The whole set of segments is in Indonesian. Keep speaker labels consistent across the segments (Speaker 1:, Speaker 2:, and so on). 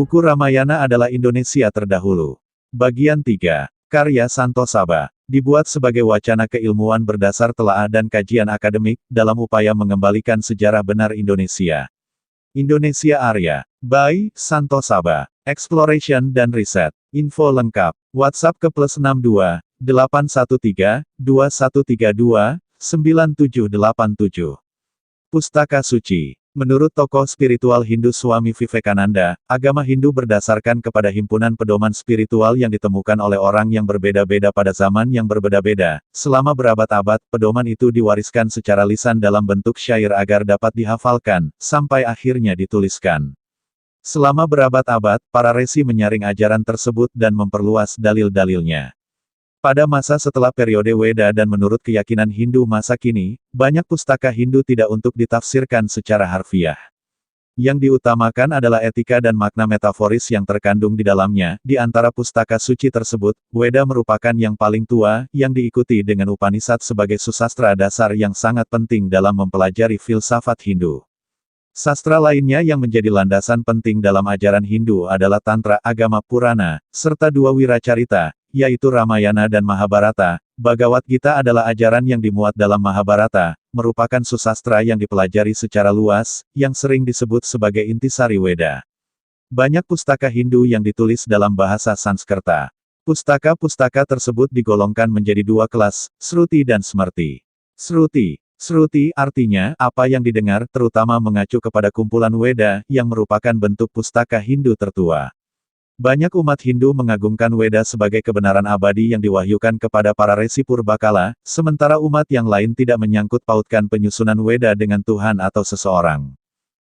Speaker 1: Buku Ramayana adalah Indonesia terdahulu. Bagian 3. Karya Santo Saba. Dibuat sebagai wacana keilmuan berdasar telaah dan kajian akademik, dalam upaya mengembalikan sejarah benar Indonesia. Indonesia Arya. By Santo Saba. Exploration dan Riset. Info lengkap. WhatsApp ke +62 813 2132 9787. Pustaka Suci. Menurut tokoh spiritual Hindu Swami Vivekananda, agama Hindu berdasarkan kepada himpunan pedoman spiritual yang ditemukan oleh orang yang berbeda-beda pada zaman yang berbeda-beda. Selama berabad-abad, pedoman itu diwariskan secara lisan dalam bentuk syair agar dapat dihafalkan, sampai akhirnya dituliskan. Selama berabad-abad, para resi menyaring ajaran tersebut dan memperluas dalil-dalilnya. Pada masa setelah periode Weda dan menurut keyakinan Hindu masa kini, banyak pustaka Hindu tidak untuk ditafsirkan secara harfiah. Yang diutamakan adalah etika dan makna metaforis yang terkandung di dalamnya. Di antara pustaka suci tersebut, Weda merupakan yang paling tua, yang diikuti dengan Upanishad sebagai susastra dasar yang sangat penting dalam mempelajari filsafat Hindu. Sastra lainnya yang menjadi landasan penting dalam ajaran Hindu adalah Tantra, agama Purana, serta dua wiracarita, yaitu Ramayana dan Mahabharata. Bhagavad Gita adalah ajaran yang dimuat dalam Mahabharata, merupakan susastra yang dipelajari secara luas, yang sering disebut sebagai intisari Weda. Banyak pustaka Hindu yang ditulis dalam bahasa Sanskerta. Pustaka-pustaka tersebut digolongkan menjadi dua kelas, Sruti dan Smrti. Sruti artinya apa yang didengar, terutama mengacu kepada kumpulan Weda, yang merupakan bentuk pustaka Hindu tertua. Banyak umat Hindu mengagungkan Weda sebagai kebenaran abadi yang diwahyukan kepada para resi purbakala, sementara umat yang lain tidak menyangkut pautkan penyusunan Weda dengan Tuhan atau seseorang.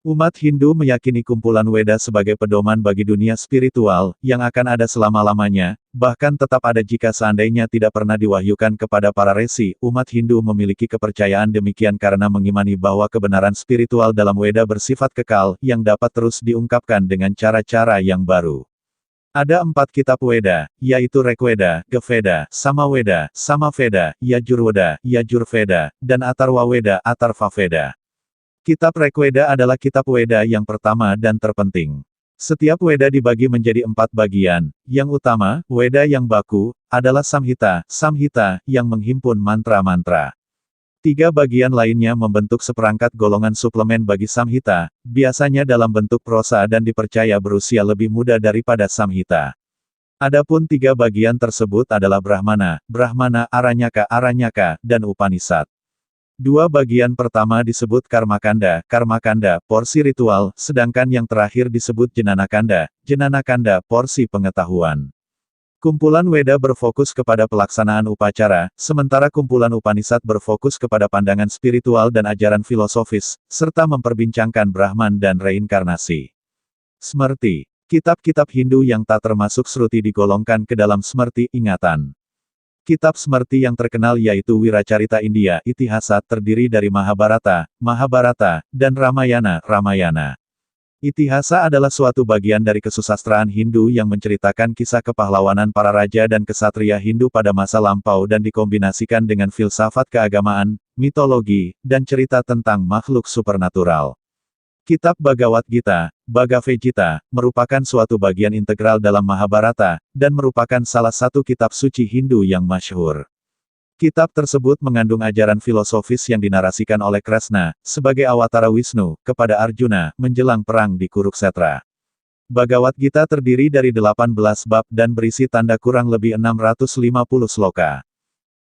Speaker 1: Umat Hindu meyakini kumpulan Weda sebagai pedoman bagi dunia spiritual, yang akan ada selama-lamanya, bahkan tetap ada jika seandainya tidak pernah diwahyukan kepada para resi. Umat Hindu memiliki kepercayaan demikian karena mengimani bahwa kebenaran spiritual dalam Weda bersifat kekal, yang dapat terus diungkapkan dengan cara-cara yang baru. Ada 4 kitab Weda, yaitu Rigveda, Geveda, Samaveda, Samaveda, Yajurveda, Yajurveda, dan Atharvaveda, Atharvaveda. Kitab Rigveda adalah kitab Weda yang pertama dan terpenting. Setiap Weda dibagi menjadi 4 bagian. Yang utama, Weda yang baku, adalah Samhita, yang menghimpun mantra-mantra. 3 bagian lainnya membentuk seperangkat golongan suplemen bagi Samhita, biasanya dalam bentuk prosa dan dipercaya berusia lebih muda daripada Samhita. Adapun 3 bagian tersebut adalah Brahmana, Aranyaka, dan Upanishad. 2 bagian pertama disebut Karmakanda, porsi ritual, sedangkan yang terakhir disebut Jenanakanda, porsi pengetahuan. Kumpulan Weda berfokus kepada pelaksanaan upacara, sementara kumpulan Upanishad berfokus kepada pandangan spiritual dan ajaran filosofis, serta memperbincangkan Brahman dan reinkarnasi. Smrti. Kitab-kitab Hindu yang tak termasuk Sruti digolongkan ke dalam Smrti, ingatan. Kitab Smrti yang terkenal yaitu Wiracarita India, Itihasa, terdiri dari Mahabharata, dan Ramayana. Itihasa adalah suatu bagian dari kesusastraan Hindu yang menceritakan kisah kepahlawanan para raja dan kesatria Hindu pada masa lampau dan dikombinasikan dengan filsafat keagamaan, mitologi, dan cerita tentang makhluk supernatural. Kitab Bhagavad Gita, Bhagavad Gita, merupakan suatu bagian integral dalam Mahabharata, dan merupakan salah satu kitab suci Hindu yang masyhur. Kitab tersebut mengandung ajaran filosofis yang dinarasikan oleh Krishna, sebagai awatara Wisnu, kepada Arjuna, menjelang perang di Kuruksetra. Bhagavad Gita terdiri dari 18 bab dan berisi tanda kurang lebih 650 sloka.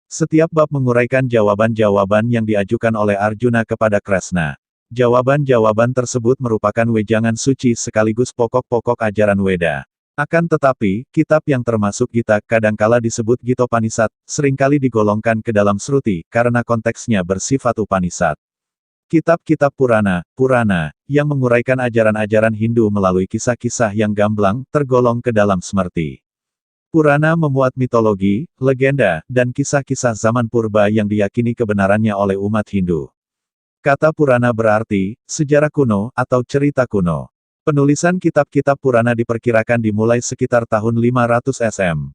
Speaker 1: Setiap bab menguraikan jawaban-jawaban yang diajukan oleh Arjuna kepada Krishna. Jawaban-jawaban tersebut merupakan wejangan suci sekaligus pokok-pokok ajaran Weda. Akan tetapi, kitab yang termasuk Gita kadangkala disebut Gitopanishad, seringkali digolongkan ke dalam Sruti, karena konteksnya bersifat Upanishad. Kitab-kitab Purana, yang menguraikan ajaran-ajaran Hindu melalui kisah-kisah yang gamblang, tergolong ke dalam Smrti. Purana memuat mitologi, legenda, dan kisah-kisah zaman purba yang diyakini kebenarannya oleh umat Hindu. Kata Purana berarti, sejarah kuno, atau cerita kuno. Penulisan kitab-kitab Purana diperkirakan dimulai sekitar tahun 500 SM.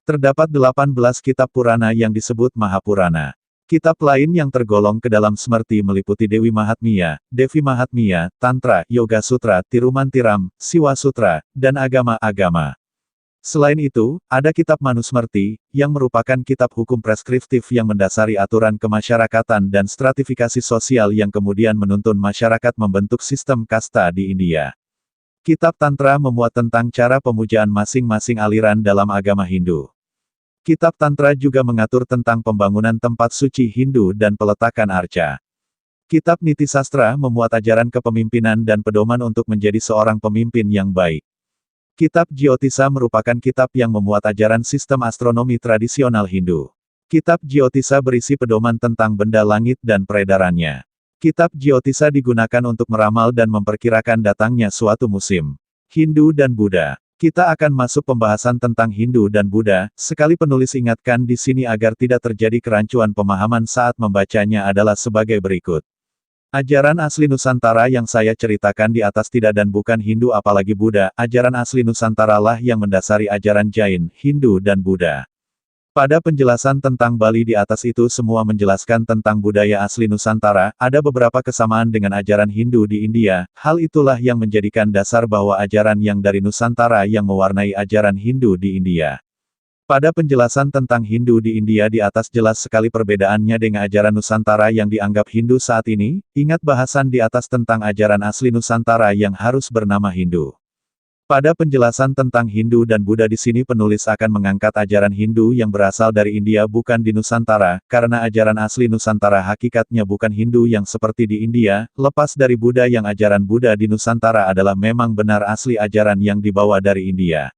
Speaker 1: Terdapat 18 kitab Purana yang disebut Mahapurana. Kitab lain yang tergolong ke dalam Smriti meliputi Dewi Mahatmya, Tantra, Yoga Sutra, Tirumantiram, Siwa Sutra, dan agama-agama. Selain itu, ada kitab Manusmriti, yang merupakan kitab hukum preskriptif yang mendasari aturan kemasyarakatan dan stratifikasi sosial yang kemudian menuntun masyarakat membentuk sistem kasta di India. Kitab Tantra memuat tentang cara pemujaan masing-masing aliran dalam agama Hindu. Kitab Tantra juga mengatur tentang pembangunan tempat suci Hindu dan peletakan arca. Kitab Niti Sastra memuat ajaran kepemimpinan dan pedoman untuk menjadi seorang pemimpin yang baik. Kitab Jyotisa merupakan kitab yang memuat ajaran sistem astronomi tradisional Hindu. Kitab Jyotisa berisi pedoman tentang benda langit dan peredarannya. Kitab Jyotisa digunakan untuk meramal dan memperkirakan datangnya suatu musim. Hindu dan Buddha. Kita akan masuk pembahasan tentang Hindu dan Buddha, sekali penulis ingatkan di sini agar tidak terjadi kerancuan pemahaman saat membacanya adalah sebagai berikut. Ajaran asli Nusantara yang saya ceritakan di atas tidak dan bukan Hindu apalagi Buddha, ajaran asli Nusantara lah yang mendasari ajaran Jain, Hindu dan Buddha. Pada penjelasan tentang Bali di atas itu semua menjelaskan tentang budaya asli Nusantara, ada beberapa kesamaan dengan ajaran Hindu di India, hal itulah yang menjadikan dasar bahwa ajaran yang dari Nusantara yang mewarnai ajaran Hindu di India. Pada penjelasan tentang Hindu di India di atas jelas sekali perbedaannya dengan ajaran Nusantara yang dianggap Hindu saat ini, ingat bahasan di atas tentang ajaran asli Nusantara yang harus bernama Hindu. Pada penjelasan tentang Hindu dan Buddha di sini penulis akan mengangkat ajaran Hindu yang berasal dari India bukan di Nusantara, karena ajaran asli Nusantara hakikatnya bukan Hindu yang seperti di India, lepas dari Buddha yang ajaran Buddha di Nusantara adalah memang benar asli ajaran yang dibawa dari India.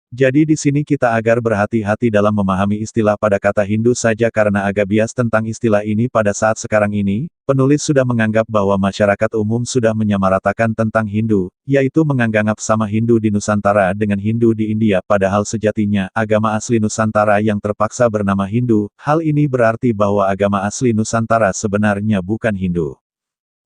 Speaker 1: Jadi di sini kita agar berhati-hati dalam memahami istilah pada kata Hindu saja karena agak bias tentang istilah ini pada saat sekarang ini, penulis sudah menganggap bahwa masyarakat umum sudah menyamaratakan tentang Hindu, yaitu menganggap sama Hindu di Nusantara dengan Hindu di India padahal sejatinya, agama asli Nusantara yang terpaksa bernama Hindu, hal ini berarti bahwa agama asli Nusantara sebenarnya bukan Hindu.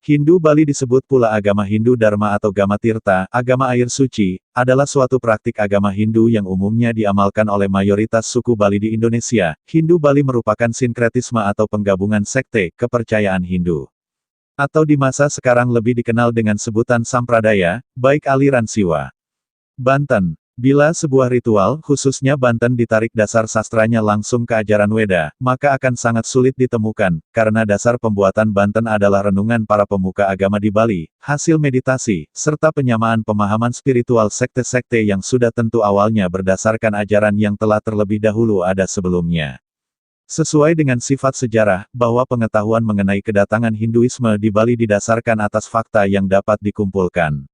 Speaker 1: Hindu Bali disebut pula agama Hindu Dharma atau Gama Tirta, agama air suci, adalah suatu praktik agama Hindu yang umumnya diamalkan oleh mayoritas suku Bali di Indonesia. Hindu Bali merupakan sinkretisme atau penggabungan sekte, kepercayaan Hindu. Atau di masa sekarang lebih dikenal dengan sebutan Sampradaya, baik aliran Siwa. Banten. Bila sebuah ritual, khususnya Banten ditarik dasar sastranya langsung ke ajaran Weda, maka akan sangat sulit ditemukan, karena dasar pembuatan Banten adalah renungan para pemuka agama di Bali, hasil meditasi, serta penyamaan pemahaman spiritual sekte-sekte yang sudah tentu awalnya berdasarkan ajaran yang telah terlebih dahulu ada sebelumnya. Sesuai dengan sifat sejarah, bahwa pengetahuan mengenai kedatangan Hinduisme di Bali didasarkan atas fakta yang dapat dikumpulkan.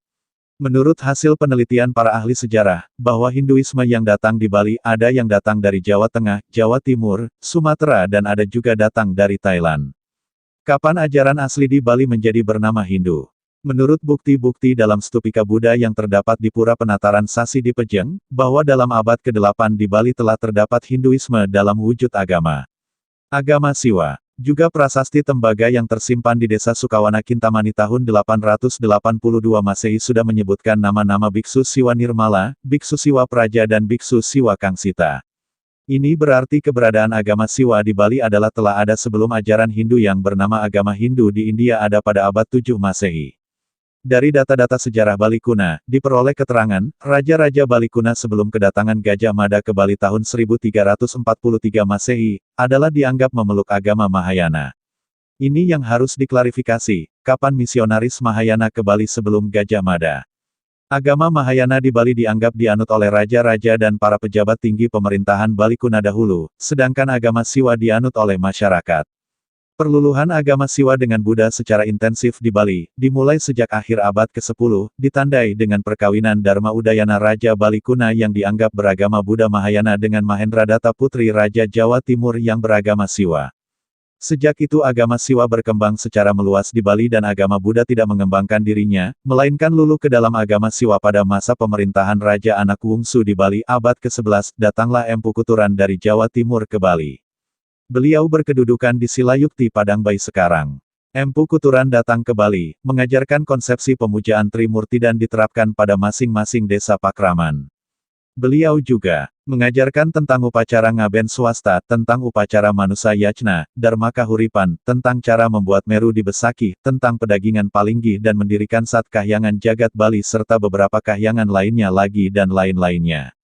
Speaker 1: Menurut hasil penelitian para ahli sejarah, bahwa Hinduisme yang datang di Bali ada yang datang dari Jawa Tengah, Jawa Timur, Sumatera dan ada juga datang dari Thailand. Kapan ajaran asli di Bali menjadi bernama Hindu? Menurut bukti-bukti dalam stupika Buddha yang terdapat di Pura Penataran Sasi di Pejeng, bahwa dalam abad ke-8 di Bali telah terdapat Hinduisme dalam wujud agama. Agama Siwa. Juga prasasti tembaga yang tersimpan di desa Sukawana Kintamani tahun 882 Masehi sudah menyebutkan nama-nama Biksu Siwa Nirmala, Biksu Siwa Praja dan Biksu Siwa Kangsita. Ini berarti keberadaan agama Siwa di Bali adalah telah ada sebelum ajaran Hindu yang bernama agama Hindu di India ada pada abad 7 Masehi. Dari data-data sejarah Bali kuna, diperoleh keterangan, Raja-Raja Bali kuna sebelum kedatangan Gajah Mada ke Bali tahun 1343 Masehi, adalah dianggap memeluk agama Mahayana. Ini yang harus diklarifikasi, kapan misionaris Mahayana ke Bali sebelum Gajah Mada. Agama Mahayana di Bali dianggap dianut oleh raja-raja dan para pejabat tinggi pemerintahan Bali kuna dahulu, sedangkan agama Siwa dianut oleh masyarakat. Perluluhan agama Siwa dengan Buddha secara intensif di Bali, dimulai sejak akhir abad ke-10, ditandai dengan perkawinan Dharma Udayana Raja Bali kuna yang dianggap beragama Buddha Mahayana dengan Mahendradatta Putri Raja Jawa Timur yang beragama Siwa. Sejak itu agama Siwa berkembang secara meluas di Bali dan agama Buddha tidak mengembangkan dirinya, melainkan luluh ke dalam agama Siwa pada masa pemerintahan Raja Anak Wungsu di Bali abad ke-11, datanglah Empu Kuturan dari Jawa Timur ke Bali. Beliau berkedudukan di Silayukti Padang Bayi sekarang. Empu Kuturan datang ke Bali, mengajarkan konsepsi pemujaan Trimurti dan diterapkan pada masing-masing desa Pakraman. Beliau juga mengajarkan tentang upacara ngaben swasta, tentang upacara manusa yajna, dharma kahuripan, tentang cara membuat meru di Besaki, tentang pedagingan palinggi dan mendirikan Sat Kahyangan Jagat Bali serta beberapa kahyangan lainnya lagi dan lain-lainnya.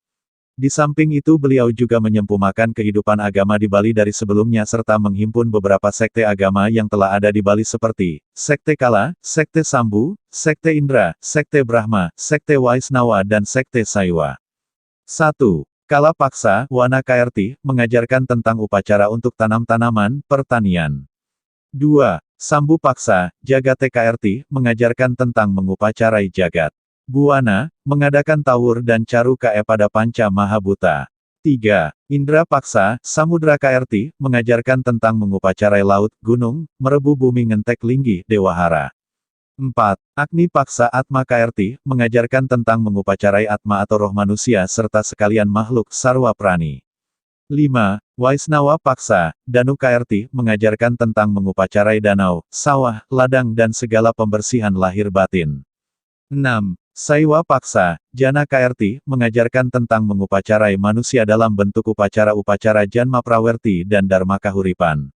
Speaker 1: Di samping itu beliau juga menyempurnakan kehidupan agama di Bali dari sebelumnya serta menghimpun beberapa sekte agama yang telah ada di Bali seperti Sekte Kala, Sekte Sambu, Sekte Indra, Sekte Brahma, Sekte Waisnawa dan Sekte Saiwa. 1. Kala Paksa, Wana KRT, mengajarkan tentang upacara untuk tanam-tanaman, pertanian. 2. Sambu Paksa, Jagate KRT, mengajarkan tentang mengupacarai jagat. Buana, mengadakan tawur dan caru kae pada Panca Mahabhuta. 3. Indra Paksa, Samudra KRT, mengajarkan tentang mengupacarai laut, gunung, merebu bumi ngentek linggih, dewahara. 4. Agni Paksa Atma KRT, mengajarkan tentang mengupacarai atma atau roh manusia serta sekalian makhluk sarwa prani. 5. Waisnawa Paksa, Danu KRT, mengajarkan tentang mengupacarai danau, sawah, ladang dan segala pembersihan lahir batin. 6. Saiwa Paksa, Jana KRT, mengajarkan tentang mengupacarai manusia dalam bentuk upacara-upacara Janma Prawerti dan Dharma Kahuripan.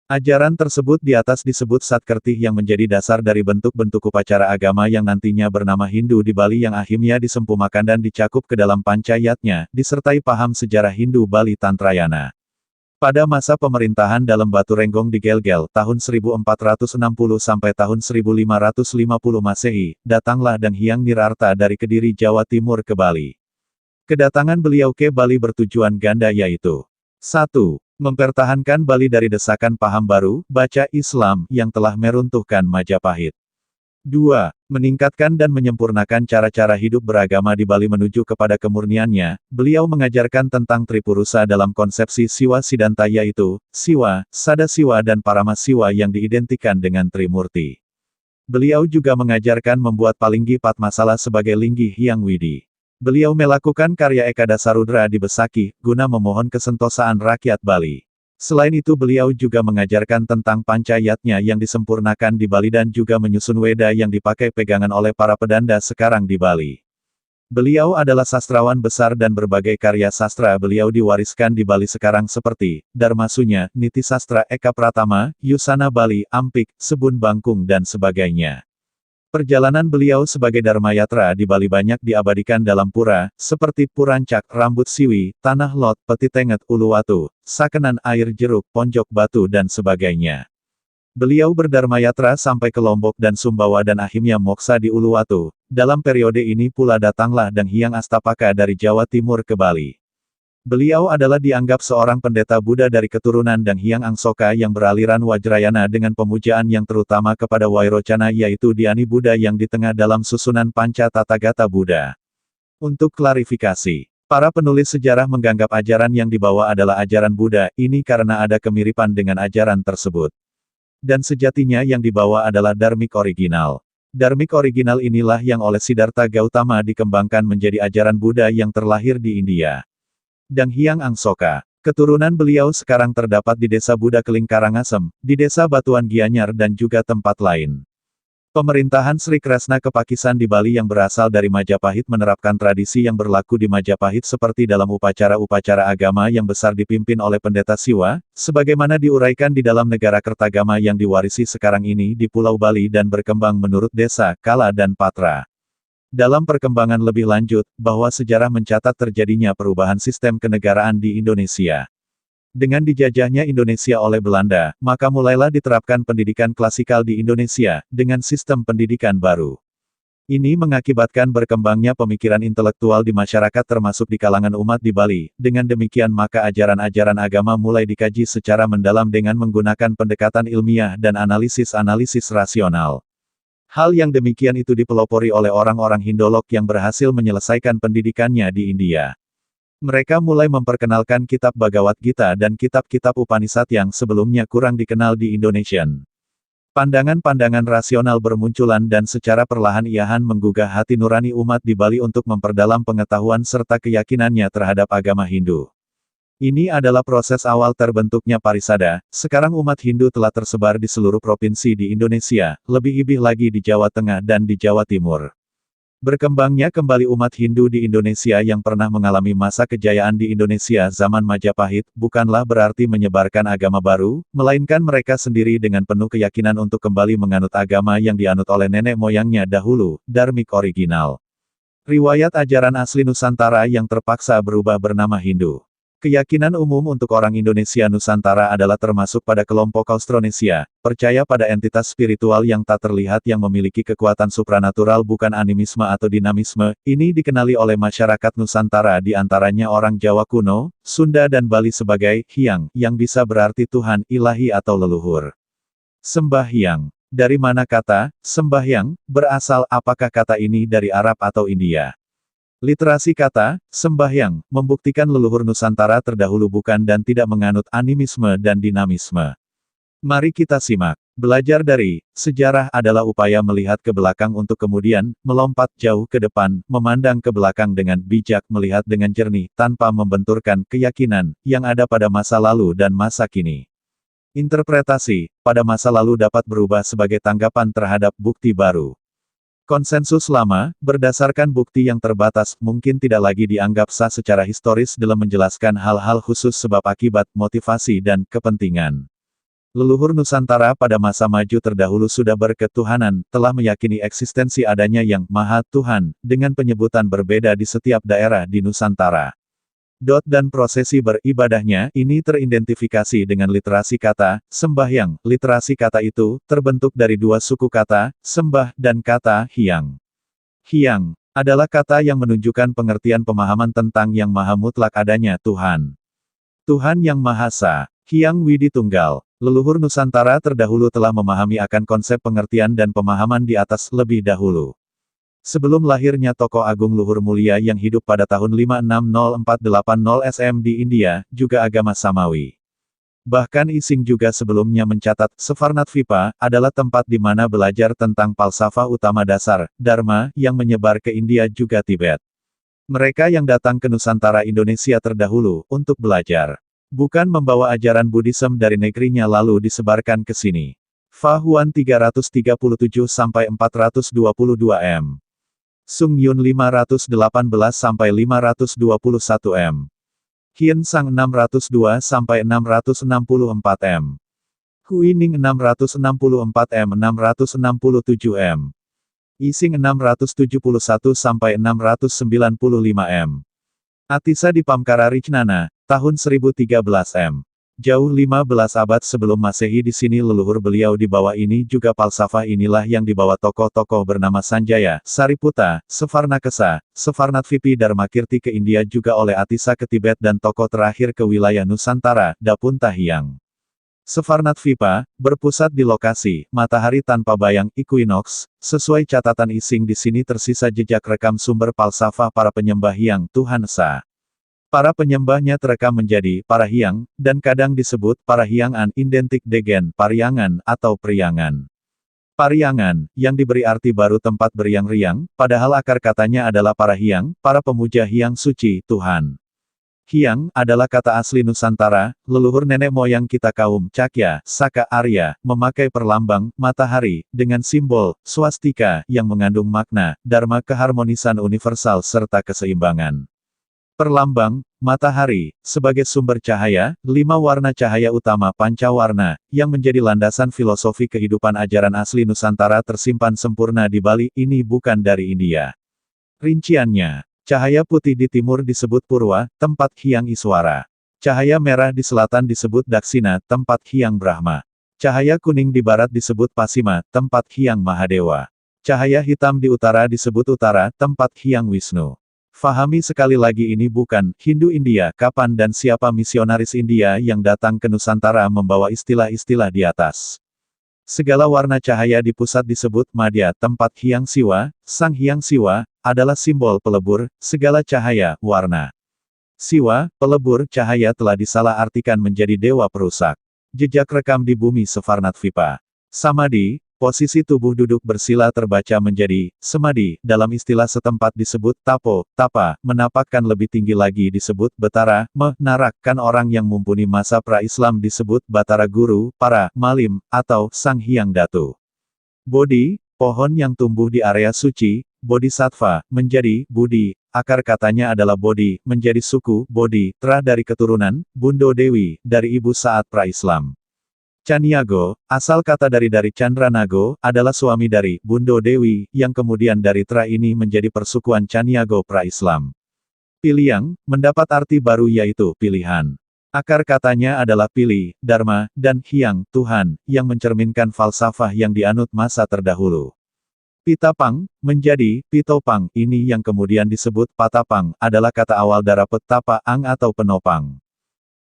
Speaker 1: Ajaran tersebut di atas disebut Satkertih yang menjadi dasar dari bentuk-bentuk upacara agama yang nantinya bernama Hindu di Bali yang akhirnya disempurnakan dan dicakup ke dalam pancayatnya, disertai paham sejarah Hindu Bali Tantrayana. Pada masa pemerintahan dalam Batu Renggong di Gelgel, tahun 1460 sampai tahun 1550 Masehi, datanglah Dang Hyang Nirarta dari Kediri Jawa Timur ke Bali. Kedatangan beliau ke Bali bertujuan ganda yaitu 1. Mempertahankan Bali dari desakan paham baru, baca Islam, yang telah meruntuhkan Majapahit. 2. Meningkatkan dan menyempurnakan cara-cara hidup beragama di Bali menuju kepada kemurniannya. Beliau mengajarkan tentang Tripurusa dalam konsepsi Siwa Siddhanta yaitu, Siwa, Sadasiwa dan Paramasiwa yang diidentikan dengan Trimurti. Beliau juga mengajarkan membuat Palinggi Padmasala sebagai Linggi Hyang Widi. Beliau melakukan karya Ekadasarudra di Besaki, guna memohon kesentosaan rakyat Bali. Selain itu beliau juga mengajarkan tentang pancayatnya yang disempurnakan di Bali dan juga menyusun Weda yang dipakai pegangan oleh para pedanda sekarang di Bali. Beliau adalah sastrawan besar dan berbagai karya sastra beliau diwariskan di Bali sekarang seperti, Dharmasunya, Niti Sastra Eka Pratama, Yusana Bali, Ampik, Sebun Bangkung dan sebagainya. Perjalanan beliau sebagai Dharmayatra di Bali banyak diabadikan dalam pura, seperti Purancak, Rambut Siwi, Tanah Lot, Peti Tenget, Uluwatu, Sakenan Air Jeruk, Ponjok Batu dan sebagainya. Beliau berdharmayatra sampai ke Lombok dan Sumbawa dan akhirnya moksa di Uluwatu. Dalam periode ini pula datanglah Dang Hyang Astapaka dari Jawa Timur ke Bali. Beliau adalah dianggap seorang pendeta Buddha dari keturunan Dang Hyang Angsoka yang beraliran Wajrayana dengan pemujaan yang terutama kepada Wairocana yaitu Dhyani Buddha yang di tengah dalam susunan Panca Tathagata Buddha. Untuk klarifikasi, para penulis sejarah menganggap ajaran yang dibawa adalah ajaran Buddha, ini karena ada kemiripan dengan ajaran tersebut. Dan sejatinya yang dibawa adalah Dharmik original. Dharmik original inilah yang oleh Siddhartha Gautama dikembangkan menjadi ajaran Buddha yang terlahir di India. Dang Hyang Angsoka. Keturunan beliau sekarang terdapat di Desa Buddha Keling Karangasem, di Desa Batuan Gianyar dan juga tempat lain. Pemerintahan Sri Kresna Kepakisan di Bali yang berasal dari Majapahit menerapkan tradisi yang berlaku di Majapahit seperti dalam upacara-upacara agama yang besar dipimpin oleh pendeta Siwa, sebagaimana diuraikan di dalam negara Kertagama yang diwarisi sekarang ini di Pulau Bali dan berkembang menurut desa, Kala dan Patra. Dalam perkembangan lebih lanjut, bahwa sejarah mencatat terjadinya perubahan sistem kenegaraan di Indonesia. Dengan dijajahnya Indonesia oleh Belanda, maka mulailah diterapkan pendidikan klasikal di Indonesia, dengan sistem pendidikan baru. Ini mengakibatkan berkembangnya pemikiran intelektual di masyarakat termasuk di kalangan umat di Bali. Dengan demikian maka ajaran-ajaran agama mulai dikaji secara mendalam dengan menggunakan pendekatan ilmiah dan analisis-analisis rasional. Hal yang demikian itu dipelopori oleh orang-orang Hindolog yang berhasil menyelesaikan pendidikannya di India. Mereka mulai memperkenalkan kitab Bhagavad Gita dan kitab-kitab Upanishad yang sebelumnya kurang dikenal di Indonesia. Pandangan-pandangan rasional bermunculan dan secara perlahan iahan menggugah hati nurani umat di Bali untuk memperdalam pengetahuan serta keyakinannya terhadap agama Hindu. Ini adalah proses awal terbentuknya Parisada. Sekarang umat Hindu telah tersebar di seluruh provinsi di Indonesia, lebih-lebih lagi di Jawa Tengah dan di Jawa Timur. Berkembangnya kembali umat Hindu di Indonesia yang pernah mengalami masa kejayaan di Indonesia zaman Majapahit, bukanlah berarti menyebarkan agama baru, melainkan mereka sendiri dengan penuh keyakinan untuk kembali menganut agama yang dianut oleh nenek moyangnya dahulu, dharmik original. Riwayat ajaran asli Nusantara yang terpaksa berubah bernama Hindu. Keyakinan umum untuk orang Indonesia Nusantara adalah termasuk pada kelompok Austronesia, percaya pada entitas spiritual yang tak terlihat yang memiliki kekuatan supranatural bukan animisme atau dinamisme, ini dikenali oleh masyarakat Nusantara di antaranya orang Jawa kuno, Sunda dan Bali sebagai Hyang, yang bisa berarti Tuhan, ilahi atau leluhur. Sembahyang. Dari mana kata sembahyang berasal? Apakah kata ini dari Arab atau India? Literasi kata sembahyang membuktikan leluhur Nusantara terdahulu bukan dan tidak menganut animisme dan dinamisme. Mari kita simak. Belajar dari sejarah adalah upaya melihat ke belakang untuk kemudian melompat jauh ke depan, memandang ke belakang dengan bijak, melihat dengan jernih tanpa membenturkan keyakinan yang ada pada masa lalu dan masa kini. Interpretasi pada masa lalu dapat berubah sebagai tanggapan terhadap bukti baru. Konsensus lama, berdasarkan bukti yang terbatas, mungkin tidak lagi dianggap sah secara historis dalam menjelaskan hal-hal khusus sebab akibat, motivasi dan kepentingan. Leluhur Nusantara pada masa maju terdahulu sudah berketuhanan, telah meyakini eksistensi adanya yang Maha Tuhan, dengan penyebutan berbeda di setiap daerah di Nusantara. Dan prosesi beribadahnya ini teridentifikasi dengan literasi kata sembahyang. Literasi kata itu terbentuk dari dua suku kata, sembah dan kata hyang. Hyang adalah kata yang menunjukkan pengertian pemahaman tentang yang maha mutlak adanya Tuhan. Tuhan yang Maha Esa. Hyang Widi Tunggal. Leluhur Nusantara terdahulu telah memahami akan konsep pengertian dan pemahaman di atas lebih dahulu. Sebelum lahirnya tokoh agung luhur mulia yang hidup pada tahun 560-480 SM di India, juga agama Samawi. Bahkan Ising juga sebelumnya mencatat, Svarnadvipa adalah tempat di mana belajar tentang falsafah utama dasar, Dharma, yang menyebar ke India juga Tibet. Mereka yang datang ke Nusantara Indonesia terdahulu, untuk belajar. Bukan membawa ajaran Buddhisme dari negerinya lalu disebarkan ke sini. Fahuan 337-422 m. Sung Yun 518-521 m. Hien Sang 602-664 m. Hui Ning 664 m 667 m. Ising 671-695 m. Atisa di Pamkara Ricnana, tahun 1013 m. Jauh 15 abad sebelum Masehi di sini leluhur beliau di bawah ini juga falsafah inilah yang dibawa tokoh-tokoh bernama Sanjaya, Sariputta, Svarnakesa, Svarnadvipi Dharmakirti ke India juga oleh Atisa ke Tibet dan tokoh terakhir ke wilayah Nusantara, Dapunta Hyang. Svarnadvipa, berpusat di lokasi, matahari tanpa bayang, equinox, sesuai catatan Ising di sini tersisa jejak rekam sumber falsafah para penyembah Hyang, Tuhan Esa. Para penyembahnya terekam menjadi para Hyang, dan kadang disebut para Hyangan, identik degen, pariangan, atau priangan. Pariangan, yang diberi arti baru tempat beriang-riang, padahal akar katanya adalah para Hyang, para pemuja Hyang suci, Tuhan. Hyang, adalah kata asli Nusantara, leluhur nenek moyang kita kaum Cakya, Saka Arya, memakai perlambang, matahari, dengan simbol, swastika, yang mengandung makna, dharma keharmonisan universal serta keseimbangan. Perlambang, matahari, sebagai sumber cahaya, 5 warna cahaya utama pancawarna, yang menjadi landasan filosofi kehidupan ajaran asli Nusantara tersimpan sempurna di Bali, ini bukan dari India. Rinciannya, cahaya putih di timur disebut Purwa, tempat Hyang Iswara. Cahaya merah di selatan disebut Daksina, tempat Hyang Brahma. Cahaya kuning di barat disebut Pasima, tempat Hyang Mahadewa. Cahaya hitam di utara disebut Utara, tempat Hyang Wisnu. Fahami sekali lagi ini bukan Hindu India, kapan dan siapa misionaris India yang datang ke Nusantara membawa istilah-istilah di atas. Segala warna cahaya di pusat disebut Madya, tempat Hyang Siwa, Sang Hyang Siwa, adalah simbol pelebur, segala cahaya, warna. Siwa, pelebur cahaya telah disalah-artikan menjadi dewa perusak. Jejak rekam di bumi Svarnadvipa. Samadhi, posisi tubuh duduk bersila terbaca menjadi semadi, dalam istilah setempat disebut tapo, tapa, menapakkan lebih tinggi lagi disebut betara, menarakkan orang yang mumpuni masa pra-Islam disebut batara guru, para, malim, atau Sang Hyang Datu. Bodhi, pohon yang tumbuh di area suci, bodhisattva, menjadi, budi, akar katanya adalah bodhi, menjadi suku, bodhi, tra dari keturunan, Bundo Dewi, dari ibu saat pra-Islam. Caniago, asal kata dari Candranago, adalah suami dari Bundo Dewi, yang kemudian dari Tra ini menjadi persukuan Caniago pra-Islam. Piliang, mendapat arti baru yaitu pilihan. Akar katanya adalah pilih, dharma, dan hyang, Tuhan, yang mencerminkan falsafah yang dianut masa terdahulu. Pitapang, menjadi, pitopang, ini yang kemudian disebut patapang, adalah kata awal dari petapa ang atau penopang.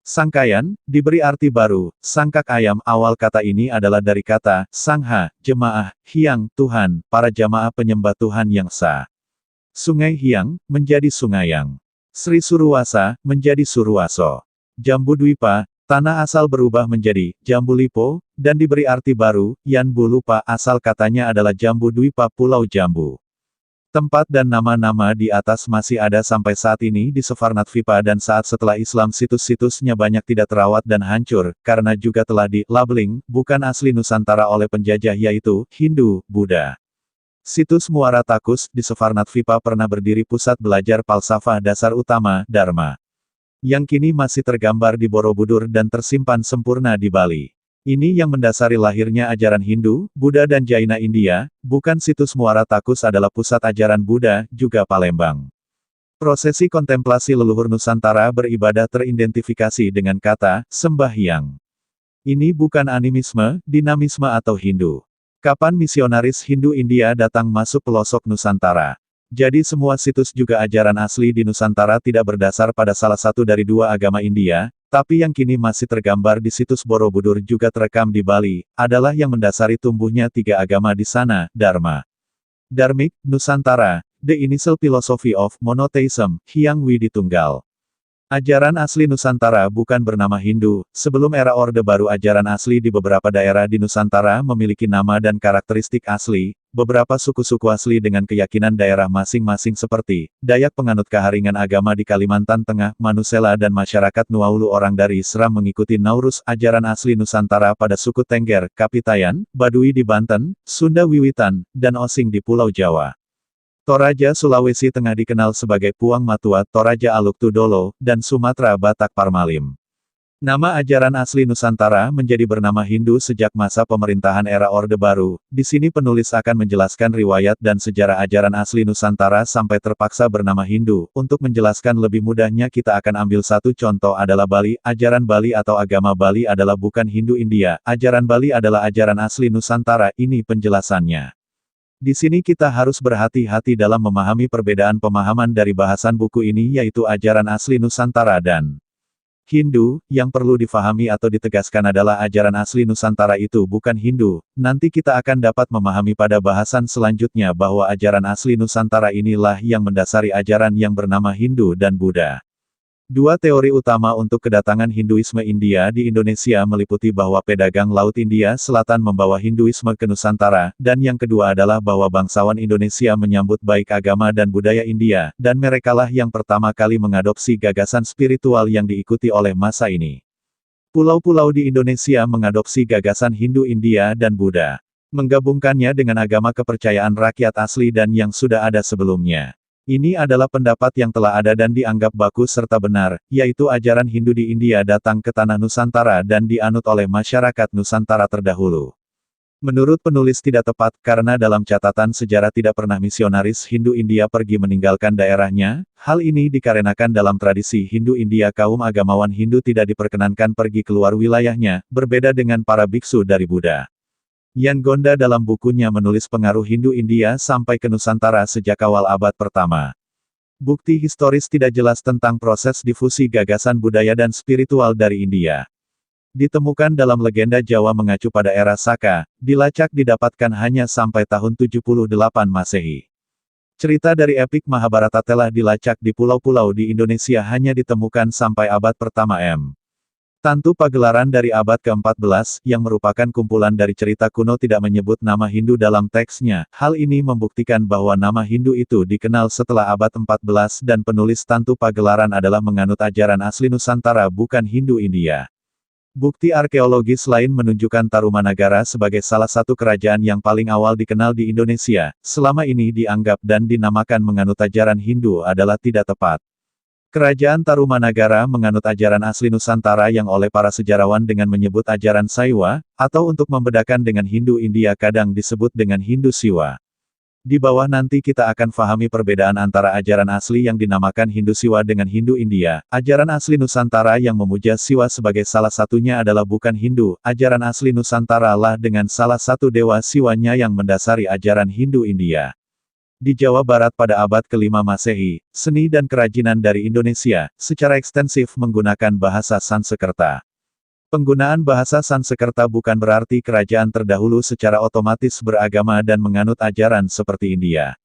Speaker 1: Sangkayan, diberi arti baru, sangkak ayam, awal kata ini adalah dari kata, sangha, jemaah, hyang, Tuhan, para jamaah penyembah Tuhan yang sah. Sungai Hyang, menjadi Sungayang. Sri Suruwasa, menjadi Suruwaso. Jambudwipa, tanah asal berubah menjadi, Jambulipo, dan diberi arti baru, Yan Bulupa, asal katanya adalah Jambudwipa Pulau Jambu. Tempat dan nama-nama di atas masih ada sampai saat ini di Savarnatvipa dan saat setelah Islam situs-situsnya banyak tidak terawat dan hancur, karena juga telah di-labeling, bukan asli Nusantara oleh penjajah yaitu, Hindu, Buddha. Situs Muara Takus, di Savarnatvipa pernah berdiri pusat belajar falsafah dasar utama, Dharma. Yang kini masih tergambar di Borobudur dan tersimpan sempurna di Bali. Ini yang mendasari lahirnya ajaran Hindu, Buddha dan Jaina India, bukan situs Muara Takus adalah pusat ajaran Buddha, juga Palembang. Prosesi kontemplasi leluhur Nusantara beribadah teridentifikasi dengan kata, sembahyang. Ini bukan animisme, dinamisme atau Hindu. Kapan misionaris Hindu India datang masuk pelosok Nusantara? Jadi semua situs juga ajaran asli di Nusantara tidak berdasar pada salah satu dari dua agama India, tapi yang kini masih tergambar di situs Borobudur juga terekam di Bali, adalah yang mendasari tumbuhnya tiga agama di sana, Dharma. Dharmik, Nusantara, the initial philosophy of monotheism, Hyang Widi Tunggal. Ajaran asli Nusantara bukan bernama Hindu, sebelum era Orde Baru ajaran asli di beberapa daerah di Nusantara memiliki nama dan karakteristik asli, beberapa suku-suku asli dengan keyakinan daerah masing-masing seperti, Dayak penganut keharingan agama di Kalimantan Tengah, Manusela dan masyarakat Nuaulu orang dari Islam mengikuti Naurus ajaran asli Nusantara pada suku Tengger, Kapitayan, Baduy di Banten, Sunda Wiwitan, dan Osing di Pulau Jawa. Toraja Sulawesi Tengah dikenal sebagai Puang Matua, Toraja Aluk Tudolo, dan Sumatera Batak Parmalim. Nama ajaran asli Nusantara menjadi bernama Hindu sejak masa pemerintahan era Orde Baru. Di sini penulis akan menjelaskan riwayat dan sejarah ajaran asli Nusantara sampai terpaksa bernama Hindu. Untuk menjelaskan lebih mudahnya kita akan ambil satu contoh adalah Bali. Ajaran Bali atau agama Bali adalah bukan Hindu India. Ajaran Bali adalah ajaran asli Nusantara. Ini penjelasannya. Di sini kita harus berhati-hati dalam memahami perbedaan pemahaman dari bahasan buku ini yaitu ajaran asli Nusantara dan Hindu. Yang perlu difahami atau ditegaskan adalah ajaran asli Nusantara itu bukan Hindu. Nanti kita akan dapat memahami pada bahasan selanjutnya bahwa ajaran asli Nusantara inilah yang mendasari ajaran yang bernama Hindu dan Buddha. Dua teori utama untuk kedatangan Hinduisme India di Indonesia meliputi bahwa pedagang Laut India Selatan membawa Hinduisme ke Nusantara, dan yang kedua adalah bahwa bangsawan Indonesia menyambut baik agama dan budaya India, dan merekalah yang pertama kali mengadopsi gagasan spiritual yang diikuti oleh masa ini. Pulau-pulau di Indonesia mengadopsi gagasan Hindu India dan Buddha, menggabungkannya dengan agama kepercayaan rakyat asli dan yang sudah ada sebelumnya. Ini adalah pendapat yang telah ada dan dianggap bagus serta benar, yaitu ajaran Hindu di India datang ke tanah Nusantara dan dianut oleh masyarakat Nusantara terdahulu. Menurut penulis tidak tepat, karena dalam catatan sejarah tidak pernah misionaris Hindu India pergi meninggalkan daerahnya. Hal ini dikarenakan dalam tradisi Hindu India kaum agamawan Hindu tidak diperkenankan pergi keluar wilayahnya, berbeda dengan para biksu dari Buddha. Yan Gonda dalam bukunya menulis pengaruh Hindu India sampai ke Nusantara sejak awal abad pertama. Bukti historis tidak jelas tentang proses difusi gagasan budaya dan spiritual dari India. Ditemukan dalam legenda Jawa mengacu pada era Saka, dilacak didapatkan hanya sampai tahun 78 Masehi. Cerita dari epik Mahabharata telah dilacak di pulau-pulau di Indonesia hanya ditemukan sampai abad pertama M. Tantu Pagelaran dari abad ke-14, yang merupakan kumpulan dari cerita kuno tidak menyebut nama Hindu dalam teksnya. Hal ini membuktikan bahwa nama Hindu itu dikenal setelah abad 14 dan penulis Tantu Pagelaran adalah menganut ajaran asli Nusantara bukan Hindu India. Bukti arkeologis lain menunjukkan Tarumanagara sebagai salah satu kerajaan yang paling awal dikenal di Indonesia, selama ini dianggap dan dinamakan menganut ajaran Hindu adalah tidak tepat. Kerajaan Tarumanagara menganut ajaran asli Nusantara yang oleh para sejarawan dengan menyebut ajaran Saiwa, atau untuk membedakan dengan Hindu India kadang disebut dengan Hindu Siwa. Di bawah nanti kita akan fahami perbedaan antara ajaran asli yang dinamakan Hindu Siwa dengan Hindu India. Ajaran asli Nusantara yang memuja Siwa sebagai salah satunya adalah bukan Hindu. Ajaran asli Nusantara lah dengan salah satu dewa Siwanya yang mendasari ajaran Hindu India. Di Jawa Barat pada abad ke-5 Masehi, seni dan kerajinan dari Indonesia, secara ekstensif menggunakan bahasa Sanskerta. Penggunaan bahasa Sanskerta bukan berarti kerajaan terdahulu secara otomatis beragama dan menganut ajaran seperti India.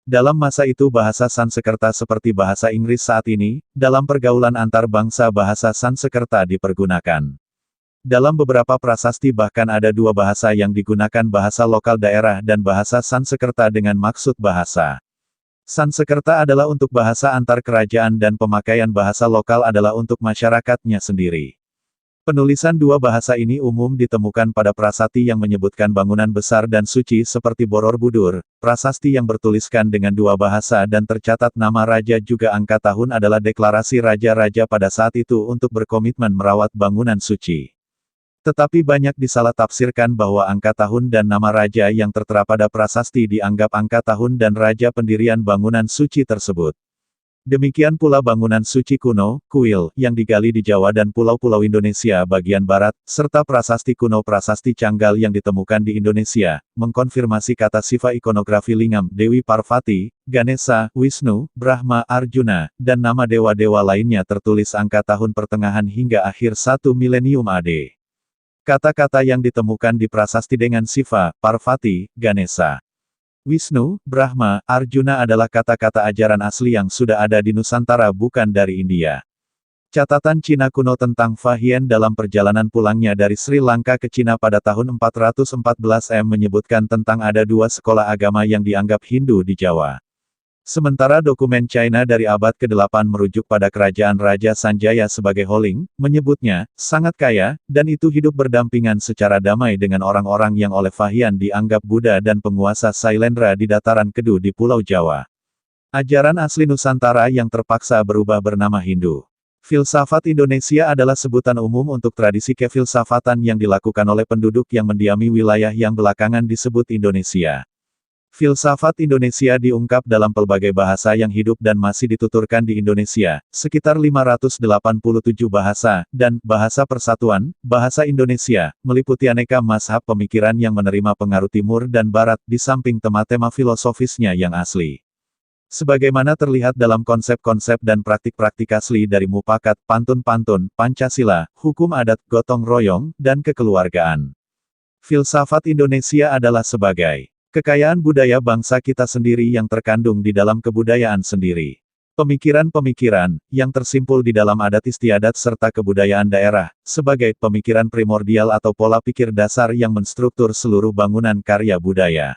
Speaker 1: Dalam masa itu bahasa Sanskerta seperti bahasa Inggris saat ini, dalam pergaulan antar bangsa bahasa Sanskerta dipergunakan. Dalam beberapa prasasti bahkan ada dua bahasa yang digunakan, bahasa lokal daerah dan bahasa Sanskerta dengan maksud bahasa. Sanskerta adalah untuk bahasa antar kerajaan dan pemakaian bahasa lokal adalah untuk masyarakatnya sendiri. Penulisan dua bahasa ini umum ditemukan pada prasasti yang menyebutkan bangunan besar dan suci seperti Borobudur, prasasti yang bertuliskan dengan dua bahasa dan tercatat nama raja juga angka tahun adalah deklarasi raja-raja pada saat itu untuk berkomitmen merawat bangunan suci. Tetapi banyak disalah tafsirkan bahwa angka tahun dan nama raja yang tertera pada prasasti dianggap angka tahun dan raja pendirian bangunan suci tersebut. Demikian pula bangunan suci kuno, kuil, yang digali di Jawa dan pulau-pulau Indonesia bagian barat, serta prasasti kuno prasasti Canggal yang ditemukan di Indonesia, mengkonfirmasi kata Siva ikonografi lingam, Dewi Parvati, Ganesha, Wisnu, Brahma, Arjuna, dan nama dewa-dewa lainnya tertulis angka tahun pertengahan hingga akhir 1 milenium AD. Kata-kata yang ditemukan di prasasti dengan Siva, Parvati, Ganesha, Wisnu, Brahma, Arjuna adalah kata-kata ajaran asli yang sudah ada di Nusantara bukan dari India. Catatan Cina kuno tentang Fa Hien dalam perjalanan pulangnya dari Sri Lanka ke Cina pada tahun 414 M menyebutkan tentang ada dua sekolah agama yang dianggap Hindu di Jawa. Sementara dokumen China dari abad ke-8 merujuk pada kerajaan Raja Sanjaya sebagai Holing, menyebutnya, sangat kaya, dan itu hidup berdampingan secara damai dengan orang-orang yang oleh Fa Hien dianggap Buddha dan penguasa Sailendra di dataran Kedu di Pulau Jawa. Ajaran asli Nusantara yang terpaksa berubah bernama Hindu. Filsafat Indonesia adalah sebutan umum untuk tradisi kefilsafatan yang dilakukan oleh penduduk yang mendiami wilayah yang belakangan disebut Indonesia. Filsafat Indonesia diungkap dalam pelbagai bahasa yang hidup dan masih dituturkan di Indonesia, sekitar 587 bahasa, dan bahasa persatuan, bahasa Indonesia, meliputi aneka mazhab pemikiran yang menerima pengaruh Timur dan Barat, di samping tema-tema filosofisnya yang asli. Sebagaimana terlihat dalam konsep-konsep dan praktik-praktik asli dari mupakat, pantun-pantun, Pancasila, hukum adat, gotong royong, dan kekeluargaan. Filsafat Indonesia adalah sebagai kekayaan budaya bangsa kita sendiri yang terkandung di dalam kebudayaan sendiri. Pemikiran-pemikiran, yang tersimpul di dalam adat istiadat serta kebudayaan daerah, sebagai pemikiran primordial atau pola pikir dasar yang menstruktur seluruh bangunan karya budaya.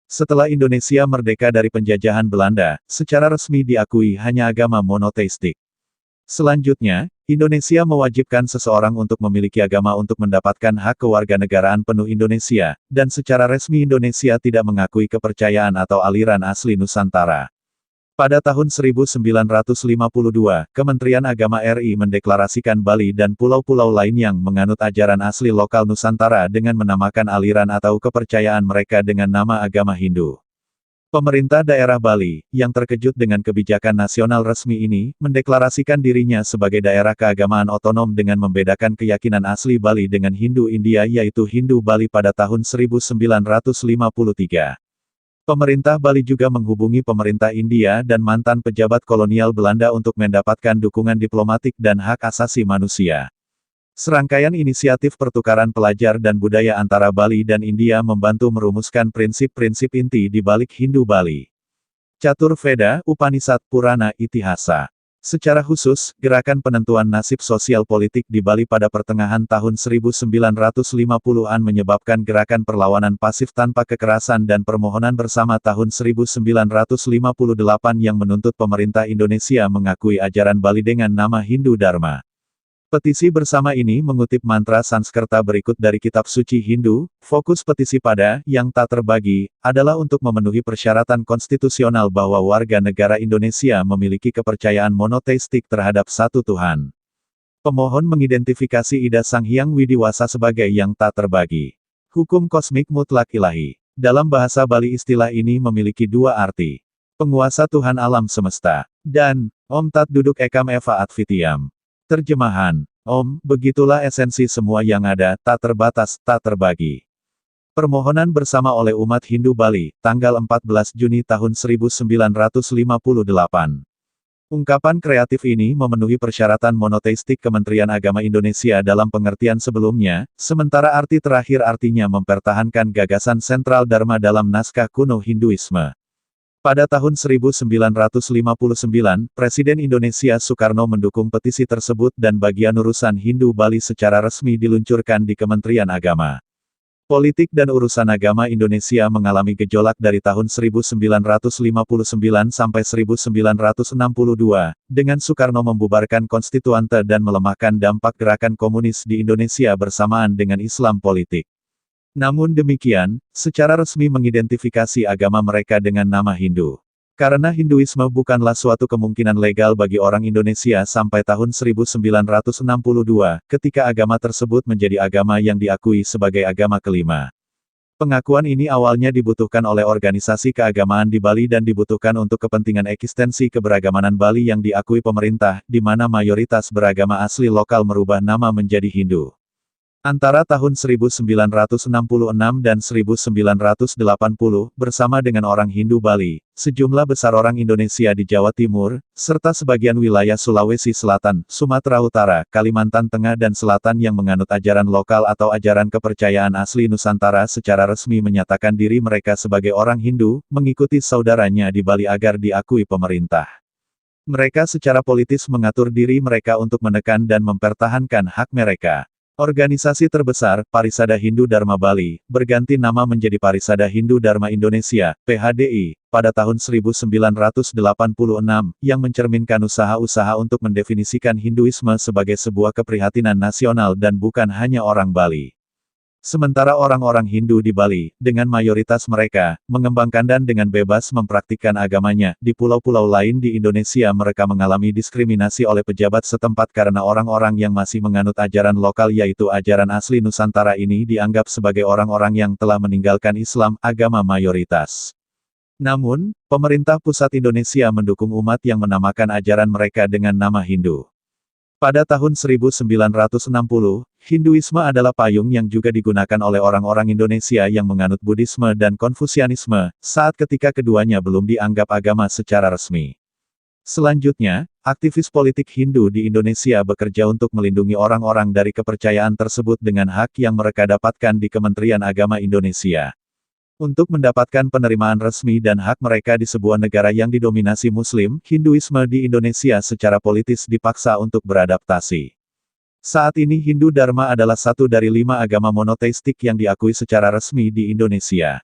Speaker 1: Setelah Indonesia merdeka dari penjajahan Belanda, secara resmi diakui hanya agama monoteistik. Selanjutnya, Indonesia mewajibkan seseorang untuk memiliki agama untuk mendapatkan hak kewarganegaraan penuh Indonesia, dan secara resmi Indonesia tidak mengakui kepercayaan atau aliran asli Nusantara. Pada tahun 1952, Kementerian Agama RI mendeklarasikan Bali dan pulau-pulau lain yang menganut ajaran asli lokal Nusantara dengan menamakan aliran atau kepercayaan mereka dengan nama agama Hindu. Pemerintah daerah Bali, yang terkejut dengan kebijakan nasional resmi ini, mendeklarasikan dirinya sebagai daerah keagamaan otonom dengan membedakan keyakinan asli Bali dengan Hindu India yaitu Hindu Bali pada tahun 1953. Pemerintah Bali juga menghubungi pemerintah India dan mantan pejabat kolonial Belanda untuk mendapatkan dukungan diplomatik dan hak asasi manusia. Serangkaian inisiatif pertukaran pelajar dan budaya antara Bali dan India membantu merumuskan prinsip-prinsip inti di balik Hindu Bali. Catur Veda, Upanishad, Purana, Itihasa. Secara khusus, gerakan penentuan nasib sosial politik di Bali pada pertengahan tahun 1950-an menyebabkan gerakan perlawanan pasif tanpa kekerasan dan permohonan bersama tahun 1958 yang menuntut pemerintah Indonesia mengakui ajaran Bali dengan nama Hindu Dharma. Petisi bersama ini mengutip mantra Sanskerta berikut dari kitab suci Hindu. Fokus petisi pada "yang tak terbagi" adalah untuk memenuhi persyaratan konstitusional bahwa warga negara Indonesia memiliki kepercayaan monoteistik terhadap satu Tuhan. Pemohon mengidentifikasi Ida Sang Hyang Widiwasa sebagai yang tak terbagi. Hukum kosmik mutlak ilahi. Dalam bahasa Bali istilah ini memiliki dua arti. Penguasa Tuhan alam semesta. Dan Om Tat Duduk Ekam Eva Advitiyam. Terjemahan, Om, begitulah esensi semua yang ada, tak terbatas, tak terbagi. Permohonan bersama oleh umat Hindu Bali, tanggal 14 Juni tahun 1958. Ungkapan kreatif ini memenuhi persyaratan monoteistik Kementerian Agama Indonesia dalam pengertian sebelumnya, sementara arti terakhir artinya mempertahankan gagasan sentral Dharma dalam naskah kuno Hinduisme. Pada tahun 1959, Presiden Indonesia Soekarno mendukung petisi tersebut dan bagian urusan Hindu Bali secara resmi diluncurkan di Kementerian Agama. Politik dan urusan agama Indonesia mengalami gejolak dari tahun 1959 sampai 1962, dengan Soekarno membubarkan konstituante dan melemahkan dampak gerakan komunis di Indonesia bersamaan dengan Islam politik. Namun demikian, secara resmi mengidentifikasi agama mereka dengan nama Hindu. Karena Hinduisme bukanlah suatu kemungkinan legal bagi orang Indonesia sampai tahun 1962, ketika agama tersebut menjadi agama yang diakui sebagai agama kelima. Pengakuan ini awalnya dibutuhkan oleh organisasi keagamaan di Bali dan dibutuhkan untuk kepentingan eksistensi keberagamanan Bali yang diakui pemerintah, di mana mayoritas beragama asli lokal merubah nama menjadi Hindu. Antara tahun 1966 dan 1980, bersama dengan orang Hindu Bali, sejumlah besar orang Indonesia di Jawa Timur, serta sebagian wilayah Sulawesi Selatan, Sumatera Utara, Kalimantan Tengah dan Selatan yang menganut ajaran lokal atau ajaran kepercayaan asli Nusantara secara resmi menyatakan diri mereka sebagai orang Hindu, mengikuti saudaranya di Bali agar diakui pemerintah. Mereka secara politis mengatur diri mereka untuk menekan dan mempertahankan hak mereka. Organisasi terbesar, Parisada Hindu Dharma Bali, berganti nama menjadi Parisada Hindu Dharma Indonesia, PHDI, pada tahun 1986, yang mencerminkan usaha-usaha untuk mendefinisikan Hinduisme sebagai sebuah keprihatinan nasional dan bukan hanya orang Bali. Sementara orang-orang Hindu di Bali, dengan mayoritas mereka, mengembangkan dan dengan bebas mempraktikkan agamanya, di pulau-pulau lain di Indonesia mereka mengalami diskriminasi oleh pejabat setempat karena orang-orang yang masih menganut ajaran lokal yaitu ajaran asli Nusantara ini dianggap sebagai orang-orang yang telah meninggalkan Islam, agama mayoritas. Namun, pemerintah pusat Indonesia mendukung umat yang menamakan ajaran mereka dengan nama Hindu. Pada tahun 1960, Hinduisme adalah payung yang juga digunakan oleh orang-orang Indonesia yang menganut Buddhisme dan Konfusianisme, saat ketika keduanya belum dianggap agama secara resmi. Selanjutnya, aktivis politik Hindu di Indonesia bekerja untuk melindungi orang-orang dari kepercayaan tersebut dengan hak yang mereka dapatkan di Kementerian Agama Indonesia. Untuk mendapatkan penerimaan resmi dan hak mereka di sebuah negara yang didominasi Muslim, Hinduisme di Indonesia secara politis dipaksa untuk beradaptasi. Saat ini Hindu Dharma adalah satu dari 5 agama monoteistik yang diakui secara resmi di Indonesia.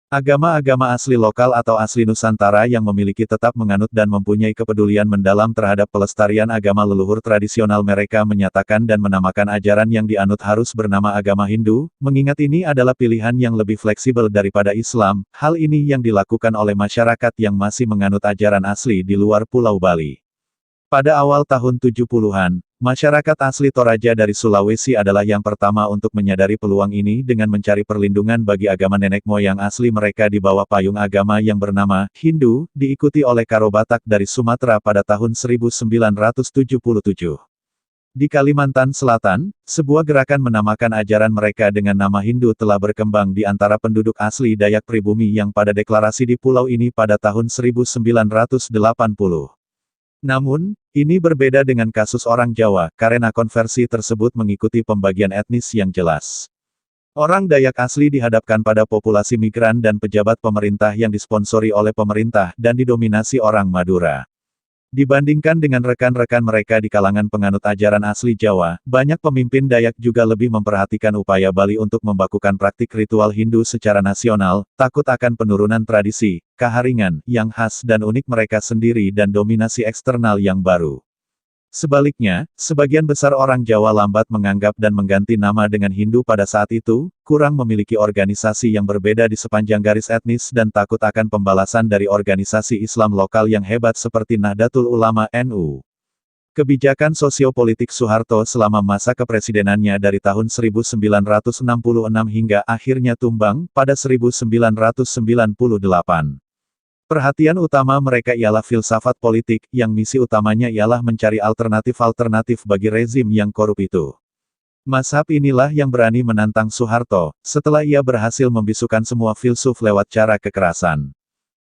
Speaker 1: Agama-agama asli lokal atau asli Nusantara yang memiliki tetap menganut dan mempunyai kepedulian mendalam terhadap pelestarian agama leluhur tradisional mereka menyatakan dan menamakan ajaran yang dianut harus bernama agama Hindu, mengingat ini adalah pilihan yang lebih fleksibel daripada Islam. Hal ini yang dilakukan oleh masyarakat yang masih menganut ajaran asli di luar Pulau Bali. Pada awal tahun 70-an, masyarakat asli Toraja dari Sulawesi adalah yang pertama untuk menyadari peluang ini dengan mencari perlindungan bagi agama nenek moyang asli mereka di bawah payung agama yang bernama Hindu, diikuti oleh Karo Batak dari Sumatera pada tahun 1977. Di Kalimantan Selatan, sebuah gerakan menamakan ajaran mereka dengan nama Hindu telah berkembang di antara penduduk asli Dayak pribumi yang pada deklarasi di pulau ini pada tahun 1980. Namun, ini berbeda dengan kasus orang Jawa, karena konversi tersebut mengikuti pembagian etnis yang jelas. Orang Dayak asli dihadapkan pada populasi migran dan pejabat pemerintah yang disponsori oleh pemerintah dan didominasi orang Madura. Dibandingkan dengan rekan-rekan mereka di kalangan penganut ajaran asli Jawa, banyak pemimpin Dayak juga lebih memperhatikan upaya Bali untuk membakukan praktik ritual Hindu secara nasional, takut akan penurunan tradisi, keharingan, yang khas dan unik mereka sendiri dan dominasi eksternal yang baru. Sebaliknya, sebagian besar orang Jawa lambat menganggap dan mengganti nama dengan Hindu pada saat itu, kurang memiliki organisasi yang berbeda di sepanjang garis etnis dan takut akan pembalasan dari organisasi Islam lokal yang hebat seperti Nahdlatul Ulama NU. Kebijakan sosiopolitik Soeharto selama masa kepresidenannya dari tahun 1966 hingga akhirnya tumbang pada 1998. Perhatian utama mereka ialah filsafat politik, yang misi utamanya ialah mencari alternatif-alternatif bagi rezim yang korup itu. Mazhab inilah yang berani menantang Soeharto, setelah ia berhasil membisukan semua filsuf lewat cara kekerasan.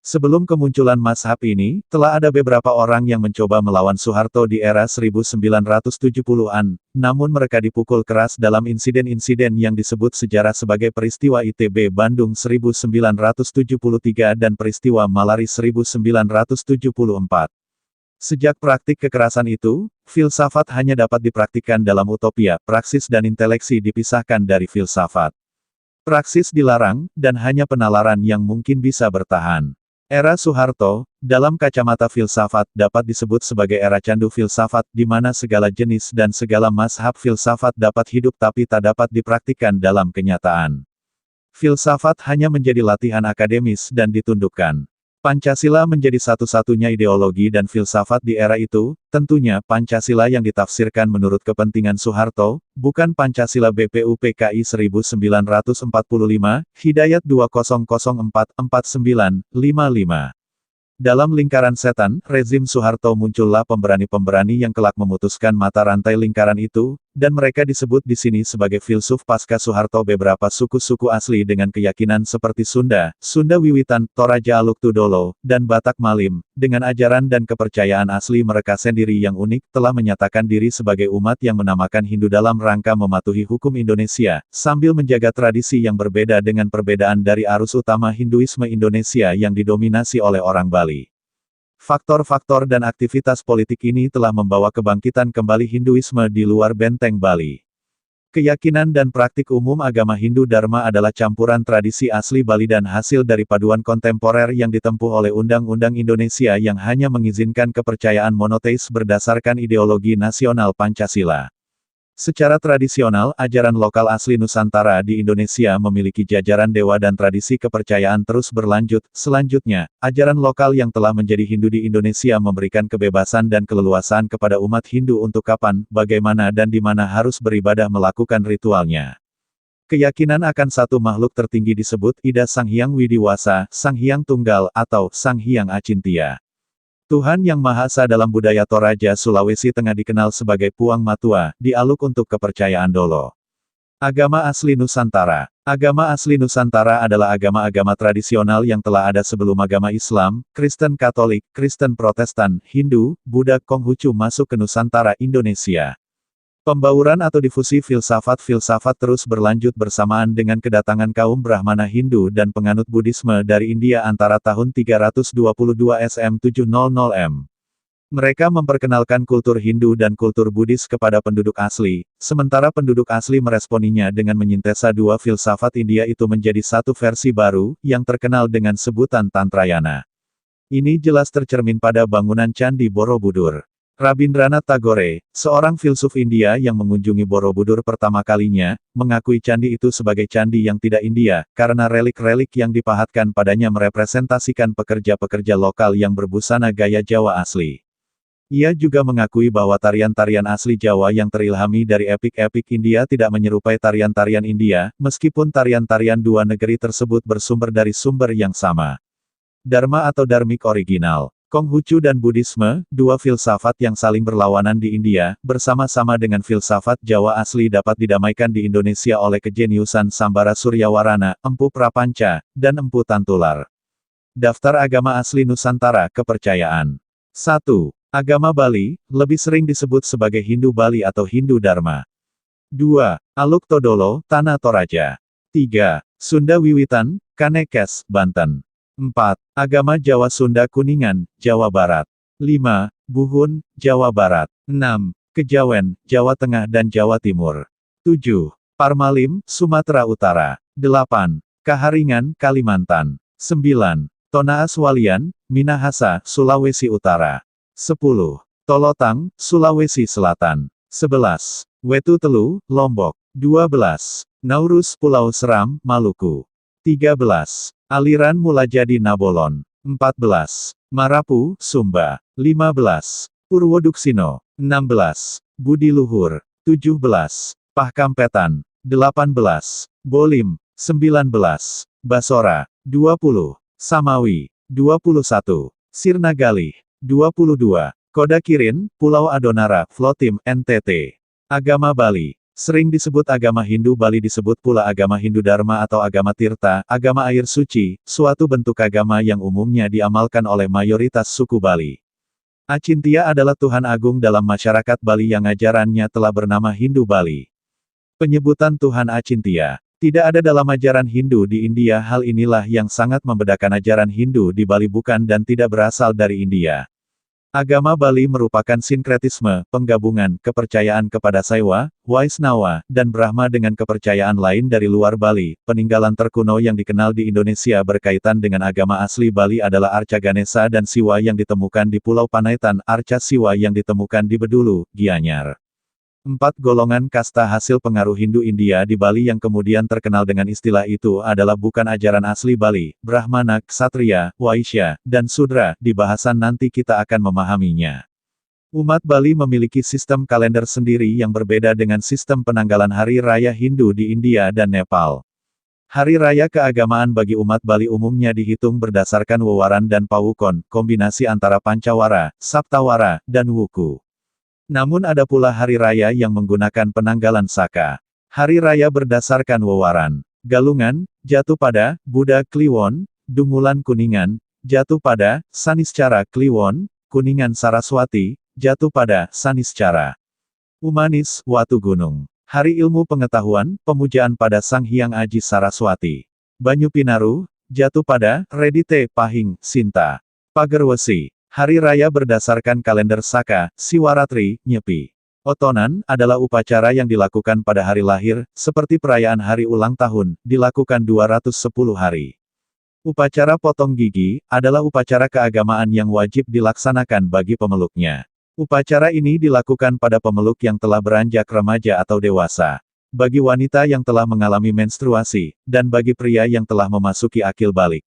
Speaker 1: Sebelum kemunculan mazhab ini, telah ada beberapa orang yang mencoba melawan Soeharto di era 1970-an, namun mereka dipukul keras dalam insiden-insiden yang disebut sejarah sebagai peristiwa ITB Bandung 1973 dan peristiwa Malari 1974. Sejak praktik kekerasan itu, filsafat hanya dapat dipraktikkan dalam utopia, praksis dan inteleksi dipisahkan dari filsafat. Praksis dilarang, dan hanya penalaran yang mungkin bisa bertahan. Era Soeharto, dalam kacamata filsafat, dapat disebut sebagai era candu filsafat, di mana segala jenis dan segala mazhab filsafat dapat hidup tapi tak dapat dipraktikkan dalam kenyataan. Filsafat hanya menjadi latihan akademis dan ditundukkan. Pancasila menjadi satu-satunya ideologi dan filsafat di era itu, tentunya Pancasila yang ditafsirkan menurut kepentingan Soeharto, bukan Pancasila BPUPKI 1945, Hidayat 2004-49-55. Dalam lingkaran setan, rezim Soeharto muncullah pemberani-pemberani yang kelak memutuskan mata rantai lingkaran itu, dan mereka disebut di sini sebagai filsuf pasca Soeharto. Beberapa suku-suku asli dengan keyakinan seperti Sunda, Sunda Wiwitan, Toraja Aluk Tudolo, dan Batak Malim, dengan ajaran dan kepercayaan asli mereka sendiri yang unik, telah menyatakan diri sebagai umat yang menamakan Hindu dalam rangka mematuhi hukum Indonesia, sambil menjaga tradisi yang berbeda dengan perbedaan dari arus utama Hinduisme Indonesia yang didominasi oleh orang Bali. Faktor-faktor dan aktivitas politik ini telah membawa kebangkitan kembali Hinduisme di luar benteng Bali. Keyakinan dan praktik umum agama Hindu Dharma adalah campuran tradisi asli Bali dan hasil dari paduan kontemporer yang ditempuh oleh Undang-Undang Indonesia yang hanya mengizinkan kepercayaan monoteis berdasarkan ideologi nasional Pancasila. Secara tradisional, ajaran lokal asli Nusantara di Indonesia memiliki jajaran dewa dan tradisi kepercayaan terus berlanjut. Selanjutnya, ajaran lokal yang telah menjadi Hindu di Indonesia memberikan kebebasan dan keleluasaan kepada umat Hindu untuk kapan, bagaimana dan di mana harus beribadah melakukan ritualnya. Keyakinan akan satu makhluk tertinggi disebut Ida Sang Hyang Widiwasa, Sang Hyang Tunggal, atau Sang Hyang Acintya. Tuhan Yang Maha Esa dalam budaya Toraja Sulawesi Tengah dikenal sebagai Puang Matua, dialuk untuk kepercayaan Dolo. Agama asli Nusantara. Agama asli Nusantara adalah agama-agama tradisional yang telah ada sebelum agama Islam, Kristen Katolik, Kristen Protestan, Hindu, Buddha, Konghucu masuk ke Nusantara Indonesia. Pembauran atau difusi filsafat-filsafat terus berlanjut bersamaan dengan kedatangan kaum Brahmana Hindu dan penganut Buddhisme dari India antara tahun 322 SM 700 M. Mereka memperkenalkan kultur Hindu dan kultur Buddhis kepada penduduk asli, sementara penduduk asli meresponinya dengan menyintesa dua filsafat India itu menjadi satu versi baru, yang terkenal dengan sebutan Tantrayana. Ini jelas tercermin pada bangunan Candi Borobudur. Rabindranath Tagore, seorang filsuf India yang mengunjungi Borobudur pertama kalinya, mengakui candi itu sebagai candi yang tidak India, karena relik-relik yang dipahatkan padanya merepresentasikan pekerja-pekerja lokal yang berbusana gaya Jawa asli. Ia juga mengakui bahwa tarian-tarian asli Jawa yang terilhami dari epik-epik India tidak menyerupai tarian-tarian India, meskipun tarian-tarian dua negeri tersebut bersumber dari sumber yang sama. Dharma atau Dharmik original. Konghucu dan Buddhisme, dua filsafat yang saling berlawanan di India, bersama-sama dengan filsafat Jawa asli dapat didamaikan di Indonesia oleh kejeniusan Sambara Suryawarana, Empu Prapanca, dan Empu Tantular. Daftar agama asli Nusantara kepercayaan. 1. Agama Bali, lebih sering disebut sebagai Hindu Bali atau Hindu Dharma. 2. Aluk Todolo, Tanah Toraja. 3. Sunda Wiwitan, Kanekes, Banten. 4. Agama Jawa Sunda Kuningan, Jawa Barat. 5. Buhun, Jawa Barat. 6. Kejawen, Jawa Tengah dan Jawa Timur. 7. Parmalim, Sumatera Utara. 8. Kaharingan, Kalimantan. 9. Tonaas Walian, Minahasa, Sulawesi Utara. 10. Tolotang, Sulawesi Selatan. 11. Wetutelu, Lombok. 12. Naurus Pulau Seram, Maluku. 13. Aliran Mulajadi Nabolon. 14. Marapu, Sumba. 15. Purwoduksino. 16. Budi Luhur. 17. Pahkampetan. 18. Bolim. 19. Basora. 20. Samawi. 21. Sirnagali. 22. Kodakirin, Pulau Adonara, Flotim, NTT. Agama Bali. Sering disebut agama Hindu. Bali disebut pula agama Hindu Dharma atau agama Tirta, agama air suci, suatu bentuk agama yang umumnya diamalkan oleh mayoritas suku Bali. Acintya adalah Tuhan Agung dalam masyarakat Bali yang ajarannya telah bernama Hindu Bali. Penyebutan Tuhan Acintya tidak ada dalam ajaran Hindu di India. Hal inilah yang sangat membedakan ajaran Hindu di Bali bukan dan tidak berasal dari India. Agama Bali merupakan sinkretisme, penggabungan, kepercayaan kepada Saiwa, Waisnawa, dan Brahma dengan kepercayaan lain dari luar Bali. Peninggalan terkuno yang dikenal di Indonesia berkaitan dengan agama asli Bali adalah Arca Ganesha dan Siwa yang ditemukan di Pulau Panaitan, Arca Siwa yang ditemukan di Bedulu, Gianyar. 4 golongan kasta hasil pengaruh Hindu India di Bali yang kemudian terkenal dengan istilah itu adalah bukan ajaran asli Bali, Brahmana, Ksatria, Waisya, dan Sudra. Di bahasan nanti kita akan memahaminya. Umat Bali memiliki sistem kalender sendiri yang berbeda dengan sistem penanggalan hari raya Hindu di India dan Nepal. Hari raya keagamaan bagi umat Bali umumnya dihitung berdasarkan Wewaran dan Pawukon, kombinasi antara Pancawara, Saptawara, dan Wuku. Namun ada pula hari raya yang menggunakan penanggalan Saka. Hari raya berdasarkan Wewaran. Galungan, jatuh pada, Buddha Kliwon, Dungulan Kuningan, jatuh pada, Saniscara Kliwon, Kuningan Saraswati, jatuh pada, Saniscara. Umanis, Watu Gunung. Hari ilmu pengetahuan, pemujaan pada Sang Hyang Aji Saraswati. Banyu Pinaru, jatuh pada, Redite Pahing, Sinta. Pagerwesi. Hari raya berdasarkan kalender Saka, Siwaratri, Nyepi. Otonan, adalah upacara yang dilakukan pada hari lahir, seperti perayaan hari ulang tahun, dilakukan 210 hari. Upacara potong gigi, adalah upacara keagamaan yang wajib dilaksanakan bagi pemeluknya. Upacara ini dilakukan pada pemeluk yang telah beranjak remaja atau dewasa. Bagi wanita yang telah mengalami menstruasi, dan bagi pria yang telah memasuki akil balik.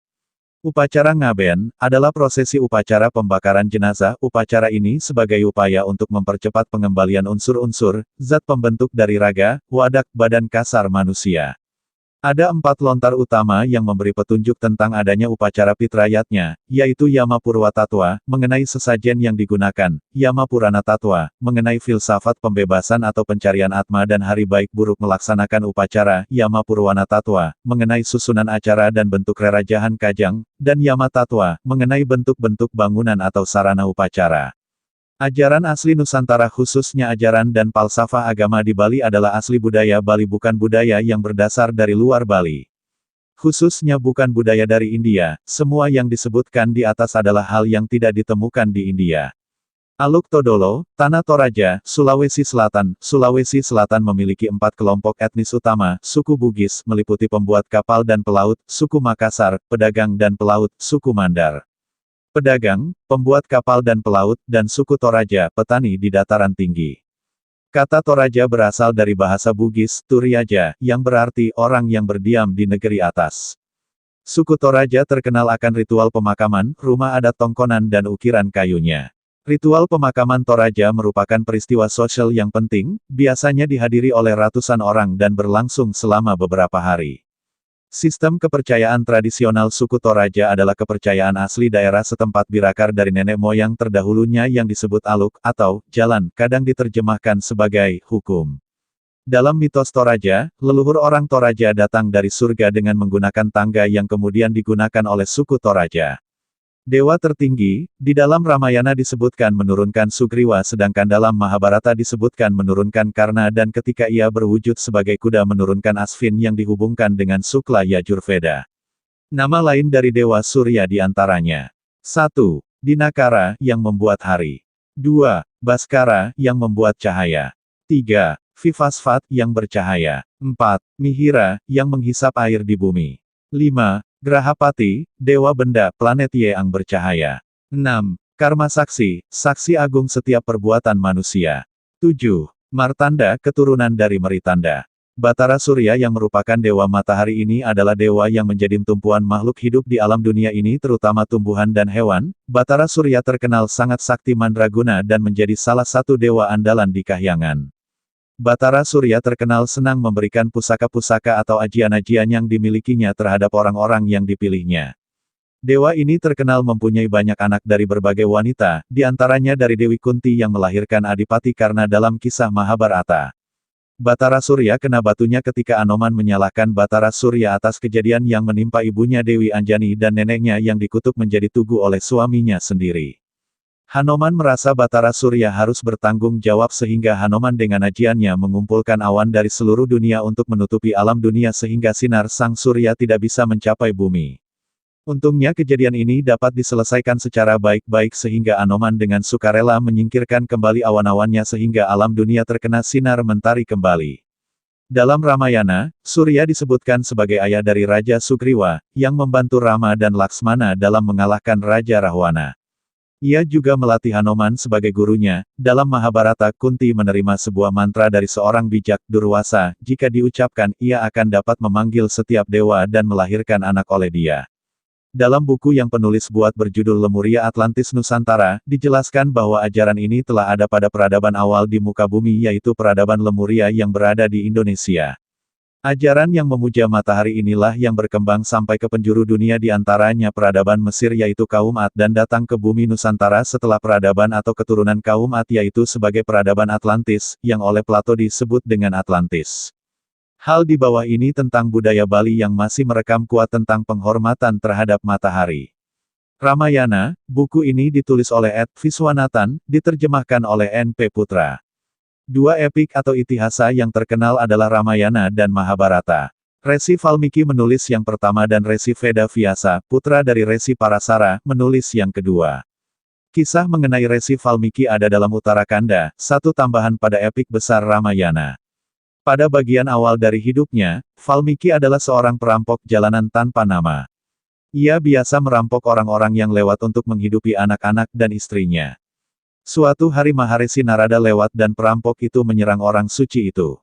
Speaker 1: Upacara ngaben, adalah prosesi upacara pembakaran jenazah. Upacara ini sebagai upaya untuk mempercepat pengembalian unsur-unsur, zat pembentuk dari raga, wadak, badan kasar manusia. Ada 4 lontar utama yang memberi petunjuk tentang adanya upacara Pitrayatnya, yaitu Yama Purwatatwa, mengenai sesajen yang digunakan, Yama Purana Tatwa, mengenai filsafat pembebasan atau pencarian atma dan hari baik buruk melaksanakan upacara, Yama Purwana Tatwa, mengenai susunan acara dan bentuk rerajahan kajang, dan Yama Tatwa, mengenai bentuk-bentuk bangunan atau sarana upacara. Ajaran asli Nusantara khususnya ajaran dan falsafah agama di Bali adalah asli budaya Bali bukan budaya yang berdasar dari luar Bali. Khususnya bukan budaya dari India, semua yang disebutkan di atas adalah hal yang tidak ditemukan di India. Aluk Todolo, Tanah Toraja, Sulawesi Selatan. Sulawesi Selatan memiliki 4 kelompok etnis utama, suku Bugis, meliputi pembuat kapal dan pelaut, suku Makassar, pedagang dan pelaut, suku Mandar. Pedagang, pembuat kapal dan pelaut, dan suku Toraja, petani di dataran tinggi. Kata Toraja berasal dari bahasa Bugis, Turiaja, yang berarti orang yang berdiam di negeri atas. Suku Toraja terkenal akan ritual pemakaman, rumah adat tongkonan dan ukiran kayunya. Ritual pemakaman Toraja merupakan peristiwa sosial yang penting, biasanya dihadiri oleh ratusan orang dan berlangsung selama beberapa hari. Sistem kepercayaan tradisional suku Toraja adalah kepercayaan asli daerah setempat birakar dari nenek moyang terdahulunya yang disebut aluk, atau jalan, kadang diterjemahkan sebagai hukum. Dalam mitos Toraja, leluhur orang Toraja datang dari surga dengan menggunakan tangga yang kemudian digunakan oleh suku Toraja. Dewa tertinggi, di dalam Ramayana disebutkan menurunkan Sugriwa sedangkan dalam Mahabharata disebutkan menurunkan Karna dan ketika ia berwujud sebagai kuda menurunkan Asvin yang dihubungkan dengan Sukla Yajurveda. Nama lain dari Dewa Surya di antaranya. 1. Dinakara, yang membuat hari. 2. Baskara, yang membuat cahaya. 3. Vivasvat, yang bercahaya. 4. Mihira, yang menghisap air di bumi. 5. Grahapati, dewa benda, planet Yang bercahaya. 6. Karma saksi, saksi agung setiap perbuatan manusia. 7. Martanda, keturunan dari Meritanda. Batara Surya yang merupakan dewa matahari ini adalah dewa yang menjadi tumpuan makhluk hidup di alam dunia ini terutama tumbuhan dan hewan. Batara Surya terkenal sangat sakti mandraguna dan menjadi salah satu dewa andalan di Kahyangan. Batara Surya terkenal senang memberikan pusaka-pusaka atau ajian-ajian yang dimilikinya terhadap orang-orang yang dipilihnya. Dewa ini terkenal mempunyai banyak anak dari berbagai wanita, di antaranya dari Dewi Kunti yang melahirkan Adipati karena dalam kisah Mahabharata. Batara Surya kena batunya ketika Anoman menyalahkan Batara Surya atas kejadian yang menimpa ibunya Dewi Anjani dan neneknya yang dikutuk menjadi tugu oleh suaminya sendiri. Hanoman merasa Batara Surya harus bertanggung jawab sehingga Hanoman dengan ajiannya mengumpulkan awan dari seluruh dunia untuk menutupi alam dunia sehingga sinar sang surya tidak bisa mencapai bumi. Untungnya kejadian ini dapat diselesaikan secara baik-baik sehingga Anoman dengan sukarela menyingkirkan kembali awan-awannya sehingga alam dunia terkena sinar mentari kembali. Dalam Ramayana, Surya disebutkan sebagai ayah dari Raja Sugriwa, yang membantu Rama dan Laksmana dalam mengalahkan Raja Rahwana. Ia juga melatih Hanoman sebagai gurunya. Dalam Mahabharata, Kunti menerima sebuah mantra dari seorang bijak, Durwasa, jika diucapkan, ia akan dapat memanggil setiap dewa dan melahirkan anak oleh dia. Dalam buku yang penulis buat berjudul Lemuria Atlantis Nusantara, dijelaskan bahwa ajaran ini telah ada pada peradaban awal di muka bumi yaitu peradaban Lemuria yang berada di Indonesia. Ajaran yang memuja matahari inilah yang berkembang sampai ke penjuru dunia di antaranya peradaban Mesir yaitu kaum Ad dan datang ke bumi Nusantara setelah peradaban atau keturunan kaum Ad yaitu sebagai peradaban Atlantis, yang oleh Plato disebut dengan Atlantis. Hal di bawah ini tentang budaya Bali yang masih merekam kuat tentang penghormatan terhadap matahari. Ramayana, buku ini ditulis oleh Ed Viswanathan, diterjemahkan oleh N.P. Putra. Dua epik atau itihasa yang terkenal adalah Ramayana dan Mahabharata. Resi Valmiki menulis yang pertama dan Resi Veda Vyasa, putra dari Resi Parasara, menulis yang kedua. Kisah mengenai Resi Valmiki ada dalam Uttarakanda, satu tambahan pada epik besar Ramayana. Pada bagian awal dari hidupnya, Valmiki adalah seorang perampok jalanan tanpa nama. Ia biasa merampok orang-orang yang lewat untuk menghidupi anak-anak dan istrinya. Suatu hari Maharesi Narada lewat dan perampok itu menyerang orang suci itu.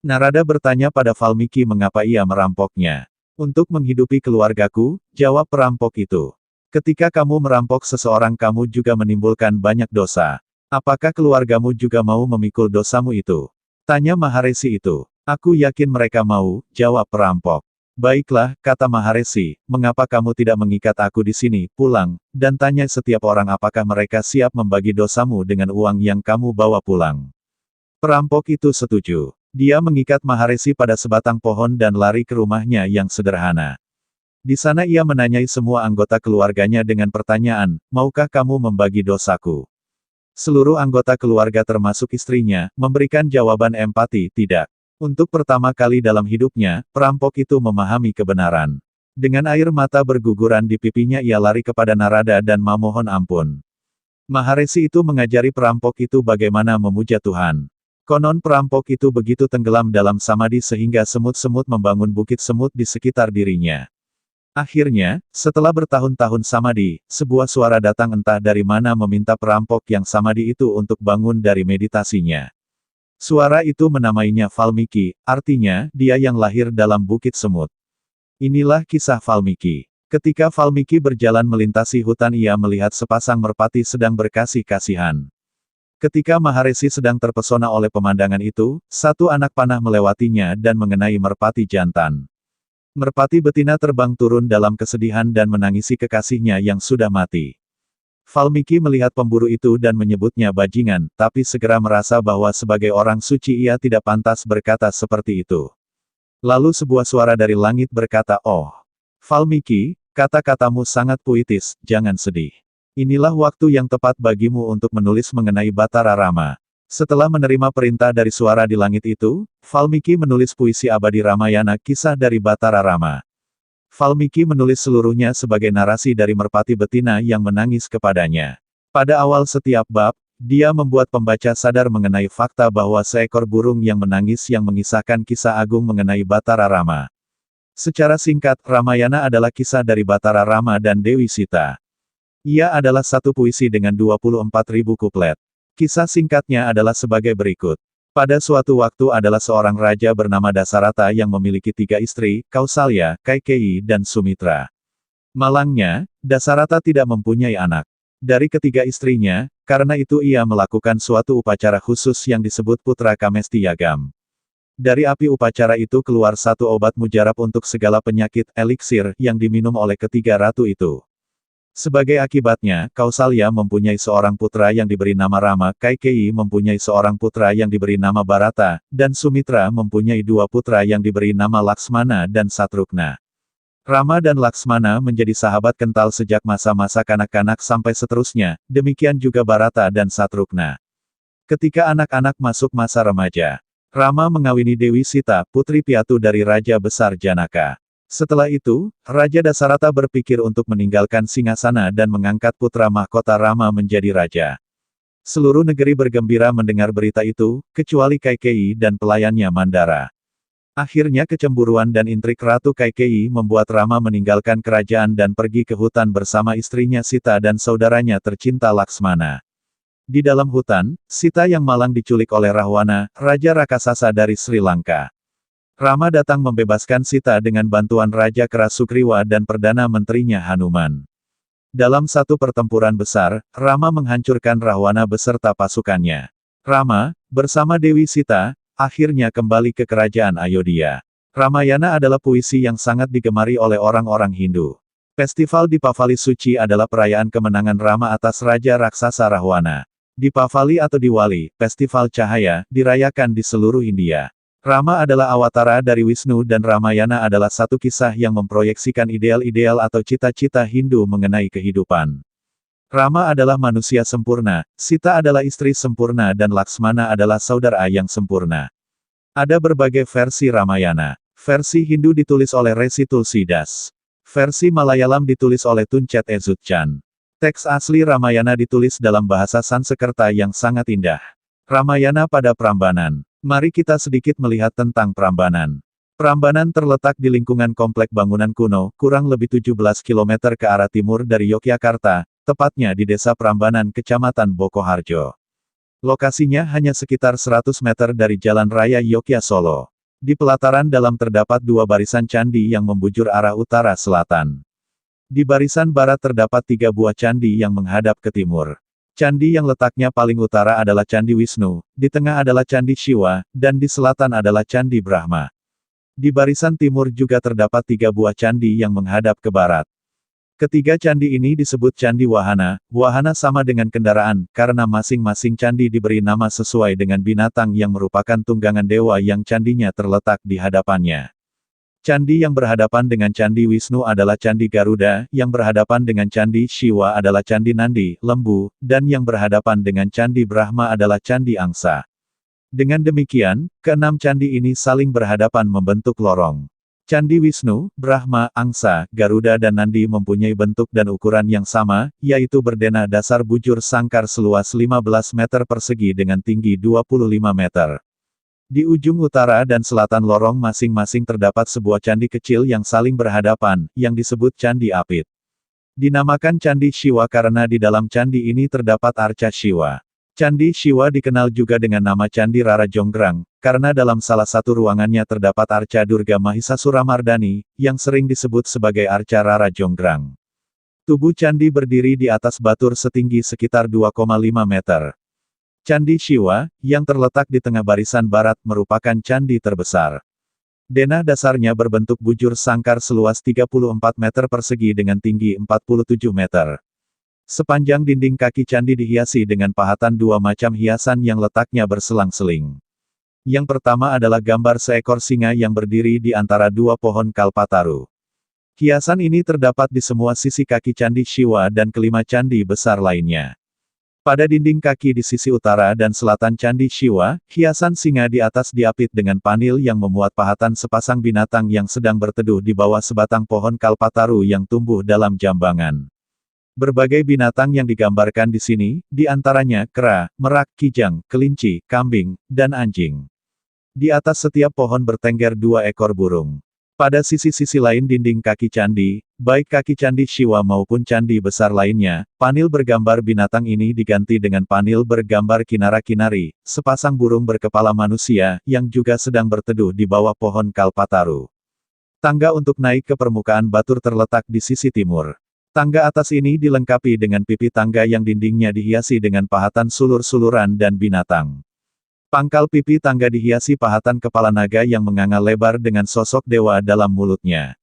Speaker 1: Narada bertanya pada Valmiki mengapa ia merampoknya. Untuk menghidupi keluargaku, jawab perampok itu. Ketika kamu merampok seseorang kamu juga menimbulkan banyak dosa. Apakah keluargamu juga mau memikul dosamu itu? Tanya Maharesi itu. Aku yakin mereka mau, jawab perampok. Baiklah, kata Maharesi, mengapa kamu tidak mengikat aku di sini, pulang, dan tanya setiap orang apakah mereka siap membagi dosamu dengan uang yang kamu bawa pulang. Perampok itu setuju. Dia mengikat Maharesi pada sebatang pohon dan lari ke rumahnya yang sederhana. Di sana ia menanyai semua anggota keluarganya dengan pertanyaan, maukah kamu membagi dosaku? Seluruh anggota keluarga termasuk istrinya, memberikan jawaban empati, tidak. Untuk pertama kali dalam hidupnya, perampok itu memahami kebenaran. Dengan air mata berguguran di pipinya ia lari kepada Narada dan memohon ampun. Maharesi itu mengajari perampok itu bagaimana memuja Tuhan. Konon perampok itu begitu tenggelam dalam samadhi sehingga semut-semut membangun bukit semut di sekitar dirinya. Akhirnya, setelah bertahun-tahun samadhi, sebuah suara datang entah dari mana meminta perampok yang samadhi itu untuk bangun dari meditasinya. Suara itu menamainya Valmiki, artinya, dia yang lahir dalam bukit semut. Inilah kisah Valmiki. Ketika Valmiki berjalan melintasi hutan ia melihat sepasang merpati sedang berkasih-kasihan. Ketika Maharesi sedang terpesona oleh pemandangan itu, satu anak panah melewatinya dan mengenai merpati jantan. Merpati betina terbang turun dalam kesedihan dan menangisi kekasihnya yang sudah mati. Valmiki melihat pemburu itu dan menyebutnya bajingan, tapi segera merasa bahwa sebagai orang suci ia tidak pantas berkata seperti itu. Lalu sebuah suara dari langit berkata, "Oh, Valmiki, kata-katamu sangat puitis, jangan sedih. Inilah waktu yang tepat bagimu untuk menulis mengenai Batara Rama." Setelah menerima perintah dari suara di langit itu, Valmiki menulis puisi abadi Ramayana kisah dari Batara Rama. Valmiki menulis seluruhnya sebagai narasi dari merpati betina yang menangis kepadanya. Pada awal setiap bab, dia membuat pembaca sadar mengenai fakta bahwa seekor burung yang menangis yang mengisahkan kisah agung mengenai Batara Rama. Secara singkat, Ramayana adalah kisah dari Batara Rama dan Dewi Sita. Ia adalah satu puisi dengan 24.000 kuplet. Kisah singkatnya adalah sebagai berikut. Pada suatu waktu adalah seorang raja bernama Dasarata yang memiliki 3 istri, Kausalya, Kaikeyi, dan Sumitra. Malangnya, Dasarata tidak mempunyai anak. Dari ketiga istrinya, karena itu ia melakukan suatu upacara khusus yang disebut Putra Kamesti Yagam. Dari api upacara itu keluar satu obat mujarab untuk segala penyakit, eliksir, yang diminum oleh ketiga ratu itu. Sebagai akibatnya, Kausalya mempunyai seorang putra yang diberi nama Rama, Kaikeyi mempunyai seorang putra yang diberi nama Bharata, dan Sumitra mempunyai 2 putra yang diberi nama Laksmana dan Satrugna. Rama dan Laksmana menjadi sahabat kental sejak masa-masa kanak-kanak sampai seterusnya, demikian juga Bharata dan Satrugna. Ketika anak-anak masuk masa remaja, Rama mengawini Dewi Sita, putri piatu dari Raja Besar Janaka. Setelah itu, Raja Dasarata berpikir untuk meninggalkan singgasana dan mengangkat putra mahkota Rama menjadi raja. Seluruh negeri bergembira mendengar berita itu, kecuali Kaikeyi dan pelayannya Mandara. Akhirnya kecemburuan dan intrik Ratu Kaikeyi membuat Rama meninggalkan kerajaan dan pergi ke hutan bersama istrinya Sita dan saudaranya tercinta Laksmana. Di dalam hutan, Sita yang malang diculik oleh Rahwana, Raja Rakasasa dari Sri Lanka. Rama datang membebaskan Sita dengan bantuan Raja Keras Sugriwa dan Perdana Menterinya Hanuman. Dalam satu pertempuran besar, Rama menghancurkan Rahwana beserta pasukannya. Rama, bersama Dewi Sita, akhirnya kembali ke kerajaan Ayodhya. Ramayana adalah puisi yang sangat digemari oleh orang-orang Hindu. Festival Dipavali Suci adalah perayaan kemenangan Rama atas Raja Raksasa Rahwana. Dipavali atau Diwali, festival cahaya, dirayakan di seluruh India. Rama adalah awatara dari Wisnu dan Ramayana adalah satu kisah yang memproyeksikan ideal-ideal atau cita-cita Hindu mengenai kehidupan. Rama adalah manusia sempurna, Sita adalah istri sempurna dan Laksmana adalah saudara yang sempurna. Ada berbagai versi Ramayana. Versi Hindu ditulis oleh Resi Tulsidas. Versi Malayalam ditulis oleh Tuncet Ezutchan. Teks asli Ramayana ditulis dalam bahasa Sanskerta yang sangat indah. Ramayana pada Prambanan. Mari kita sedikit melihat tentang Prambanan. Prambanan terletak di lingkungan komplek bangunan kuno, kurang lebih 17 km ke arah timur dari Yogyakarta, tepatnya di Desa Prambanan Kecamatan Bokoharjo. Lokasinya hanya sekitar 100 meter dari Jalan Raya Yogyakarta Solo. Di pelataran dalam terdapat 2 barisan candi yang membujur arah utara-selatan. Di barisan barat terdapat 3 buah candi yang menghadap ke timur. Candi yang letaknya paling utara adalah Candi Wisnu, di tengah adalah Candi Shiva, dan di selatan adalah Candi Brahma. Di barisan timur juga terdapat 3 buah candi yang menghadap ke barat. Ketiga candi ini disebut Candi Wahana. Wahana sama dengan kendaraan, karena masing-masing candi diberi nama sesuai dengan binatang yang merupakan tunggangan dewa yang candinya terletak di hadapannya. Candi yang berhadapan dengan Candi Wisnu adalah Candi Garuda, yang berhadapan dengan Candi Shiva adalah Candi Nandi, lembu, dan yang berhadapan dengan Candi Brahma adalah Candi Angsa. Dengan demikian, keenam candi ini saling berhadapan membentuk lorong. Candi Wisnu, Brahma, Angsa, Garuda dan Nandi mempunyai bentuk dan ukuran yang sama, yaitu berdenah dasar bujur sangkar seluas 15 meter persegi dengan tinggi 25 meter. Di ujung utara dan selatan lorong masing-masing terdapat sebuah candi kecil yang saling berhadapan, yang disebut Candi Apit. Dinamakan Candi Shiva karena di dalam candi ini terdapat arca Shiva. Candi Shiva dikenal juga dengan nama Candi Rara Jonggrang, karena dalam salah satu ruangannya terdapat arca Durga Mahisasuramardani, yang sering disebut sebagai arca Rara Jonggrang. Tubuh candi berdiri di atas batur setinggi sekitar 2,5 meter. Candi Shiva, yang terletak di tengah barisan barat, merupakan candi terbesar. Denah dasarnya berbentuk bujur sangkar seluas 34 meter persegi dengan tinggi 47 meter. Sepanjang dinding kaki candi dihiasi dengan pahatan 2 macam hiasan yang letaknya berselang-seling. Yang pertama adalah gambar seekor singa yang berdiri di antara 2 pohon kalpataru. Hiasan ini terdapat di semua sisi kaki Candi Shiva dan kelima candi besar lainnya. Pada dinding kaki di sisi utara dan selatan Candi Shiva, hiasan singa di atas diapit dengan panil yang memuat pahatan sepasang binatang yang sedang berteduh di bawah sebatang pohon kalpataru yang tumbuh dalam jambangan. Berbagai binatang yang digambarkan di sini, di antaranya kera, merak, kijang, kelinci, kambing, dan anjing. Di atas setiap pohon bertengger 2 ekor burung. Pada sisi-sisi lain dinding kaki candi, baik kaki candi Shiwa maupun candi besar lainnya, panel bergambar binatang ini diganti dengan panel bergambar kinara-kinari, sepasang burung berkepala manusia, yang juga sedang berteduh di bawah pohon kalpataru. Tangga untuk naik ke permukaan Batur terletak di sisi timur. Tangga atas ini dilengkapi dengan pipi tangga yang dindingnya dihiasi dengan pahatan sulur-suluran dan binatang. Pangkal pipi tangga dihiasi pahatan kepala naga yang menganga lebar dengan sosok dewa dalam mulutnya.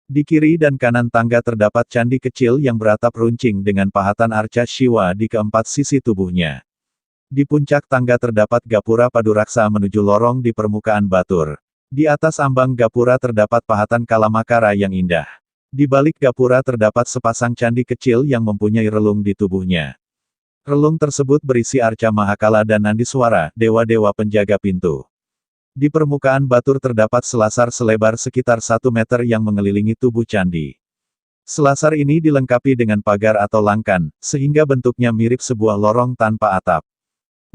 Speaker 1: Di kiri dan kanan tangga terdapat candi kecil yang beratap runcing dengan pahatan arca Shiwa di keempat sisi tubuhnya. Di puncak tangga terdapat gapura paduraksa menuju lorong di permukaan Batur. Di atas ambang gapura terdapat pahatan kalamakara yang indah. Di balik gapura terdapat sepasang candi kecil yang mempunyai relung di tubuhnya. Relung tersebut berisi arca Mahakala dan Nandiswara, dewa-dewa penjaga pintu. Di permukaan Batur terdapat selasar selebar sekitar 1 meter yang mengelilingi tubuh candi. Selasar ini dilengkapi dengan pagar atau langkan, sehingga bentuknya mirip sebuah lorong tanpa atap.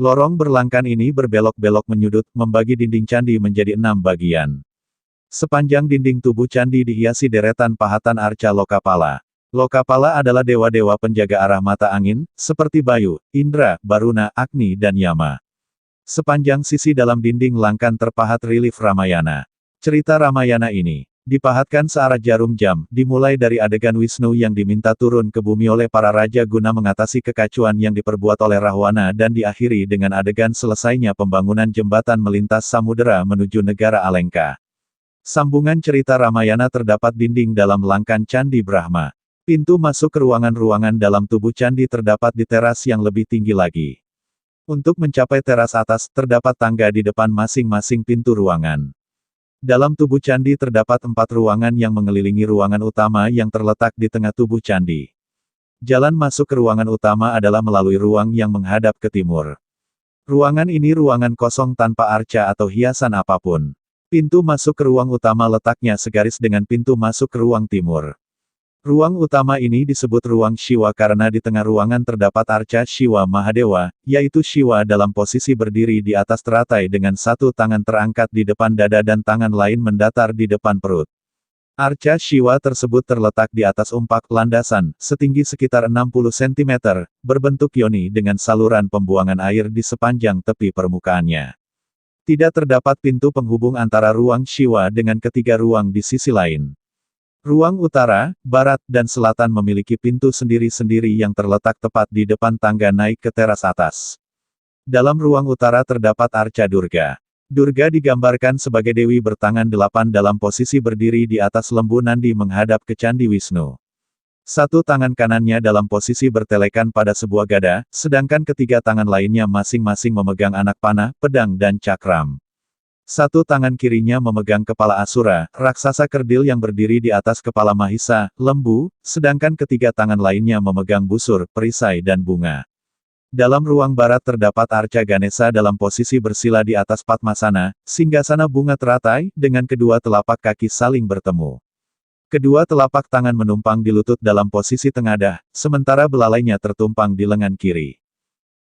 Speaker 1: Lorong berlangkan ini berbelok-belok menyudut, membagi dinding candi menjadi 6 bagian. Sepanjang dinding tubuh candi dihiasi deretan pahatan arca Lokapala. Lokapala adalah dewa-dewa penjaga arah mata angin, seperti Bayu, Indra, Baruna, Agni dan Yama. Sepanjang sisi dalam dinding langkan terpahat relief Ramayana. Cerita Ramayana ini dipahatkan searah jarum jam, dimulai dari adegan Wisnu yang diminta turun ke bumi oleh para raja guna mengatasi kekacauan yang diperbuat oleh Rahwana dan diakhiri dengan adegan selesainya pembangunan jembatan melintas samudera menuju negara Alengka. Sambungan cerita Ramayana terdapat dinding dalam langkan Candi Brahma. Pintu masuk ke ruangan-ruangan dalam tubuh candi terdapat di teras yang lebih tinggi lagi. Untuk mencapai teras atas, terdapat tangga di depan masing-masing pintu ruangan. Dalam tubuh candi terdapat 4 ruangan yang mengelilingi ruangan utama yang terletak di tengah tubuh candi. Jalan masuk ke ruangan utama adalah melalui ruang yang menghadap ke timur. Ruangan ini ruangan kosong tanpa arca atau hiasan apapun. Pintu masuk ke ruang utama letaknya segaris dengan pintu masuk ke ruang timur. Ruang utama ini disebut ruang Shiwa karena di tengah ruangan terdapat arca Shiwa Mahadewa, yaitu Shiwa dalam posisi berdiri di atas teratai dengan satu tangan terangkat di depan dada dan tangan lain mendatar di depan perut. Arca Shiwa tersebut terletak di atas umpak landasan, setinggi sekitar 60 cm, berbentuk yoni dengan saluran pembuangan air di sepanjang tepi permukaannya. Tidak terdapat pintu penghubung antara ruang Shiwa dengan ketiga ruang di sisi lain. Ruang utara, barat, dan selatan memiliki pintu sendiri-sendiri yang terletak tepat di depan tangga naik ke teras atas. Dalam ruang utara terdapat arca Durga. Durga digambarkan sebagai dewi bertangan 8 dalam posisi berdiri di atas lembu nandi menghadap ke Candi Wisnu. Satu tangan kanannya dalam posisi bertelekan pada sebuah gada, sedangkan ketiga tangan lainnya masing-masing memegang anak panah, pedang dan cakram. Satu tangan kirinya memegang kepala Asura, raksasa kerdil yang berdiri di atas kepala Mahisa, lembu, sedangkan ketiga tangan lainnya memegang busur, perisai dan bunga. Dalam ruang barat terdapat arca Ganesha dalam posisi bersila di atas Padmasana, singgasana bunga teratai, dengan kedua telapak kaki saling bertemu. Kedua telapak tangan menumpang di lutut dalam posisi tengadah, sementara belalainya tertumpang di lengan kiri.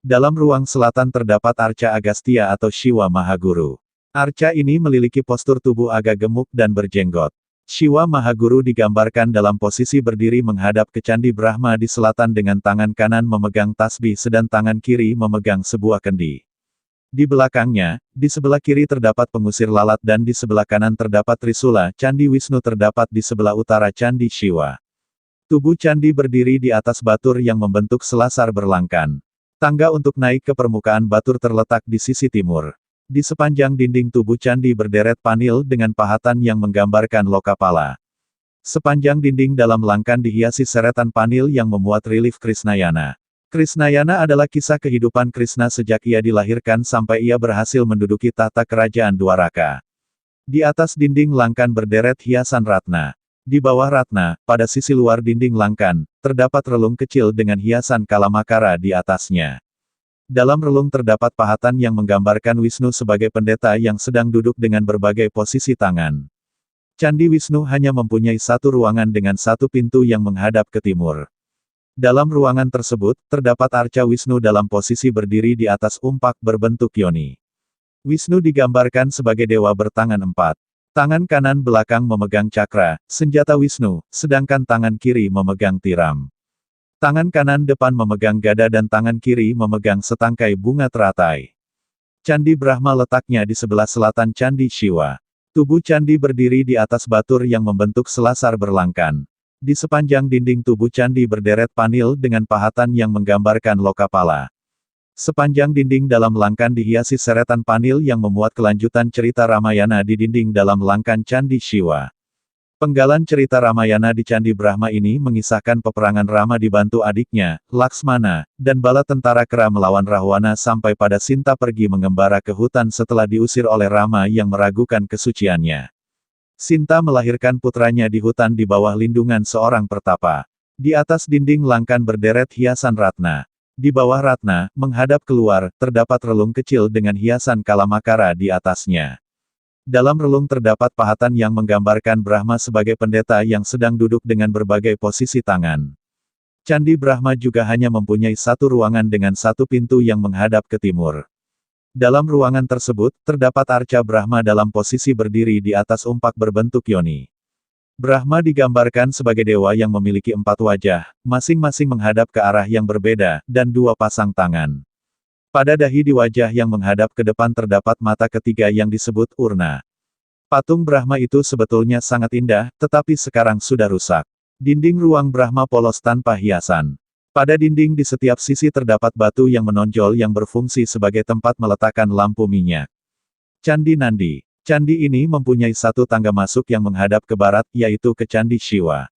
Speaker 1: Dalam ruang selatan terdapat arca Agastya atau Shiwa Mahaguru. Arca ini memiliki postur tubuh agak gemuk dan berjenggot. Shiwa Mahaguru digambarkan dalam posisi berdiri menghadap ke Candi Brahma di selatan dengan tangan kanan memegang tasbih sedang tangan kiri memegang sebuah kendi. Di belakangnya, di sebelah kiri terdapat pengusir lalat dan di sebelah kanan terdapat Trisula. Candi Wisnu terdapat di sebelah utara Candi Shiwa. Tubuh candi berdiri di atas batur yang membentuk selasar berlangkan. Tangga untuk naik ke permukaan batur terletak di sisi timur. Di sepanjang dinding tubuh candi berderet panel dengan pahatan yang menggambarkan Lokapala. Sepanjang dinding dalam langkan dihiasi seretan panel yang memuat relief Krisnayana. Krisnayana adalah kisah kehidupan Krishna sejak ia dilahirkan sampai ia berhasil menduduki tahta kerajaan Dwaraka. Di atas dinding langkan berderet hiasan ratna. Di bawah ratna, pada sisi luar dinding langkan, terdapat relung kecil dengan hiasan kalamakara di atasnya. Dalam relung terdapat pahatan yang menggambarkan Wisnu sebagai pendeta yang sedang duduk dengan berbagai posisi tangan. Candi Wisnu hanya mempunyai satu ruangan dengan satu pintu yang menghadap ke timur. Dalam ruangan tersebut, terdapat arca Wisnu dalam posisi berdiri di atas umpak berbentuk yoni. Wisnu digambarkan sebagai dewa bertangan 4. Tangan kanan belakang memegang cakra, senjata Wisnu, sedangkan tangan kiri memegang tiram. Tangan kanan depan memegang gada dan tangan kiri memegang setangkai bunga teratai. Candi Brahma letaknya di sebelah selatan Candi Shiva. Tubuh candi berdiri di atas batur yang membentuk selasar berlangkan. Di sepanjang dinding tubuh candi berderet panil dengan pahatan yang menggambarkan lokapala. Sepanjang dinding dalam langkan dihiasi seretan panil yang memuat kelanjutan cerita Ramayana di dinding dalam langkan Candi Shiva. Penggalan cerita Ramayana di Candi Brahma ini mengisahkan peperangan Rama dibantu adiknya, Laksmana, dan bala tentara Kera melawan Rahwana sampai pada Sinta pergi mengembara ke hutan setelah diusir oleh Rama yang meragukan kesuciannya. Sinta melahirkan putranya di hutan di bawah lindungan seorang pertapa. Di atas dinding langkan berderet hiasan ratna. Di bawah ratna, menghadap keluar, terdapat relung kecil dengan hiasan kalamakara di atasnya. Dalam relung terdapat pahatan yang menggambarkan Brahma sebagai pendeta yang sedang duduk dengan berbagai posisi tangan. Candi Brahma juga hanya mempunyai satu ruangan dengan satu pintu yang menghadap ke timur. Dalam ruangan tersebut, terdapat arca Brahma dalam posisi berdiri di atas umpak berbentuk yoni. Brahma digambarkan sebagai dewa yang memiliki 4 wajah, masing-masing menghadap ke arah yang berbeda, dan 2 pasang tangan. Pada dahi di wajah yang menghadap ke depan terdapat mata ketiga yang disebut urna. Patung Brahma itu sebetulnya sangat indah, tetapi sekarang sudah rusak. Dinding ruang Brahma polos tanpa hiasan. Pada dinding di setiap sisi terdapat batu yang menonjol yang berfungsi sebagai tempat meletakkan lampu minyak. Candi Nandi. Candi ini mempunyai satu tangga masuk yang menghadap ke barat, yaitu ke Candi Shiva.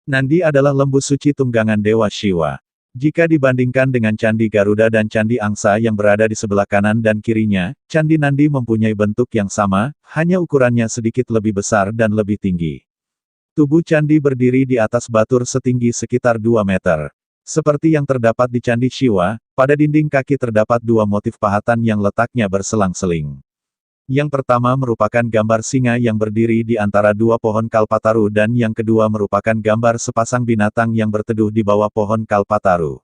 Speaker 1: Nandi adalah lembu suci tunggangan Dewa Shiva. Jika dibandingkan dengan Candi Garuda dan Candi Angsa yang berada di sebelah kanan dan kirinya, Candi Nandi mempunyai bentuk yang sama, hanya ukurannya sedikit lebih besar dan lebih tinggi. Tubuh candi berdiri di atas batur setinggi sekitar 2 meter. Seperti yang terdapat di Candi Shiva, pada dinding kaki terdapat 2 motif pahatan yang letaknya berselang-seling. Yang pertama merupakan gambar singa yang berdiri di antara 2 pohon kalpataru dan yang kedua merupakan gambar sepasang binatang yang berteduh di bawah pohon kalpataru.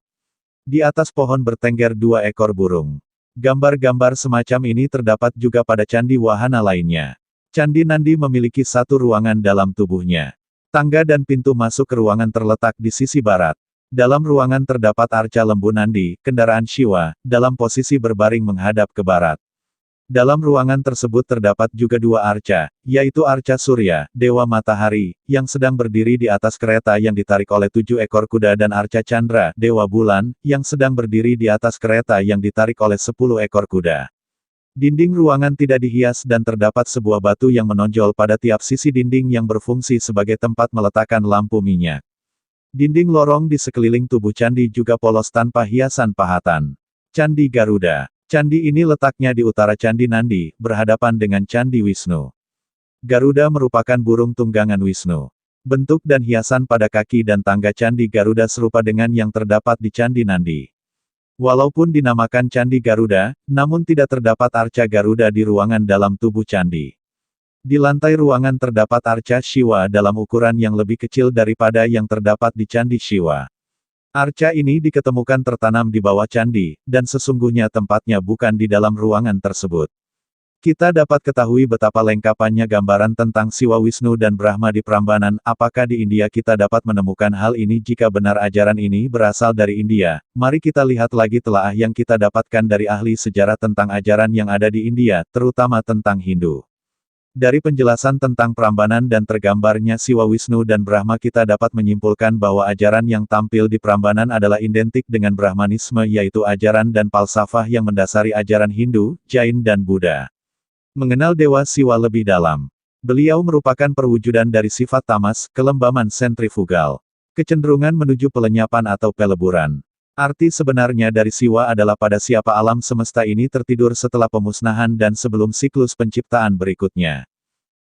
Speaker 1: Di atas pohon bertengger 2 ekor burung. Gambar-gambar semacam ini terdapat juga pada candi wahana lainnya. Candi Nandi memiliki satu ruangan dalam tubuhnya. Tangga dan pintu masuk ke ruangan terletak di sisi barat. Dalam ruangan terdapat arca lembu Nandi, kendaraan Shiva, dalam posisi berbaring menghadap ke barat. Dalam ruangan tersebut terdapat juga 2 arca, yaitu arca Surya, Dewa Matahari, yang sedang berdiri di atas kereta yang ditarik oleh 7 ekor kuda dan arca Chandra, Dewa Bulan, yang sedang berdiri di atas kereta yang ditarik oleh 10 ekor kuda. Dinding ruangan tidak dihias dan terdapat sebuah batu yang menonjol pada tiap sisi dinding yang berfungsi sebagai tempat meletakkan lampu minyak. Dinding lorong di sekeliling tubuh candi juga polos tanpa hiasan pahatan. Candi Garuda. Candi ini letaknya di utara Candi Nandi, berhadapan dengan Candi Wisnu. Garuda merupakan burung tunggangan Wisnu. Bentuk dan hiasan pada kaki dan tangga Candi Garuda serupa dengan yang terdapat di Candi Nandi. Walaupun dinamakan Candi Garuda, namun tidak terdapat arca Garuda di ruangan dalam tubuh candi. Di lantai ruangan terdapat arca Shiva dalam ukuran yang lebih kecil daripada yang terdapat di Candi Shiva. Arca ini diketemukan tertanam di bawah candi, dan sesungguhnya tempatnya bukan di dalam ruangan tersebut. Kita dapat ketahui betapa lengkapannya gambaran tentang Siwa Wisnu dan Brahma di Prambanan. Apakah di India kita dapat menemukan hal ini? Jika benar ajaran ini berasal dari India, mari kita lihat lagi telaah yang kita dapatkan dari ahli sejarah tentang ajaran yang ada di India, terutama tentang Hindu. Dari penjelasan tentang Prambanan dan tergambarnya Siwa Wisnu dan Brahma kita dapat menyimpulkan bahwa ajaran yang tampil di Prambanan adalah identik dengan Brahmanisme, yaitu ajaran dan falsafah yang mendasari ajaran Hindu, Jain dan Buddha. Mengenal Dewa Siwa lebih dalam. Beliau merupakan perwujudan dari sifat tamas, kelembaman sentrifugal. Kecenderungan menuju pelenyapan atau peleburan. Arti sebenarnya dari Siwa adalah pada siapa alam semesta ini tertidur setelah pemusnahan dan sebelum siklus penciptaan berikutnya.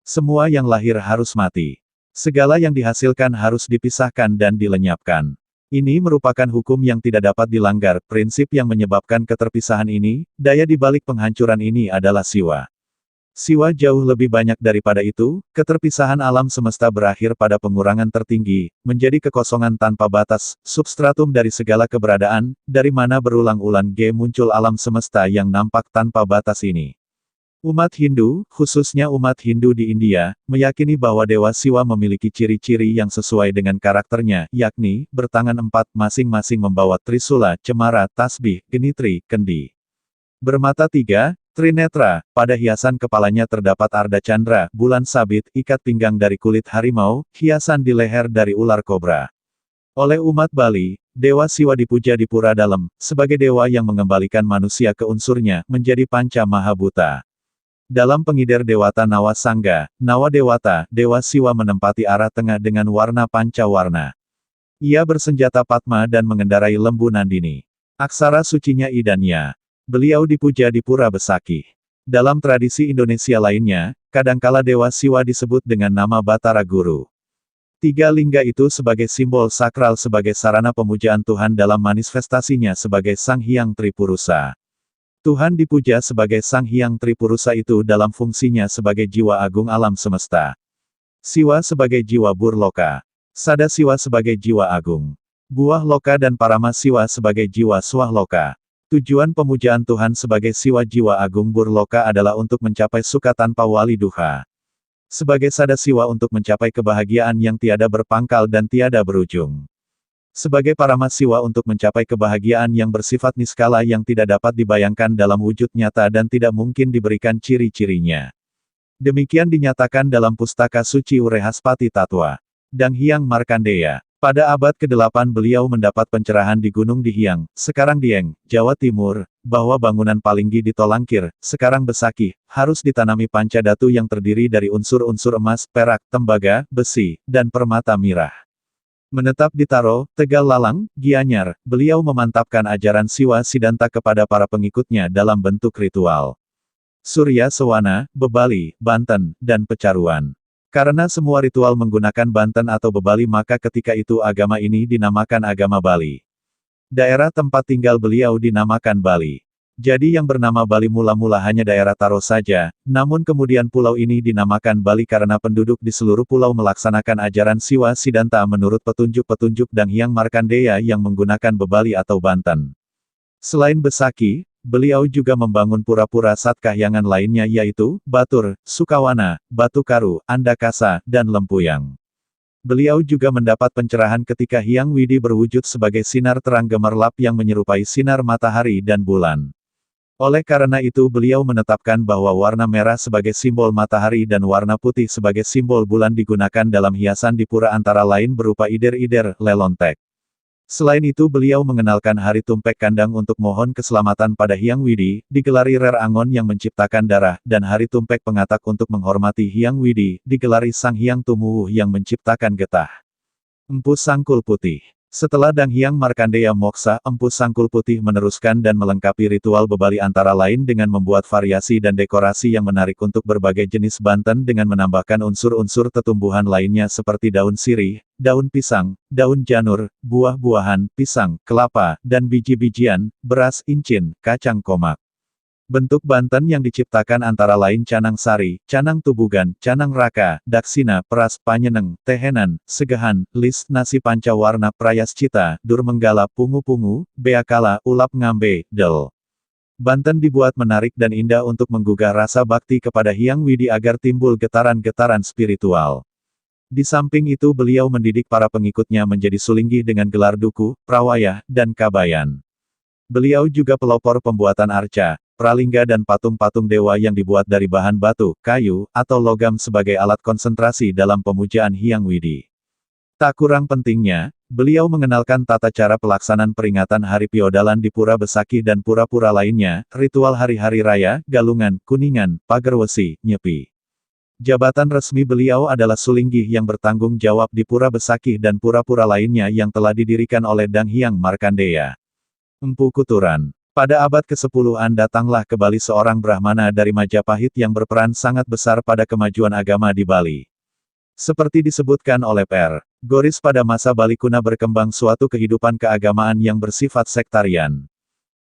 Speaker 1: Semua yang lahir harus mati. Segala yang dihasilkan harus dipisahkan dan dilenyapkan. Ini merupakan hukum yang tidak dapat dilanggar. Prinsip yang menyebabkan keterpisahan ini, daya di balik penghancuran ini adalah Siwa. Siwa jauh lebih banyak daripada itu, keterpisahan alam semesta berakhir pada pengurangan tertinggi, menjadi kekosongan tanpa batas, substratum dari segala keberadaan, dari mana berulang-ulang muncul alam semesta yang nampak tanpa batas ini. Umat Hindu, khususnya umat Hindu di India, meyakini bahwa Dewa Siwa memiliki ciri-ciri yang sesuai dengan karakternya, yakni, bertangan empat, masing-masing membawa trisula, cemara, tasbih, genitri, kendi. Bermata tiga, trinetra, pada hiasan kepalanya terdapat arda candra, bulan sabit, ikat pinggang dari kulit harimau, hiasan di leher dari ular kobra. Oleh umat Bali, Dewa Siwa dipuja di Pura Dalem, sebagai dewa yang mengembalikan manusia ke unsurnya, menjadi Panca Mahabhuta. Dalam pengider Dewata Nawa Sangga, Nawa Dewata, Dewa Siwa menempati arah tengah dengan warna panca warna. Ia bersenjata Padma dan mengendarai lembu Nandini. Aksara sucinya I dan Ya. Beliau dipuja di Pura Besakih. Dalam tradisi Indonesia lainnya, kadangkala Dewa Siwa disebut dengan nama Batara Guru. Tiga lingga itu sebagai simbol sakral sebagai sarana pemujaan Tuhan dalam manifestasinya sebagai Sang Hyang Tripurusa. Tuhan dipuja sebagai Sang Hyang Tripurusa itu dalam fungsinya sebagai jiwa agung alam semesta. Siwa sebagai jiwa burloka. Sada Siwa sebagai jiwa agung. Buah loka dan Parama Siwa sebagai jiwa swahloka. Tujuan pemujaan Tuhan sebagai Siwa jiwa agung burloka adalah untuk mencapai suka tanpa wali duha. Sebagai Sada Siwa untuk mencapai kebahagiaan yang tiada berpangkal dan tiada berujung. Sebagai Parama Siwa untuk mencapai kebahagiaan yang bersifat niskala yang tidak dapat dibayangkan dalam wujud nyata dan tidak mungkin diberikan ciri-cirinya. Demikian dinyatakan dalam Pustaka Suci Urehaspati Tatwa. Dang Hyang Markandeya. Pada abad ke-8 beliau mendapat pencerahan di Gunung Dihiang, sekarang Dieng, Jawa Timur, bahwa bangunan Palinggi di Tolangkir, sekarang Besakih, harus ditanami panca datu yang terdiri dari unsur-unsur emas, perak, tembaga, besi, dan permata mirah. Menetap di Taro, Tegal Lalang, Gianyar, beliau memantapkan ajaran Siwa Sidanta kepada para pengikutnya dalam bentuk ritual. Surya Sewana, Bebali, Banten, dan Pecaruan. Karena semua ritual menggunakan Banten atau Bebali maka ketika itu agama ini dinamakan agama Bali. Daerah tempat tinggal beliau dinamakan Bali. Jadi yang bernama Bali mula-mula hanya daerah Taro saja, namun kemudian pulau ini dinamakan Bali karena penduduk di seluruh pulau melaksanakan ajaran Siwa Sidanta menurut petunjuk-petunjuk Dang Hyang Markandeya yang menggunakan Bebali atau Banten. Selain Besakih, beliau juga membangun pura-pura Satkahyangan lainnya yaitu, Batur, Sukawana, Batu Karu, Andakasa, dan Lempuyang. Beliau juga mendapat pencerahan ketika Hyang Widi berwujud sebagai sinar terang gemerlap yang menyerupai sinar matahari dan bulan. Oleh karena itu beliau menetapkan bahwa warna merah sebagai simbol matahari dan warna putih sebagai simbol bulan digunakan dalam hiasan di pura antara lain berupa ider-ider, lelontek. Selain itu beliau mengenalkan Hari Tumpek Kandang untuk mohon keselamatan pada Hyang Widi, digelari Rer Angon yang menciptakan darah, dan Hari Tumpek Pengatak untuk menghormati Hyang Widi, digelari Sang Hyang Tumuwuh yang menciptakan getah. Empu Sangkul Putih. Setelah Dang Hyang Markandeya moksa, Empu Sangkul Putih meneruskan dan melengkapi ritual Bebali antara lain dengan membuat variasi dan dekorasi yang menarik untuk berbagai jenis Banten dengan menambahkan unsur-unsur tetumbuhan lainnya seperti daun sirih, daun pisang, daun janur, buah-buahan, pisang, kelapa, dan biji-bijian, beras, incin, kacang komak. Bentuk Banten yang diciptakan antara lain Canang Sari, Canang Tubugan, Canang Raka, Daksina, Peras, Panyeneng, Tehenan, Segahan, Lis, Nasi Panca Warna, Prayascita, Durmenggala, Pungu-Pungu, Beakala, Ulap Ngambe, Del. Banten dibuat menarik dan indah untuk menggugah rasa bakti kepada Hyang Widi agar timbul getaran-getaran spiritual. Di samping itu beliau mendidik para pengikutnya menjadi sulinggi dengan gelar duku, prawayah, dan kabayan. Beliau juga pelopor pembuatan arca, pralingga dan patung-patung dewa yang dibuat dari bahan batu, kayu, atau logam sebagai alat konsentrasi dalam pemujaan Hyang Widi. Tak kurang pentingnya, beliau mengenalkan tata cara pelaksanaan peringatan Hari Piodalan di Pura Besakih dan pura-pura lainnya, ritual hari-hari raya, Galungan, Kuningan, Pagerwesi, Nyepi. Jabatan resmi beliau adalah Sulinggih yang bertanggung jawab di Pura Besakih dan pura-pura lainnya yang telah didirikan oleh Dang Hyang Markandeya. Empu Kuturan. Pada abad ke-10-an datanglah ke Bali seorang Brahmana dari Majapahit yang berperan sangat besar pada kemajuan agama di Bali. Seperti disebutkan oleh Per. Goris pada masa Bali kuna berkembang suatu kehidupan keagamaan yang bersifat sektarian.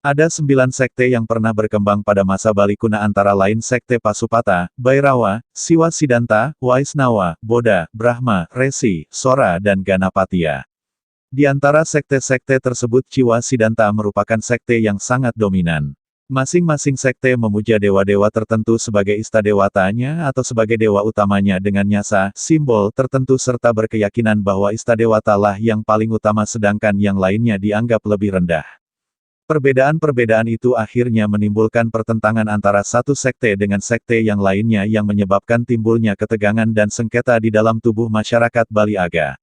Speaker 1: Ada 9 sekte yang pernah berkembang pada masa Bali kuna antara lain Sekte Pasupata, Bhairawa, Siwa Sidanta, Waisnawa, Boda, Brahma, Resi, Sora dan Ganapatiya. Di antara sekte-sekte tersebut Siwa Sidanta merupakan sekte yang sangat dominan. Masing-masing sekte memuja dewa-dewa tertentu sebagai istadewatanya atau sebagai dewa utamanya dengan nyasa, simbol tertentu serta berkeyakinan bahwa istadewata lah yang paling utama sedangkan yang lainnya dianggap lebih rendah. Perbedaan-perbedaan itu akhirnya menimbulkan pertentangan antara satu sekte dengan sekte yang lainnya yang menyebabkan timbulnya ketegangan dan sengketa di dalam tubuh masyarakat Bali Aga.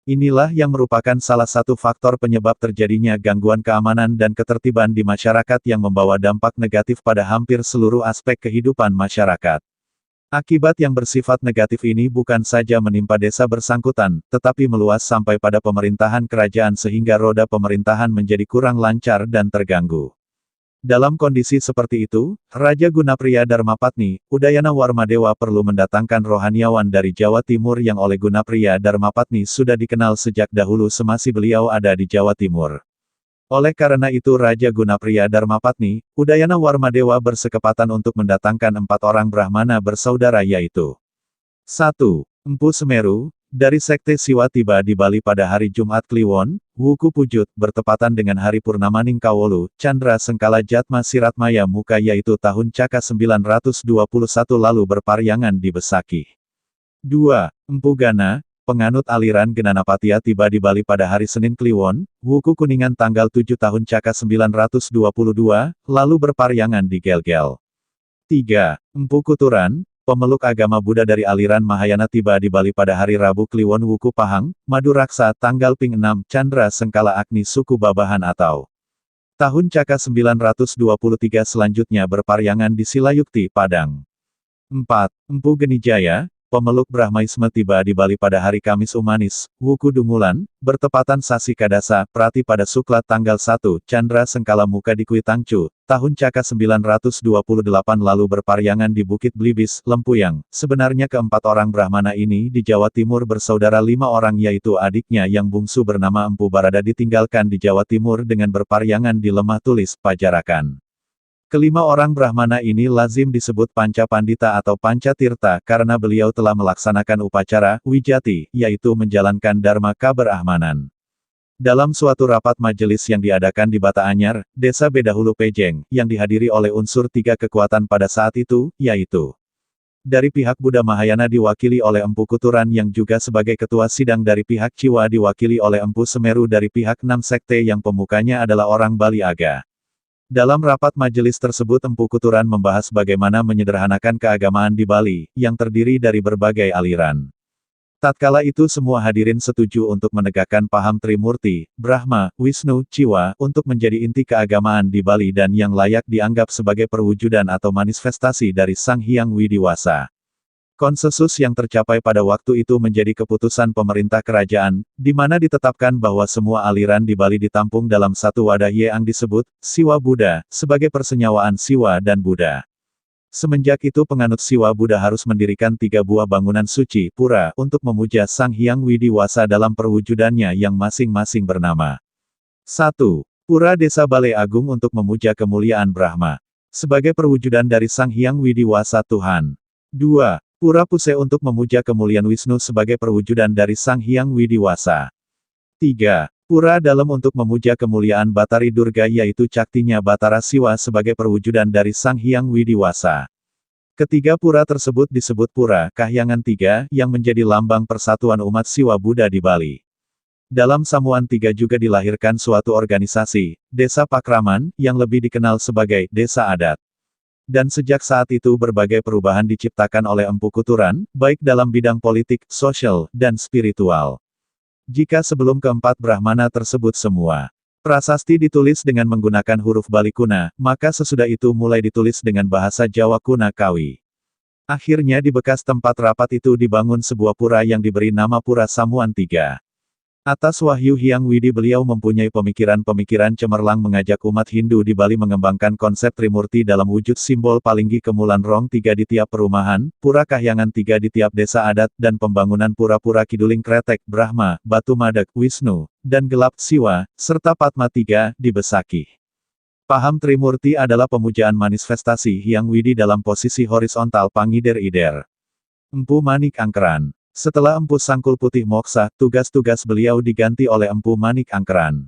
Speaker 1: Inilah yang merupakan salah satu faktor penyebab terjadinya gangguan keamanan dan ketertiban di masyarakat yang membawa dampak negatif pada hampir seluruh aspek kehidupan masyarakat. Akibat yang bersifat negatif ini bukan saja menimpa desa bersangkutan, tetapi meluas sampai pada pemerintahan kerajaan sehingga roda pemerintahan menjadi kurang lancar dan terganggu. Dalam kondisi seperti itu, Raja Gunapriya Darmapatni, Udayana Warmadewa perlu mendatangkan rohaniawan dari Jawa Timur yang oleh Gunapriya Darmapatni sudah dikenal sejak dahulu semasa beliau ada di Jawa Timur. Oleh karena itu Raja Gunapriya Darmapatni, Udayana Warmadewa bersekepatan untuk mendatangkan 4 orang Brahmana bersaudara yaitu 1. Empu Semeru, dari Sekte Siwa tiba di Bali pada hari Jumat Kliwon, Wuku Pujut, bertepatan dengan hari Purnamaning Kawolu, Chandra Sengkala Jatma Siratmaya Muka yaitu tahun Caka 921 lalu berparyangan di Besaki. 2. Empu Gana, penganut aliran Genanapatia tiba di Bali pada hari Senin Kliwon, Wuku Kuningan tanggal 7 tahun Caka 922, lalu berparyangan di Gelgel. 3. Empu Kuturan, pemeluk agama Buddha dari aliran Mahayana tiba di Bali pada hari Rabu Kliwon Wuku Pahang, Maduraksa tanggal Ping 6 Chandra Sengkala Agni suku Babahan atau tahun Caka 923 selanjutnya berparyangan di Silayukti, Padang. 4. Empu Genijaya, pemeluk Brahmaisme tiba di Bali pada hari Kamis Umanis, Wuku Dungulan, bertepatan Sasi Kadasa, Prati pada Sukla tanggal 1 Chandra Sengkala Muka di Kuitangcu, tahun Caka 928 lalu berparyangan di Bukit Blibis, Lempuyang. Sebenarnya keempat orang Brahmana ini di Jawa Timur bersaudara 5 orang yaitu adiknya yang bungsu bernama Empu Barada ditinggalkan di Jawa Timur dengan berparyangan di Lemah Tulis, Pajarakan. Kelima orang Brahmana ini lazim disebut Panca Pandita atau Panca Tirta karena beliau telah melaksanakan upacara wijati, yaitu menjalankan dharma keberahmanan. Dalam suatu rapat majelis yang diadakan di Bata Anyar, Desa Bedahulu Pejeng, yang dihadiri oleh unsur 3 kekuatan pada saat itu, yaitu dari pihak Buddha Mahayana diwakili oleh Empu Kuturan yang juga sebagai ketua sidang dari pihak Ciwa diwakili oleh Empu Semeru dari pihak 6 sekte yang pemukanya adalah orang Bali Aga. Dalam rapat majelis tersebut Empu Kuturan membahas bagaimana menyederhanakan keagamaan di Bali, yang terdiri dari berbagai aliran. Tatkala itu semua hadirin setuju untuk menegakkan paham Trimurti, Brahma, Wisnu, Ciwa, untuk menjadi inti keagamaan di Bali dan yang layak dianggap sebagai perwujudan atau manifestasi dari Sang Hyang Widiwasa. Konsensus yang tercapai pada waktu itu menjadi keputusan pemerintah kerajaan, di mana ditetapkan bahwa semua aliran di Bali ditampung dalam satu wadah yang disebut Siwa Buddha, sebagai persenyawaan Siwa dan Buddha. Semenjak itu penganut Siwa Buddha harus mendirikan 3 buah bangunan suci, pura, untuk memuja Sang Hyang Widiwasa dalam perwujudannya yang masing-masing bernama 1. Pura Desa Balai Agung untuk memuja kemuliaan Brahma, sebagai perwujudan dari Sang Hyang Widiwasa Tuhan. 2. Pura Puse untuk memuja kemuliaan Wisnu sebagai perwujudan dari Sang Hyang Widiwasa. 3. Pura Dalam untuk memuja kemuliaan Batari Durga yaitu caktinya Batara Siwa sebagai perwujudan dari Sang Hyang Widiwasa. Ketiga pura tersebut disebut Pura Kahyangan 3, yang menjadi lambang persatuan umat Siwa Buddha di Bali. Dalam Samuan 3 juga dilahirkan suatu organisasi, Desa Pakraman, yang lebih dikenal sebagai Desa Adat. Dan sejak saat itu berbagai perubahan diciptakan oleh Empu Kuturan, baik dalam bidang politik, sosial, dan spiritual. Jika sebelum keempat Brahmana tersebut semua prasasti ditulis dengan menggunakan huruf Bali kuna, maka sesudah itu mulai ditulis dengan bahasa Jawa kuna Kawi. Akhirnya di bekas tempat rapat itu dibangun sebuah pura yang diberi nama Pura Samuan 3. Atas wahyu Hyang Widi beliau mempunyai pemikiran-pemikiran cemerlang mengajak umat Hindu di Bali mengembangkan konsep Trimurti dalam wujud simbol Palinggi Kemulan Rong 3 di tiap perumahan, Pura Kahyangan 3 di tiap desa adat, dan pembangunan pura-pura Kiduling Kretek, Brahma, Batu Madek, Wisnu, dan Gelap, Siwa, serta Padma 3, di Besaki. Paham Trimurti adalah pemujaan manifestasi Hyang Widi dalam posisi horizontal Pangider-ider. Empu Manik Angkeran. Setelah Empu Sangkul Putih Moksa, tugas-tugas beliau diganti oleh Empu Manik Angkeran.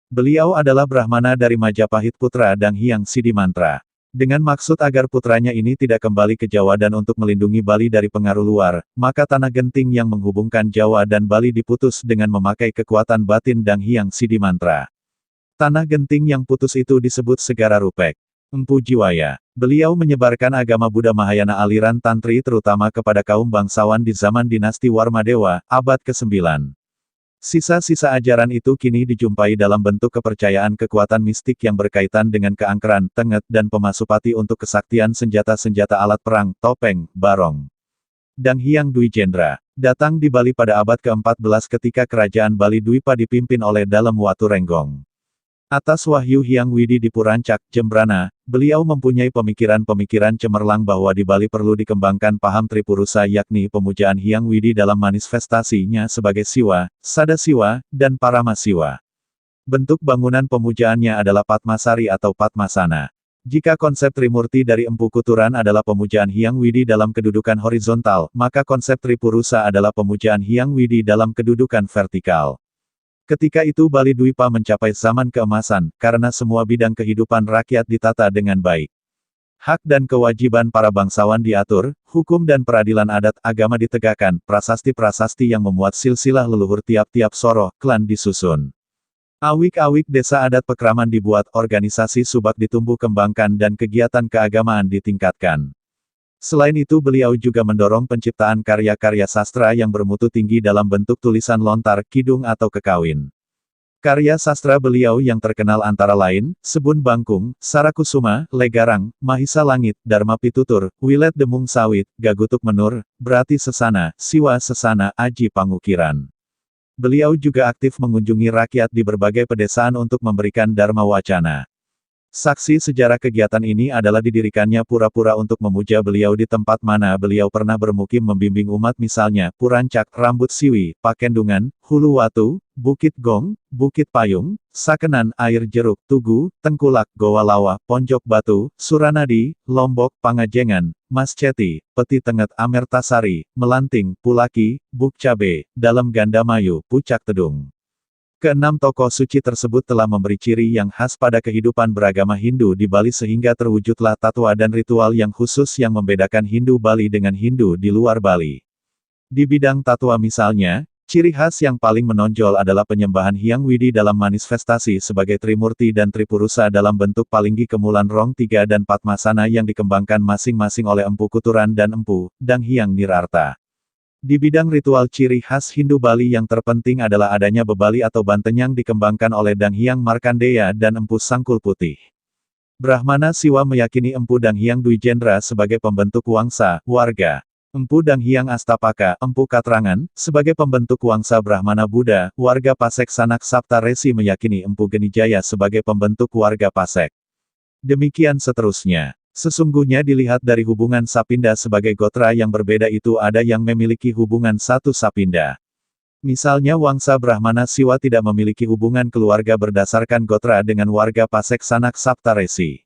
Speaker 1: Beliau adalah Brahmana dari Majapahit putra Dang Hyang Sidimantra. Dengan maksud agar putranya ini tidak kembali ke Jawa dan untuk melindungi Bali dari pengaruh luar, maka tanah genting yang menghubungkan Jawa dan Bali diputus dengan memakai kekuatan batin Dang Hyang Sidimantra. Tanah genting yang putus itu disebut Segara Rupek. Empu Jiwaya. Beliau menyebarkan agama Buddha Mahayana aliran Tantri terutama kepada kaum bangsawan di zaman dinasti Warmadewa, abad ke-9. Sisa-sisa ajaran itu kini dijumpai dalam bentuk kepercayaan kekuatan mistik yang berkaitan dengan keangkeran, tenget dan pemasupati untuk kesaktian senjata-senjata alat perang, topeng, barong. Dang Hyang Dwijendra datang di Bali pada abad ke-14 ketika kerajaan Bali Dwipa dipimpin oleh Dalem Watu Renggong. Atas wahyu Hyang Widi di Purancak, Jembrana, beliau mempunyai pemikiran-pemikiran cemerlang bahwa di Bali perlu dikembangkan paham Tripurusa yakni pemujaan Hyang Widi dalam manifestasinya sebagai Siwa, Sadasiwa, dan Paramasiwa. Bentuk bangunan pemujaannya adalah Padmasari atau Padmasana. Jika konsep Trimurti dari Empu Kuturan adalah pemujaan Hyang Widi dalam kedudukan horizontal, maka konsep Tripurusa adalah pemujaan Hyang Widi dalam kedudukan vertikal. Ketika itu Bali Dwipa mencapai zaman keemasan, karena semua bidang kehidupan rakyat ditata dengan baik. Hak dan kewajiban para bangsawan diatur, hukum dan peradilan adat agama ditegakkan, prasasti-prasasti yang memuat silsilah leluhur tiap-tiap soroh, klan disusun. Awik-awik desa adat pekraman dibuat, organisasi subak ditumbuh kembangkan dan kegiatan keagamaan ditingkatkan. Selain itu beliau juga mendorong penciptaan karya-karya sastra yang bermutu tinggi dalam bentuk tulisan lontar, kidung atau kekawin. Karya sastra beliau yang terkenal antara lain, Sebun Bangkung, Sarakusuma, Legarang, Mahisa Langit, Dharma Pitutur, Wilet Demung Sawit, Gagutuk Menur, Brati Sesana, Siwa Sesana, Aji Pangukiran. Beliau juga aktif mengunjungi rakyat di berbagai pedesaan untuk memberikan dharma wacana. Saksi sejarah kegiatan ini adalah didirikannya pura-pura untuk memuja beliau di tempat mana beliau pernah bermukim membimbing umat misalnya, Purancak, Rambut Siwi, Pakendungan, Hulu Watu, Bukit Gong, Bukit Payung, Sakenan, Air Jeruk, Tugu, Tengkulak, Goa Lawa, Ponjok Batu, Suranadi, Lombok, Pangajengan, Mas Ceti, Peti Tenget, Amertasari, Melanting, Pulaki, Bukcabe, Dalam Gandamayu, Pucak Tedung. Keenam tokoh suci tersebut telah memberi ciri yang khas pada kehidupan beragama Hindu di Bali sehingga terwujudlah tatwa dan ritual yang khusus yang membedakan Hindu Bali dengan Hindu di luar Bali. Di bidang tatwa misalnya, ciri khas yang paling menonjol adalah penyembahan Hyang Widi dalam manifestasi sebagai Trimurti dan Tripurusa dalam bentuk Palinggi Kemulan Rong 3 dan Padmasana yang dikembangkan masing-masing oleh Empu Kuturan dan Empu Dang Hyang Nirarta. Di bidang ritual ciri khas Hindu Bali yang terpenting adalah adanya bebali atau banteng yang dikembangkan oleh Dang Hyang Markandeya dan Empu Sangkul Putih. Brahmana Siwa meyakini Empu Dang Hyang Dwijendra sebagai pembentuk wangsa, warga. Empu Dang Hyang Astapaka, Empu Katrangan, sebagai pembentuk wangsa Brahmana Buddha, warga Pasek Sanak Sapta Resi meyakini Empu Genijaya sebagai pembentuk warga Pasek. Demikian seterusnya. Sesungguhnya dilihat dari hubungan Sapinda sebagai gotra yang berbeda itu ada yang memiliki hubungan satu Sapinda. Misalnya Wangsa Brahmana Siwa tidak memiliki hubungan keluarga berdasarkan gotra dengan warga Pasek Sanak Sapta Resi.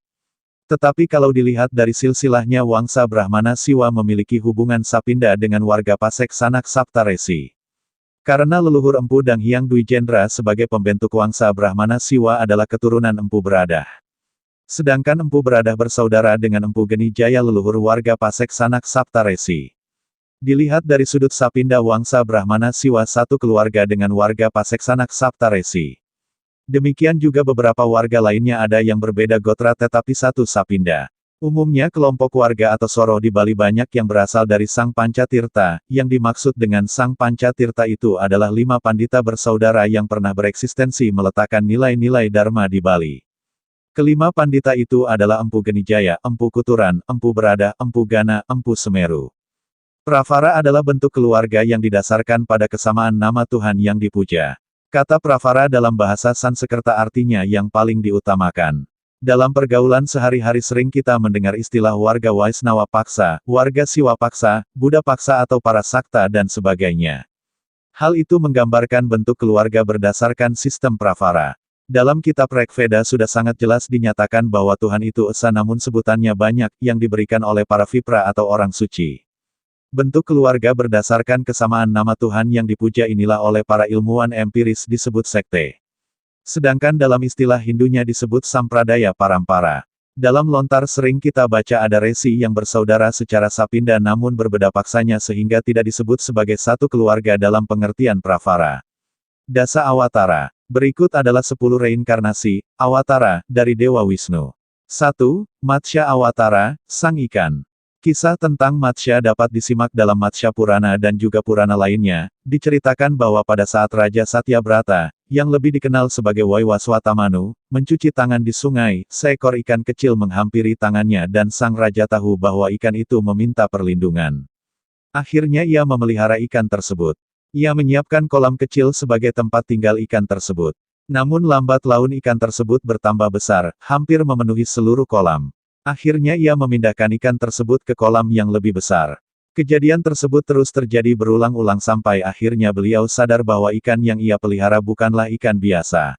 Speaker 1: Tetapi kalau dilihat dari silsilahnya Wangsa Brahmana Siwa memiliki hubungan Sapinda dengan warga Pasek Sanak Sapta Resi. Karena leluhur Empu Dang Hyang Dwijendra sebagai pembentuk Wangsa Brahmana Siwa adalah keturunan Empu Beradah. Sedangkan Empu Beradah bersaudara dengan Empu Genijaya leluhur warga Pasek Sanak Sapta Resi. Dilihat dari sudut Sapinda Wangsa Brahmana Siwa satu keluarga dengan warga Pasek Sanak Sapta Resi. Demikian juga beberapa warga lainnya ada yang berbeda gotra tetapi satu Sapinda. Umumnya kelompok warga atau soroh di Bali banyak yang berasal dari Sang Pancatirta, yang dimaksud dengan Sang Pancatirta itu adalah 5 pandita bersaudara yang pernah bereksistensi meletakkan nilai-nilai Dharma di Bali. Kelima pandita itu adalah Empu Genijaya, Empu Kuturan, Empu Beradah, Empu Gana, Empu Semeru. Pravara adalah bentuk keluarga yang didasarkan pada kesamaan nama Tuhan yang dipuja. Kata Pravara dalam bahasa Sanskerta artinya yang paling diutamakan. Dalam pergaulan sehari-hari sering kita mendengar istilah warga Waisnawa Paksa, warga Siwa Paksa, Buddha Paksa atau para sakta dan sebagainya. Hal itu menggambarkan bentuk keluarga berdasarkan sistem Pravara. Dalam kitab Rig Veda sudah sangat jelas dinyatakan bahwa Tuhan itu esa namun sebutannya banyak, yang diberikan oleh para Vipra atau orang suci. Bentuk keluarga berdasarkan kesamaan nama Tuhan yang dipuja inilah oleh para ilmuwan empiris disebut sekte. Sedangkan dalam istilah Hindunya disebut Sampradaya Parampara. Dalam lontar sering kita baca ada resi yang bersaudara secara sapinda namun berbeda paksanya sehingga tidak disebut sebagai satu keluarga dalam pengertian Pravara. Dasa Awatara. Berikut adalah 10 reinkarnasi, Awatara, dari Dewa Wisnu. 1. Matsya Awatara, Sang Ikan. Kisah tentang Matsya dapat disimak dalam Matsya Purana dan juga Purana lainnya. Diceritakan bahwa pada saat Raja Satyabrata, yang lebih dikenal sebagai Waiwaswatamanu, mencuci tangan di sungai, seekor ikan kecil menghampiri tangannya dan sang raja tahu bahwa ikan itu meminta perlindungan. Akhirnya ia memelihara ikan tersebut. Ia menyiapkan kolam kecil sebagai tempat tinggal ikan tersebut. Namun lambat laun ikan tersebut bertambah besar, hampir memenuhi seluruh kolam. Akhirnya ia memindahkan ikan tersebut ke kolam yang lebih besar. Kejadian tersebut terus terjadi berulang-ulang sampai akhirnya beliau sadar bahwa ikan yang ia pelihara bukanlah ikan biasa.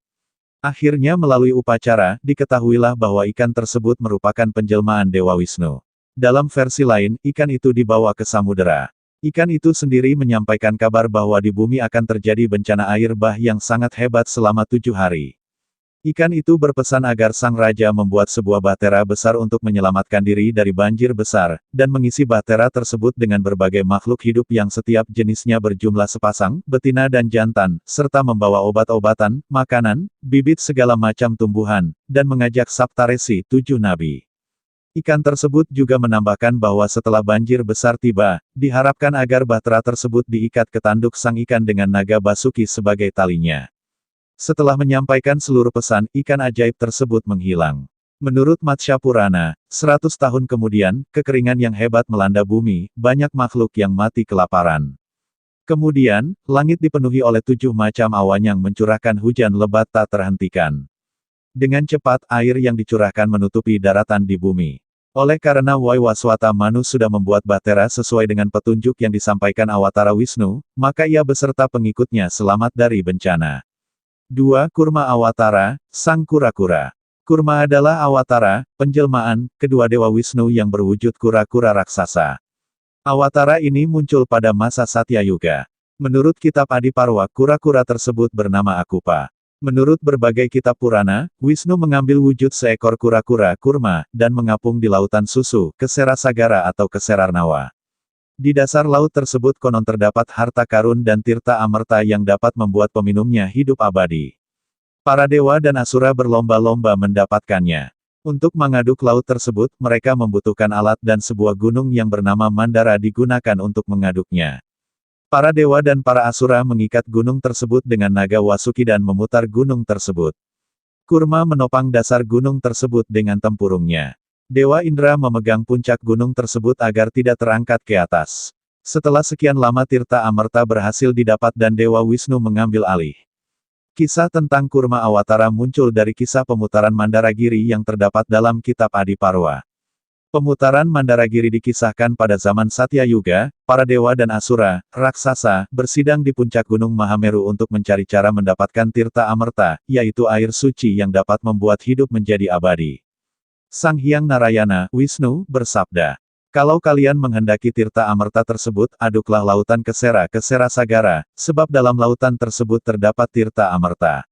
Speaker 1: Akhirnya melalui upacara, diketahuilah bahwa ikan tersebut merupakan penjelmaan Dewa Wisnu. Dalam versi lain, ikan itu dibawa ke samudera. Ikan itu sendiri menyampaikan kabar bahwa di bumi akan terjadi bencana air bah yang sangat hebat selama 7 hari. Ikan itu berpesan agar sang raja membuat sebuah bahtera besar untuk menyelamatkan diri dari banjir besar, dan mengisi bahtera tersebut dengan berbagai makhluk hidup yang setiap jenisnya berjumlah sepasang, betina dan jantan, serta membawa obat-obatan, makanan, bibit segala macam tumbuhan, dan mengajak Saptaresi, 7 nabi. Ikan tersebut juga menambahkan bahwa setelah banjir besar tiba, diharapkan agar bahtera tersebut diikat ke tanduk sang ikan dengan naga Basuki sebagai talinya. Setelah menyampaikan seluruh pesan, ikan ajaib tersebut menghilang. Menurut Matsya Purana, 100 tahun kemudian, kekeringan yang hebat melanda bumi, banyak makhluk yang mati kelaparan. Kemudian, langit dipenuhi oleh 7 macam awan yang mencurahkan hujan lebat tak terhentikan. Dengan cepat, air yang dicurahkan menutupi daratan di bumi. Oleh karena Waiwaswatamanu sudah membuat bahtera sesuai dengan petunjuk yang disampaikan Awatara Wisnu, maka ia beserta pengikutnya selamat dari bencana. 2. Kurma Awatara, Sang Kura-Kura. Kurma adalah Awatara, penjelmaan, kedua Dewa Wisnu yang berwujud kura-kura raksasa. Awatara ini muncul pada masa Satya Yuga. Menurut kitab Adiparwa, kura-kura tersebut bernama Akupa. Menurut berbagai kitab Purana, Wisnu mengambil wujud seekor kura-kura kurma, dan mengapung di lautan susu, Keserasagara atau Keserarnawa. Di dasar laut tersebut konon terdapat harta karun dan tirta amerta yang dapat membuat peminumnya hidup abadi. Para dewa dan asura berlomba-lomba mendapatkannya. Untuk mengaduk laut tersebut, mereka membutuhkan alat dan sebuah gunung yang bernama Mandara digunakan untuk mengaduknya. Para dewa dan para asura mengikat gunung tersebut dengan naga Wasuki dan memutar gunung tersebut. Kurma menopang dasar gunung tersebut dengan tempurungnya. Dewa Indra memegang puncak gunung tersebut agar tidak terangkat ke atas. Setelah sekian lama tirta amerta berhasil didapat dan Dewa Wisnu mengambil alih. Kisah tentang Kurma Awatara muncul dari kisah pemutaran Mandaragiri yang terdapat dalam kitab Adiparwa. Pemutaran Mandaragiri dikisahkan pada zaman Satya Yuga, para dewa dan asura, raksasa, bersidang di puncak gunung Mahameru untuk mencari cara mendapatkan tirta amerta, yaitu air suci yang dapat membuat hidup menjadi abadi. Sang Hyang Narayana, Wisnu, bersabda, "Kalau kalian menghendaki tirta amerta tersebut, aduklah lautan Keserasagara, sebab dalam lautan tersebut terdapat tirta amerta.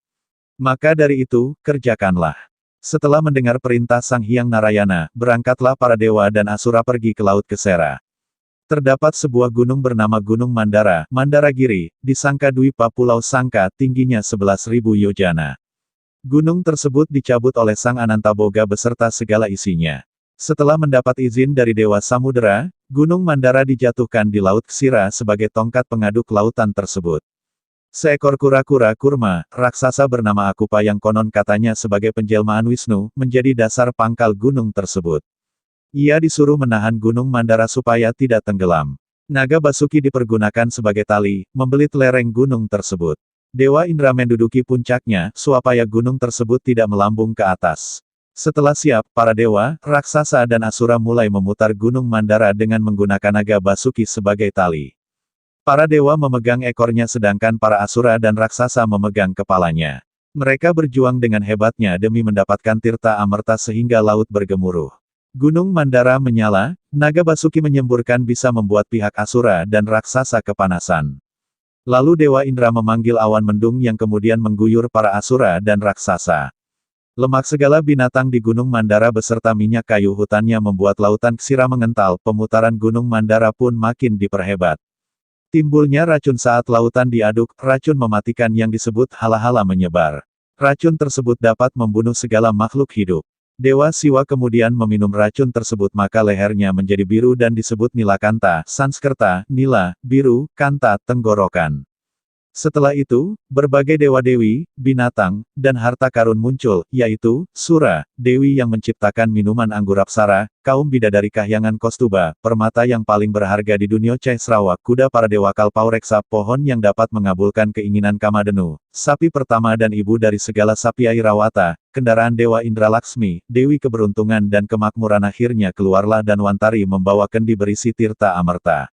Speaker 1: Maka dari itu, kerjakanlah." Setelah mendengar perintah Sang Hyang Narayana, berangkatlah para dewa dan asura pergi ke Laut Kesera. Terdapat sebuah gunung bernama Gunung Mandara, Mandaragiri, di Sangka Dwipa Pulau Sangka, tingginya 11.000 yojana. Gunung tersebut dicabut oleh Sang Anantaboga beserta segala isinya. Setelah mendapat izin dari Dewa Samudera, Gunung Mandara dijatuhkan di Laut Ksira sebagai tongkat pengaduk lautan tersebut. Seekor kura-kura kurma, raksasa bernama Akupa yang konon katanya sebagai penjelmaan Wisnu, menjadi dasar pangkal gunung tersebut. Ia disuruh menahan Gunung Mandara supaya tidak tenggelam. Naga Basuki dipergunakan sebagai tali, membelit lereng gunung tersebut. Dewa Indra menduduki puncaknya, supaya gunung tersebut tidak melambung ke atas. Setelah siap, para dewa, raksasa dan asura mulai memutar Gunung Mandara dengan menggunakan naga Basuki sebagai tali. Para dewa memegang ekornya sedangkan para asura dan raksasa memegang kepalanya. Mereka berjuang dengan hebatnya demi mendapatkan tirta amerta sehingga laut bergemuruh. Gunung Mandara menyala, naga Basuki menyemburkan bisa membuat pihak asura dan raksasa kepanasan. Lalu Dewa Indra memanggil awan mendung yang kemudian mengguyur para asura dan raksasa. Lemak segala binatang di Gunung Mandara beserta minyak kayu hutannya membuat lautan Ksira mengental, pemutaran Gunung Mandara pun makin diperhebat. Timbulnya racun saat lautan diaduk, racun mematikan yang disebut hala-hala menyebar. Racun tersebut dapat membunuh segala makhluk hidup. Dewa Siwa kemudian meminum racun tersebut maka lehernya menjadi biru dan disebut Nilakanta, Sanskerta, Nila, biru, Kanta, tenggorokan. Setelah itu, berbagai dewa-dewi, binatang, dan harta karun muncul, yaitu, Sura, dewi yang menciptakan minuman anggur apsara, kaum bidadari kahyangan Kostuba, permata yang paling berharga di dunia Caesrawa, kuda para dewa Kalpaureksa, pohon yang dapat mengabulkan keinginan Kamadenu, sapi pertama dan ibu dari segala sapi Airawata, kendaraan dewa Indra Laksmi, dewi keberuntungan dan kemakmuran akhirnya keluarlah dan Wantari membawa kendi berisi tirta amerta.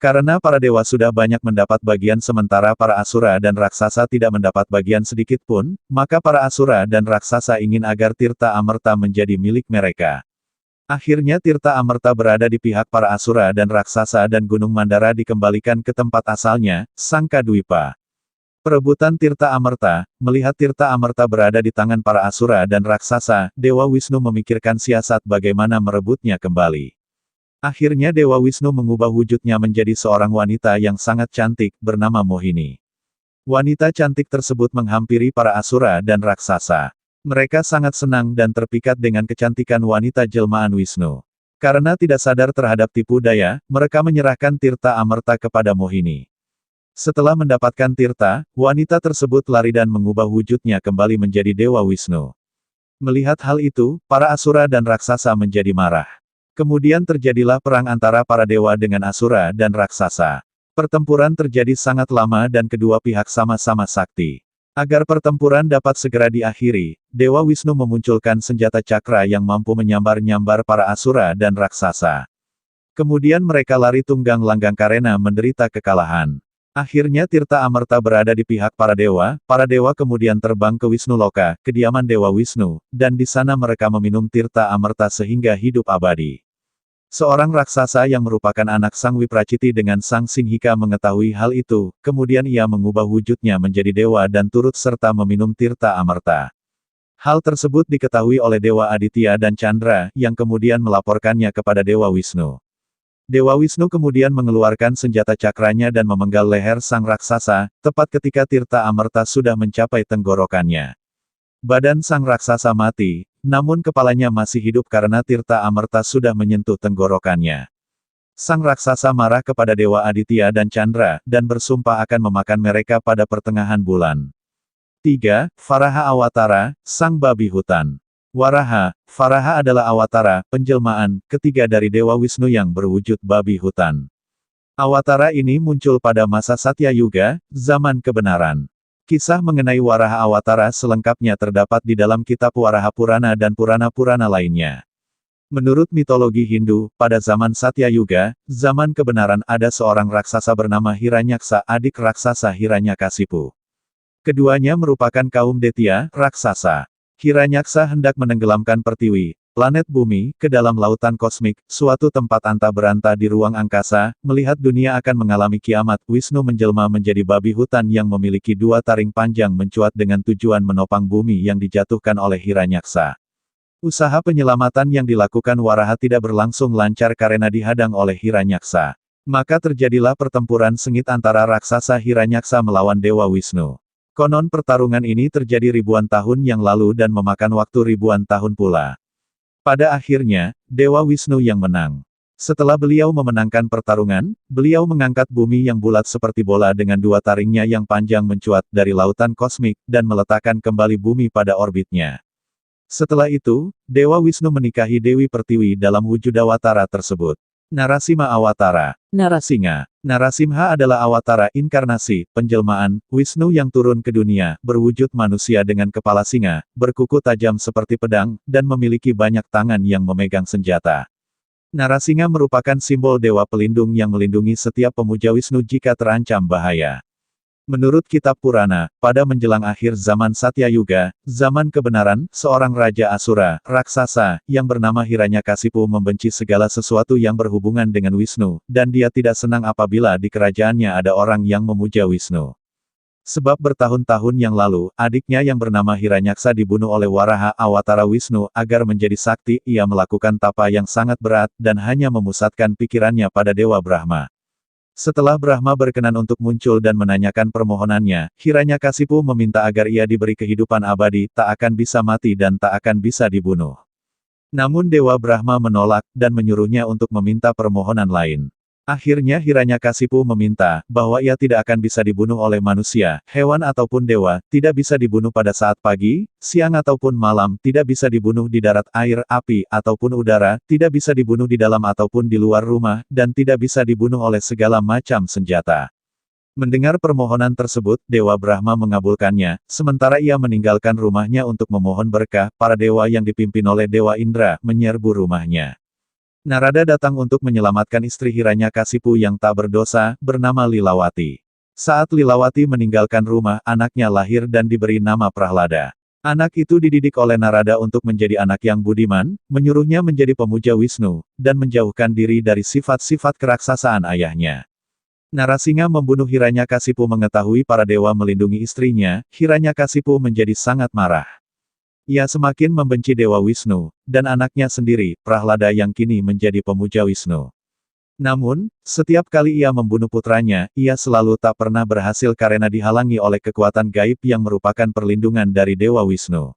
Speaker 1: Karena para dewa sudah banyak mendapat bagian sementara para asura dan raksasa tidak mendapat bagian sedikit pun, maka para asura dan raksasa ingin agar tirta amerta menjadi milik mereka. Akhirnya tirta amerta berada di pihak para asura dan raksasa dan Gunung Mandara dikembalikan ke tempat asalnya, Sangkadwipa. Perebutan tirta amerta, melihat tirta amerta berada di tangan para asura dan raksasa, Dewa Wisnu memikirkan siasat bagaimana merebutnya kembali. Akhirnya Dewa Wisnu mengubah wujudnya menjadi seorang wanita yang sangat cantik, bernama Mohini. Wanita cantik tersebut menghampiri para asura dan raksasa. Mereka sangat senang dan terpikat dengan kecantikan wanita jelmaan Wisnu. Karena tidak sadar terhadap tipu daya, mereka menyerahkan tirta amerta kepada Mohini. Setelah mendapatkan tirta, wanita tersebut lari dan mengubah wujudnya kembali menjadi Dewa Wisnu. Melihat hal itu, para asura dan raksasa menjadi marah. Kemudian terjadilah perang antara para dewa dengan asura dan raksasa. Pertempuran terjadi sangat lama dan kedua pihak sama-sama sakti. Agar pertempuran dapat segera diakhiri, Dewa Wisnu memunculkan senjata cakra yang mampu menyambar-nyambar para asura dan raksasa. Kemudian mereka lari tunggang langgang karena menderita kekalahan. Akhirnya tirta amerta berada di pihak para dewa kemudian terbang ke Wisnu Loka, kediaman Dewa Wisnu, dan di sana mereka meminum tirta amerta sehingga hidup abadi. Seorang raksasa yang merupakan anak Sang Wipraciti dengan Sang Singhika mengetahui hal itu, kemudian ia mengubah wujudnya menjadi dewa dan turut serta meminum tirta amerta. Hal tersebut diketahui oleh Dewa Aditya dan Chandra, yang kemudian melaporkannya kepada Dewa Wisnu. Dewa Wisnu kemudian mengeluarkan senjata cakranya dan memenggal leher sang raksasa, tepat ketika tirta amerta sudah mencapai tenggorokannya. Badan sang raksasa mati, namun kepalanya masih hidup karena tirta amerta sudah menyentuh tenggorokannya. Sang raksasa marah kepada Dewa Aditya dan Chandra, dan bersumpah akan memakan mereka pada pertengahan bulan. 3. Varaha Awatara, Sang Babi Hutan. Varaha adalah awatara, penjelmaan, ketiga dari Dewa Wisnu yang berwujud babi hutan. Awatara ini muncul pada masa Satya Yuga, zaman kebenaran. Kisah mengenai Waraha Awatara selengkapnya terdapat di dalam kitab Waraha Purana dan Purana-Purana lainnya. Menurut mitologi Hindu, pada zaman Satya Yuga, zaman kebenaran ada seorang raksasa bernama Hiranyaksa, adik raksasa Hiranyakasipu. Keduanya merupakan kaum Detya, raksasa. Hiranyaksa hendak menenggelamkan Pertiwi, planet bumi, ke dalam lautan kosmik, suatu tempat anta beranta di ruang angkasa. Melihat dunia akan mengalami kiamat, Wisnu menjelma menjadi babi hutan yang memiliki dua taring panjang mencuat dengan tujuan menopang bumi yang dijatuhkan oleh Hiranyaksa. Usaha penyelamatan yang dilakukan Waraha tidak berlangsung lancar karena dihadang oleh Hiranyaksa. Maka terjadilah pertempuran sengit antara raksasa Hiranyaksa melawan Dewa Wisnu. Konon pertarungan ini terjadi ribuan tahun yang lalu dan memakan waktu ribuan tahun pula. Pada akhirnya, Dewa Wisnu yang menang. Setelah beliau memenangkan pertarungan, beliau mengangkat bumi yang bulat seperti bola dengan dua taringnya yang panjang mencuat dari lautan kosmik, dan meletakkan kembali bumi pada orbitnya. Setelah itu, Dewa Wisnu menikahi Dewi Pertiwi dalam wujud awatara tersebut. Narasimha Awatara. Narasimha adalah awatara inkarnasi, penjelmaan, Wisnu yang turun ke dunia, berwujud manusia dengan kepala singa, berkuku tajam seperti pedang, dan memiliki banyak tangan yang memegang senjata. Narasimha merupakan simbol dewa pelindung yang melindungi setiap pemuja Wisnu jika terancam bahaya. Menurut kitab Purana, pada menjelang akhir zaman Satya Yuga, zaman kebenaran, seorang raja Asura, raksasa, yang bernama Hiranyakasipu membenci segala sesuatu yang berhubungan dengan Wisnu, dan dia tidak senang apabila di kerajaannya ada orang yang memuja Wisnu. Sebab bertahun-tahun yang lalu, adiknya yang bernama Hiranyaksa dibunuh oleh Waraha Awatara Wisnu agar menjadi sakti, ia melakukan tapa yang sangat berat, dan hanya memusatkan pikirannya pada Dewa Brahma. Setelah Brahma berkenan untuk muncul dan menanyakan permohonannya, Hiranyakasipu meminta agar ia diberi kehidupan abadi, tak akan bisa mati dan tak akan bisa dibunuh. Namun Dewa Brahma menolak, dan menyuruhnya untuk meminta permohonan lain. Akhirnya Hiranyakasipu meminta, bahwa ia tidak akan bisa dibunuh oleh manusia, hewan ataupun dewa, tidak bisa dibunuh pada saat pagi, siang ataupun malam, tidak bisa dibunuh di darat, air, api, ataupun udara, tidak bisa dibunuh di dalam ataupun di luar rumah, dan tidak bisa dibunuh oleh segala macam senjata. Mendengar permohonan tersebut, Dewa Brahma mengabulkannya, sementara ia meninggalkan rumahnya untuk memohon berkah, para dewa yang dipimpin oleh Dewa Indra, menyerbu rumahnya. Narada datang untuk menyelamatkan istri Hiranyakasipu yang tak berdosa, bernama Lilawati. Saat Lilawati meninggalkan rumah, anaknya lahir dan diberi nama Prahlada. Anak itu dididik oleh Narada untuk menjadi anak yang budiman, menyuruhnya menjadi pemuja Wisnu, dan menjauhkan diri dari sifat-sifat keraksasaan ayahnya. Narasingha membunuh Hiranyakasipu mengetahui para dewa melindungi istrinya, Hiranyakasipu menjadi sangat marah. Ia semakin membenci Dewa Wisnu, dan anaknya sendiri, Prahlada yang kini menjadi pemuja Wisnu. Namun, setiap kali ia membunuh putranya, ia selalu tak pernah berhasil karena dihalangi oleh kekuatan gaib yang merupakan perlindungan dari Dewa Wisnu.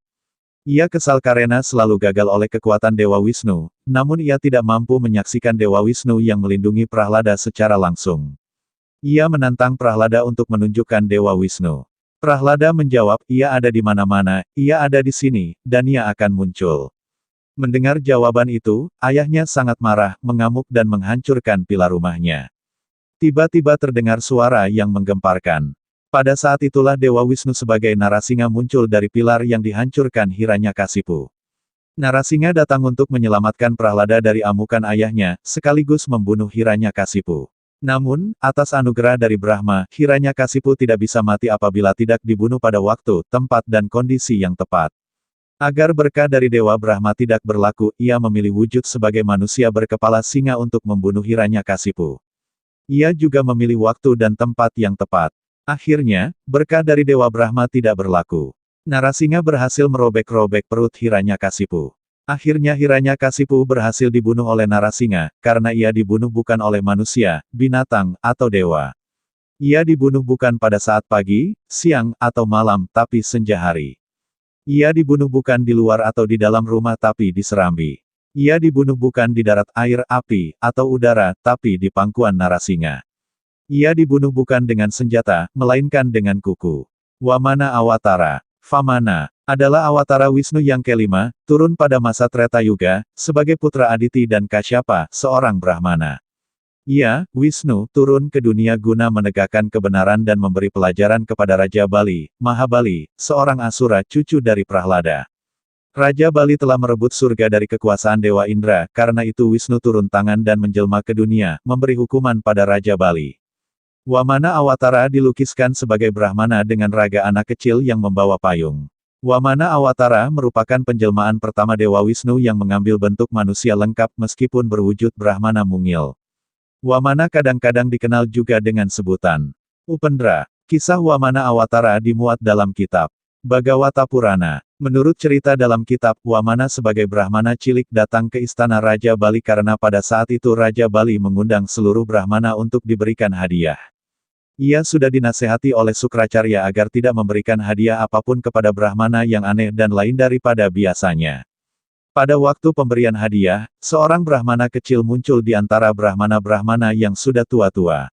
Speaker 1: Ia kesal karena selalu gagal oleh kekuatan Dewa Wisnu, namun ia tidak mampu menyaksikan Dewa Wisnu yang melindungi Prahlada secara langsung. Ia menantang Prahlada untuk menunjukkan Dewa Wisnu. Prahlada menjawab, ia ada di mana-mana, ia ada di sini, dan ia akan muncul. Mendengar jawaban itu, ayahnya sangat marah, mengamuk dan menghancurkan pilar rumahnya. Tiba-tiba terdengar suara yang menggemparkan. Pada saat itulah Dewa Wisnu sebagai Narasingha muncul dari pilar yang dihancurkan Hiranyakasipu. Narasingha datang untuk menyelamatkan Prahlada dari amukan ayahnya, sekaligus membunuh Hiranyakasipu. Namun, atas anugerah dari Brahma, Hiranyakasipu tidak bisa mati apabila tidak dibunuh pada waktu, tempat dan kondisi yang tepat. Agar berkah dari Dewa Brahma tidak berlaku, ia memilih wujud sebagai manusia berkepala singa untuk membunuh Hiranyakasipu. Ia juga memilih waktu dan tempat yang tepat. Akhirnya, berkah dari Dewa Brahma tidak berlaku. Narasingha berhasil merobek-robek perut Hiranyakasipu. Akhirnya Hiranyakasipu berhasil dibunuh oleh Narasingha, karena ia dibunuh bukan oleh manusia, binatang, atau dewa. Ia dibunuh bukan pada saat pagi, siang, atau malam, tapi senja hari. Ia dibunuh bukan di luar atau di dalam rumah tapi di serambi. Ia dibunuh bukan di darat, air, api, atau udara, tapi di pangkuan Narasingha. Ia dibunuh bukan dengan senjata, melainkan dengan kuku. Wamana Awatara. Vamana adalah Awatara Wisnu yang kelima, turun pada masa Treta Yuga, sebagai putra Aditi dan Kasyapa, seorang Brahmana. Ia, Wisnu, turun ke dunia guna menegakkan kebenaran dan memberi pelajaran kepada Raja Bali, Mahabali, seorang Asura cucu dari Prahlada. Raja Bali telah merebut surga dari kekuasaan Dewa Indra, karena itu Wisnu turun tangan dan menjelma ke dunia, memberi hukuman pada Raja Bali. Wamana Awatara dilukiskan sebagai Brahmana dengan raga anak kecil yang membawa payung. Wamana Awatara merupakan penjelmaan pertama Dewa Wisnu yang mengambil bentuk manusia lengkap meskipun berwujud Brahmana mungil. Wamana kadang-kadang dikenal juga dengan sebutan Upendra. Kisah Wamana Awatara dimuat dalam kitab Bhagavata Purana. Menurut cerita dalam kitab, Wamana sebagai Brahmana cilik datang ke istana Raja Bali karena pada saat itu Raja Bali mengundang seluruh Brahmana untuk diberikan hadiah. Ia sudah dinasehati oleh Sukracarya agar tidak memberikan hadiah apapun kepada Brahmana yang aneh dan lain daripada biasanya. Pada waktu pemberian hadiah, seorang Brahmana kecil muncul di antara Brahmana-Brahmana yang sudah tua-tua.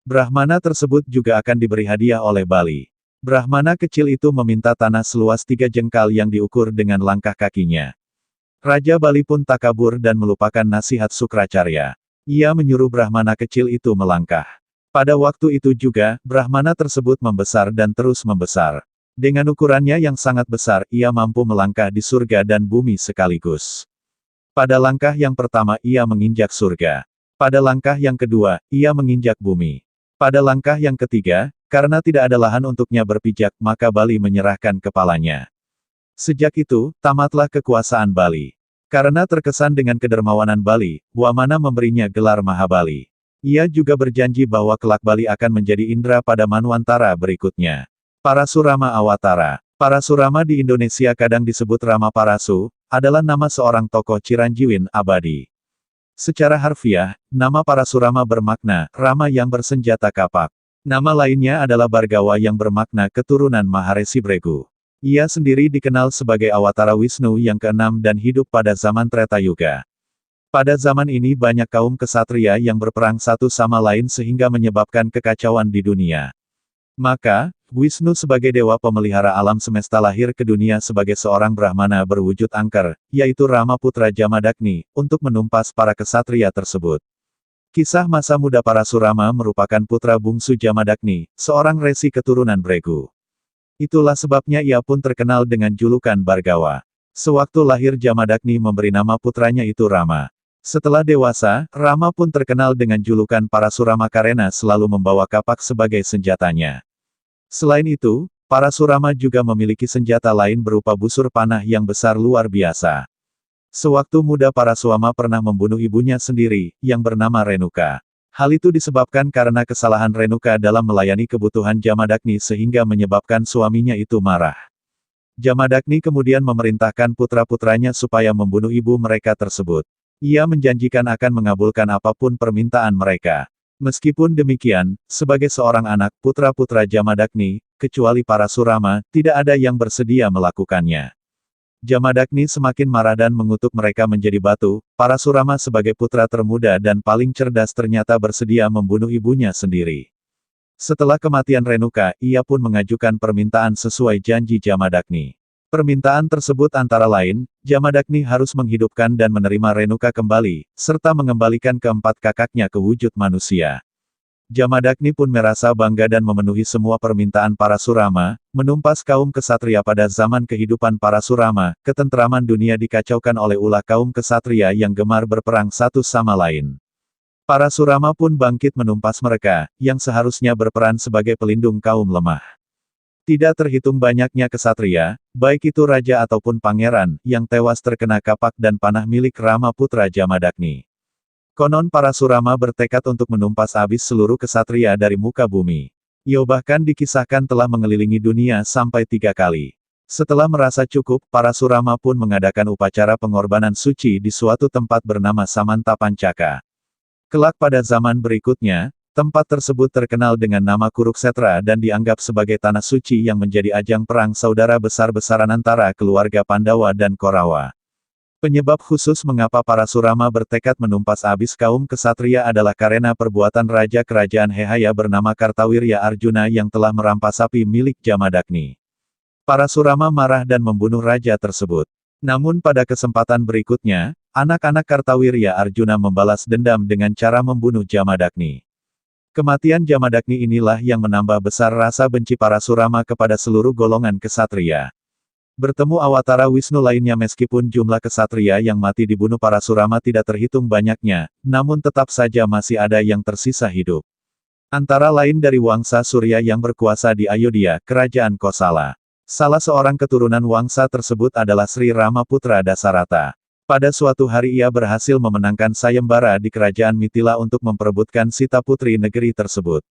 Speaker 1: Brahmana tersebut juga akan diberi hadiah oleh Bali. Brahmana kecil itu meminta tanah seluas 3 jengkal yang diukur dengan langkah kakinya. Raja Bali pun takabur dan melupakan nasihat Sukracarya. Ia menyuruh Brahmana kecil itu melangkah. Pada waktu itu juga, Brahmana tersebut membesar dan terus membesar. Dengan ukurannya yang sangat besar, ia mampu melangkah di surga dan bumi sekaligus. Pada langkah yang pertama ia menginjak surga. Pada langkah yang kedua, ia menginjak bumi. Pada langkah yang ketiga, karena tidak ada lahan untuknya berpijak, maka Bali menyerahkan kepalanya. Sejak itu, tamatlah kekuasaan Bali. Karena terkesan dengan kedermawanan Bali, Wamana memberinya gelar Mahabali. Ia juga berjanji bahwa kelak Bali akan menjadi Indra pada Manwantara berikutnya. Parasurama Awatara. Parasurama di Indonesia kadang disebut Rama Parasu, adalah nama seorang tokoh Ciranjiwin abadi. Secara harfiah, nama Parasurama bermakna, Rama yang bersenjata kapak. Nama lainnya adalah Bhargawa yang bermakna keturunan Maharesi Bregu. Ia sendiri dikenal sebagai Awatara Wisnu yang keenam dan hidup pada zaman Treta Yuga. Pada zaman ini banyak kaum kesatria yang berperang satu sama lain sehingga menyebabkan kekacauan di dunia. Maka, Wisnu sebagai dewa pemelihara alam semesta lahir ke dunia sebagai seorang Brahmana berwujud angker, yaitu Rama putra Jamadagni, untuk menumpas para kesatria tersebut. Kisah masa muda Parasurama merupakan putra bungsu Jamadagni, seorang resi keturunan Bregu. Itulah sebabnya ia pun terkenal dengan julukan Bhargawa. Sewaktu lahir Jamadagni memberi nama putranya itu Rama. Setelah dewasa, Rama pun terkenal dengan julukan Parasurama karena selalu membawa kapak sebagai senjatanya. Selain itu, Parasurama juga memiliki senjata lain berupa busur panah yang besar luar biasa. Sewaktu muda Parasurama pernah membunuh ibunya sendiri, yang bernama Renuka. Hal itu disebabkan karena kesalahan Renuka dalam melayani kebutuhan Jamadagni sehingga menyebabkan suaminya itu marah. Jamadagni kemudian memerintahkan putra-putranya supaya membunuh ibu mereka tersebut. Ia menjanjikan akan mengabulkan apapun permintaan mereka. Meskipun demikian, sebagai seorang anak putra-putra Jamadagni, kecuali Parasurama, tidak ada yang bersedia melakukannya. Jamadagni semakin marah dan mengutuk mereka menjadi batu. Parasurama sebagai putra termuda dan paling cerdas ternyata bersedia membunuh ibunya sendiri. Setelah kematian Renuka, ia pun mengajukan permintaan sesuai janji Jamadagni. Permintaan tersebut antara lain, Jamadagni harus menghidupkan dan menerima Renuka kembali, serta mengembalikan keempat kakaknya ke wujud manusia. Jamadagni pun merasa bangga dan memenuhi semua permintaan Parasurama, menumpas kaum kesatria pada zaman kehidupan Parasurama, ketentraman dunia dikacaukan oleh ulah kaum kesatria yang gemar berperang satu sama lain. Parasurama pun bangkit menumpas mereka, yang seharusnya berperan sebagai pelindung kaum lemah. Tidak terhitung banyaknya kesatria, baik itu raja ataupun pangeran, yang tewas terkena kapak dan panah milik Rama putra Jamadagni. Konon Parasurama bertekad untuk menumpas habis seluruh kesatria dari muka bumi. Ia bahkan dikisahkan telah mengelilingi dunia sampai 3 kali. Setelah merasa cukup, Parasurama pun mengadakan upacara pengorbanan suci di suatu tempat bernama Samanta Pancaka. Kelak pada zaman berikutnya, tempat tersebut terkenal dengan nama Kuruksetra dan dianggap sebagai tanah suci yang menjadi ajang perang saudara besar-besaran antara keluarga Pandawa dan Korawa. Penyebab khusus mengapa Parasurama bertekad menumpas habis kaum kesatria adalah karena perbuatan Raja Kerajaan Hehaya bernama Kartawirya Arjuna yang telah merampas sapi milik Jamadagni. Parasurama marah dan membunuh raja tersebut. Namun pada kesempatan berikutnya, anak-anak Kartawirya Arjuna membalas dendam dengan cara membunuh Jamadagni. Kematian Jamadagni inilah yang menambah besar rasa benci Parasurama kepada seluruh golongan kesatria. Bertemu Awatara Wisnu lainnya meskipun jumlah kesatria yang mati dibunuh Parasurama tidak terhitung banyaknya, namun tetap saja masih ada yang tersisa hidup. Antara lain dari Wangsa Surya yang berkuasa di Ayodhya, Kerajaan Kosala. Salah seorang keturunan Wangsa tersebut adalah Sri Rama putra Dasarata. Pada suatu hari ia berhasil memenangkan sayembara di Kerajaan Mithila untuk memperebutkan Sita putri negeri tersebut.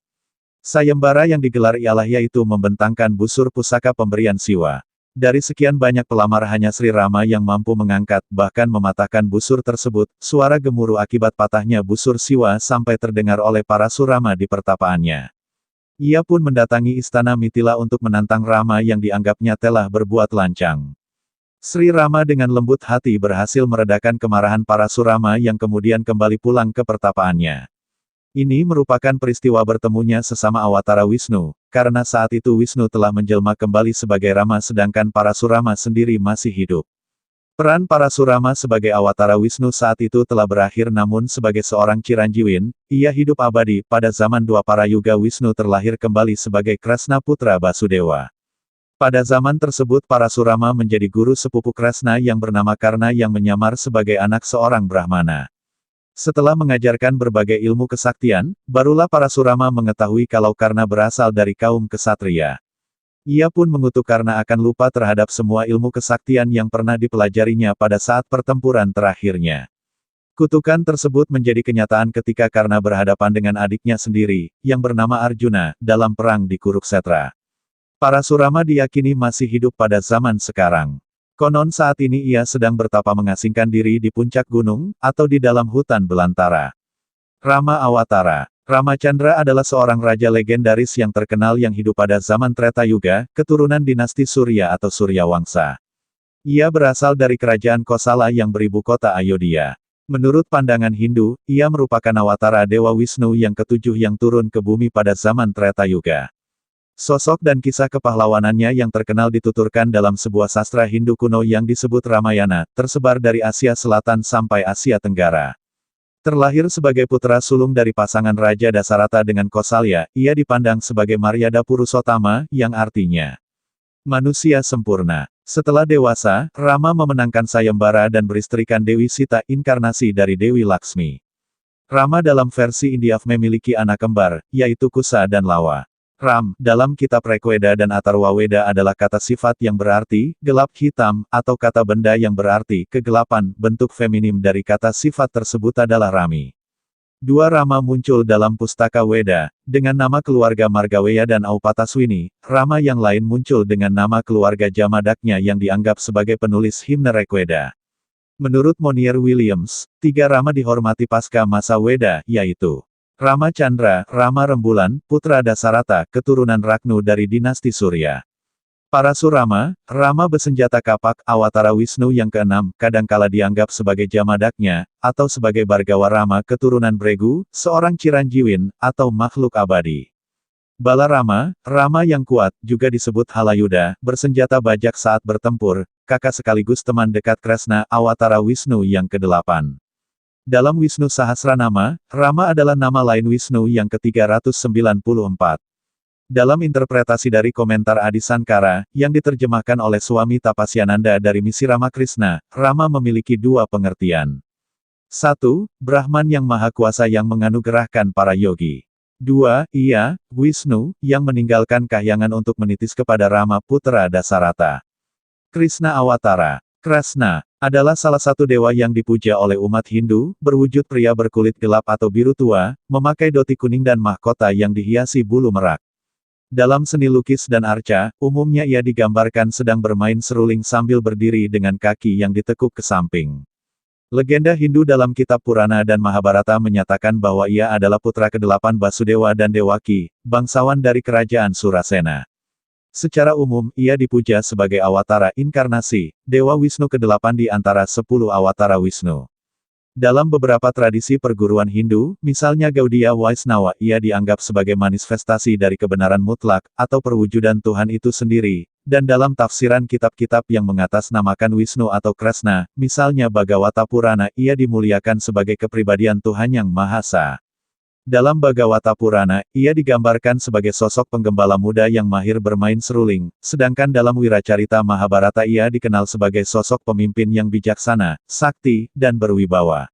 Speaker 1: Sayembara yang digelar ialah yaitu membentangkan busur pusaka pemberian Siwa. Dari sekian banyak pelamar hanya Sri Rama yang mampu mengangkat, bahkan mematahkan busur tersebut. Suara gemuruh akibat patahnya busur Siwa sampai terdengar oleh Parasurama di pertapaannya. Ia pun mendatangi istana Mithila untuk menantang Rama yang dianggapnya telah berbuat lancang. Sri Rama dengan lembut hati berhasil meredakan kemarahan Parasurama yang kemudian kembali pulang ke pertapaannya. Ini merupakan peristiwa bertemunya sesama Awatara Wisnu, karena saat itu Wisnu telah menjelma kembali sebagai Rama sedangkan Parasurama sendiri masih hidup. Peran Parasurama sebagai Awatara Wisnu saat itu telah berakhir namun sebagai seorang Ciranjiwin, ia hidup abadi. Pada zaman Dwapara Yuga Wisnu terlahir kembali sebagai Kresna putra Basudewa. Pada zaman tersebut Parasurama menjadi guru sepupu Kresna yang bernama Karna yang menyamar sebagai anak seorang Brahmana. Setelah mengajarkan berbagai ilmu kesaktian, barulah Parasurama mengetahui kalau Karna berasal dari kaum kesatria. Ia pun mengutuk Karna akan lupa terhadap semua ilmu kesaktian yang pernah dipelajarinya pada saat pertempuran terakhirnya. Kutukan tersebut menjadi kenyataan ketika Karna berhadapan dengan adiknya sendiri, yang bernama Arjuna, dalam perang di Kuruksetra. Parasurama diyakini masih hidup pada zaman sekarang. Konon saat ini ia sedang bertapa mengasingkan diri di puncak gunung, atau di dalam hutan belantara. Rama Awatara. Ramacandra adalah seorang raja legendaris yang terkenal yang hidup pada zaman Treta Yuga, keturunan dinasti Surya atau Surya Wangsa. Ia berasal dari kerajaan Kosala yang beribu kota Ayodhya. Menurut pandangan Hindu, ia merupakan awatara Dewa Wisnu yang ketujuh yang turun ke bumi pada zaman Treta Yuga. Sosok dan kisah kepahlawanannya yang terkenal dituturkan dalam sebuah sastra Hindu kuno yang disebut Ramayana, tersebar dari Asia Selatan sampai Asia Tenggara. Terlahir sebagai putra sulung dari pasangan Raja Dasarata dengan Kosalya, ia dipandang sebagai Maryada Purusottama, yang artinya manusia sempurna. Setelah dewasa, Rama memenangkan sayembara dan beristrikan Dewi Sita, inkarnasi dari Dewi Laksmi. Rama dalam versi India memiliki anak kembar, yaitu Kusa dan Lawa. Ram, dalam kitab Rigveda dan Atharvaveda adalah kata sifat yang berarti, gelap hitam, atau kata benda yang berarti, kegelapan. Bentuk feminim dari kata sifat tersebut adalah Rami. Dua Rama muncul dalam pustaka Weda, dengan nama keluarga Margaweya dan Aupataswini. Rama yang lain muncul dengan nama keluarga Jamadagnya yang dianggap sebagai penulis himne Rigveda. Menurut Monier Williams, tiga Rama dihormati pasca masa Weda, yaitu Rama Chandra, Rama Rembulan, putra Dasarata, keturunan Ragnu dari dinasti Surya. Parasurama, Rama bersenjata kapak, awatara Wisnu yang keenam, kadangkala dianggap sebagai jamadagnya, atau sebagai Bhargawa Rama keturunan Bregu, seorang Ciranjiwin, atau makhluk abadi. Balarama, Rama yang kuat, juga disebut Halayuda, bersenjata bajak saat bertempur, kakak sekaligus teman dekat Kresna, awatara Wisnu yang ke-8. Dalam Wisnu Sahasranama, Rama adalah nama lain Wisnu yang ke-394. Dalam interpretasi dari komentar Adi Sankara, yang diterjemahkan oleh Swami Tapasyananda dari Misi Ramakrishna, Rama memiliki dua pengertian. 1. Brahman yang Maha Kuasa yang menganugerahkan para yogi. 2. Ia, Wisnu, yang meninggalkan kahyangan untuk menitis kepada Rama putra Dasarata. Krishna Awatara. Krishna adalah salah satu dewa yang dipuja oleh umat Hindu, berwujud pria berkulit gelap atau biru tua, memakai dhoti kuning dan mahkota yang dihiasi bulu merak. Dalam seni lukis dan arca, umumnya ia digambarkan sedang bermain seruling sambil berdiri dengan kaki yang ditekuk ke samping. Legenda Hindu dalam kitab Purana dan Mahabharata menyatakan bahwa ia adalah putra ke-8 Basudewa dan Dewaki, bangsawan dari kerajaan Surasena. Secara umum, ia dipuja sebagai awatara inkarnasi, Dewa Wisnu ke-8 di antara 10 awatara Wisnu. Dalam beberapa tradisi perguruan Hindu, misalnya Gaudiya Vaisnava, ia dianggap sebagai manifestasi dari kebenaran mutlak, atau perwujudan Tuhan itu sendiri, dan dalam tafsiran kitab-kitab yang mengatasnamakan Wisnu atau Krishna, misalnya Bhagavata Purana, ia dimuliakan sebagai kepribadian Tuhan yang Maha Esa. Dalam Bhagavata Purana, ia digambarkan sebagai sosok penggembala muda yang mahir bermain seruling, sedangkan dalam Wiracarita Mahabharata ia dikenal sebagai sosok pemimpin yang bijaksana, sakti, dan berwibawa.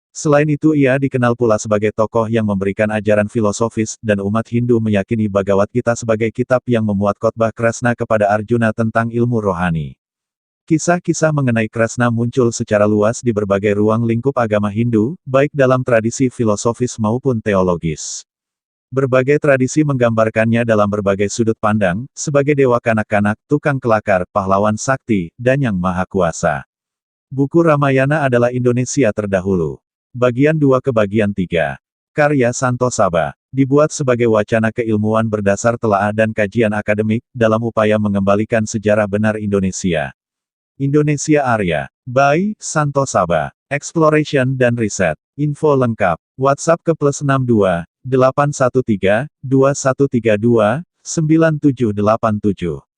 Speaker 1: Selain itu ia dikenal pula sebagai tokoh yang memberikan ajaran filosofis, dan umat Hindu meyakini Bhagavad Gita sebagai kitab yang memuat khotbah Krishna kepada Arjuna tentang ilmu rohani. Kisah-kisah mengenai Krishna muncul secara luas di berbagai ruang lingkup agama Hindu, baik dalam tradisi filosofis maupun teologis. Berbagai tradisi menggambarkannya dalam berbagai sudut pandang, sebagai dewa kanak-kanak, tukang kelakar, pahlawan sakti, dan yang maha kuasa. Buku Ramayana adalah Indonesia terdahulu. Bagian 2 ke bagian 3. Karya Santo Saba. Dibuat sebagai wacana keilmuan berdasar telaah dan kajian akademik, dalam upaya mengembalikan sejarah benar Indonesia. Indonesia Arya. By Santo Saba. Exploration dan Riset. Info lengkap. WhatsApp ke +62 813 2132 9787.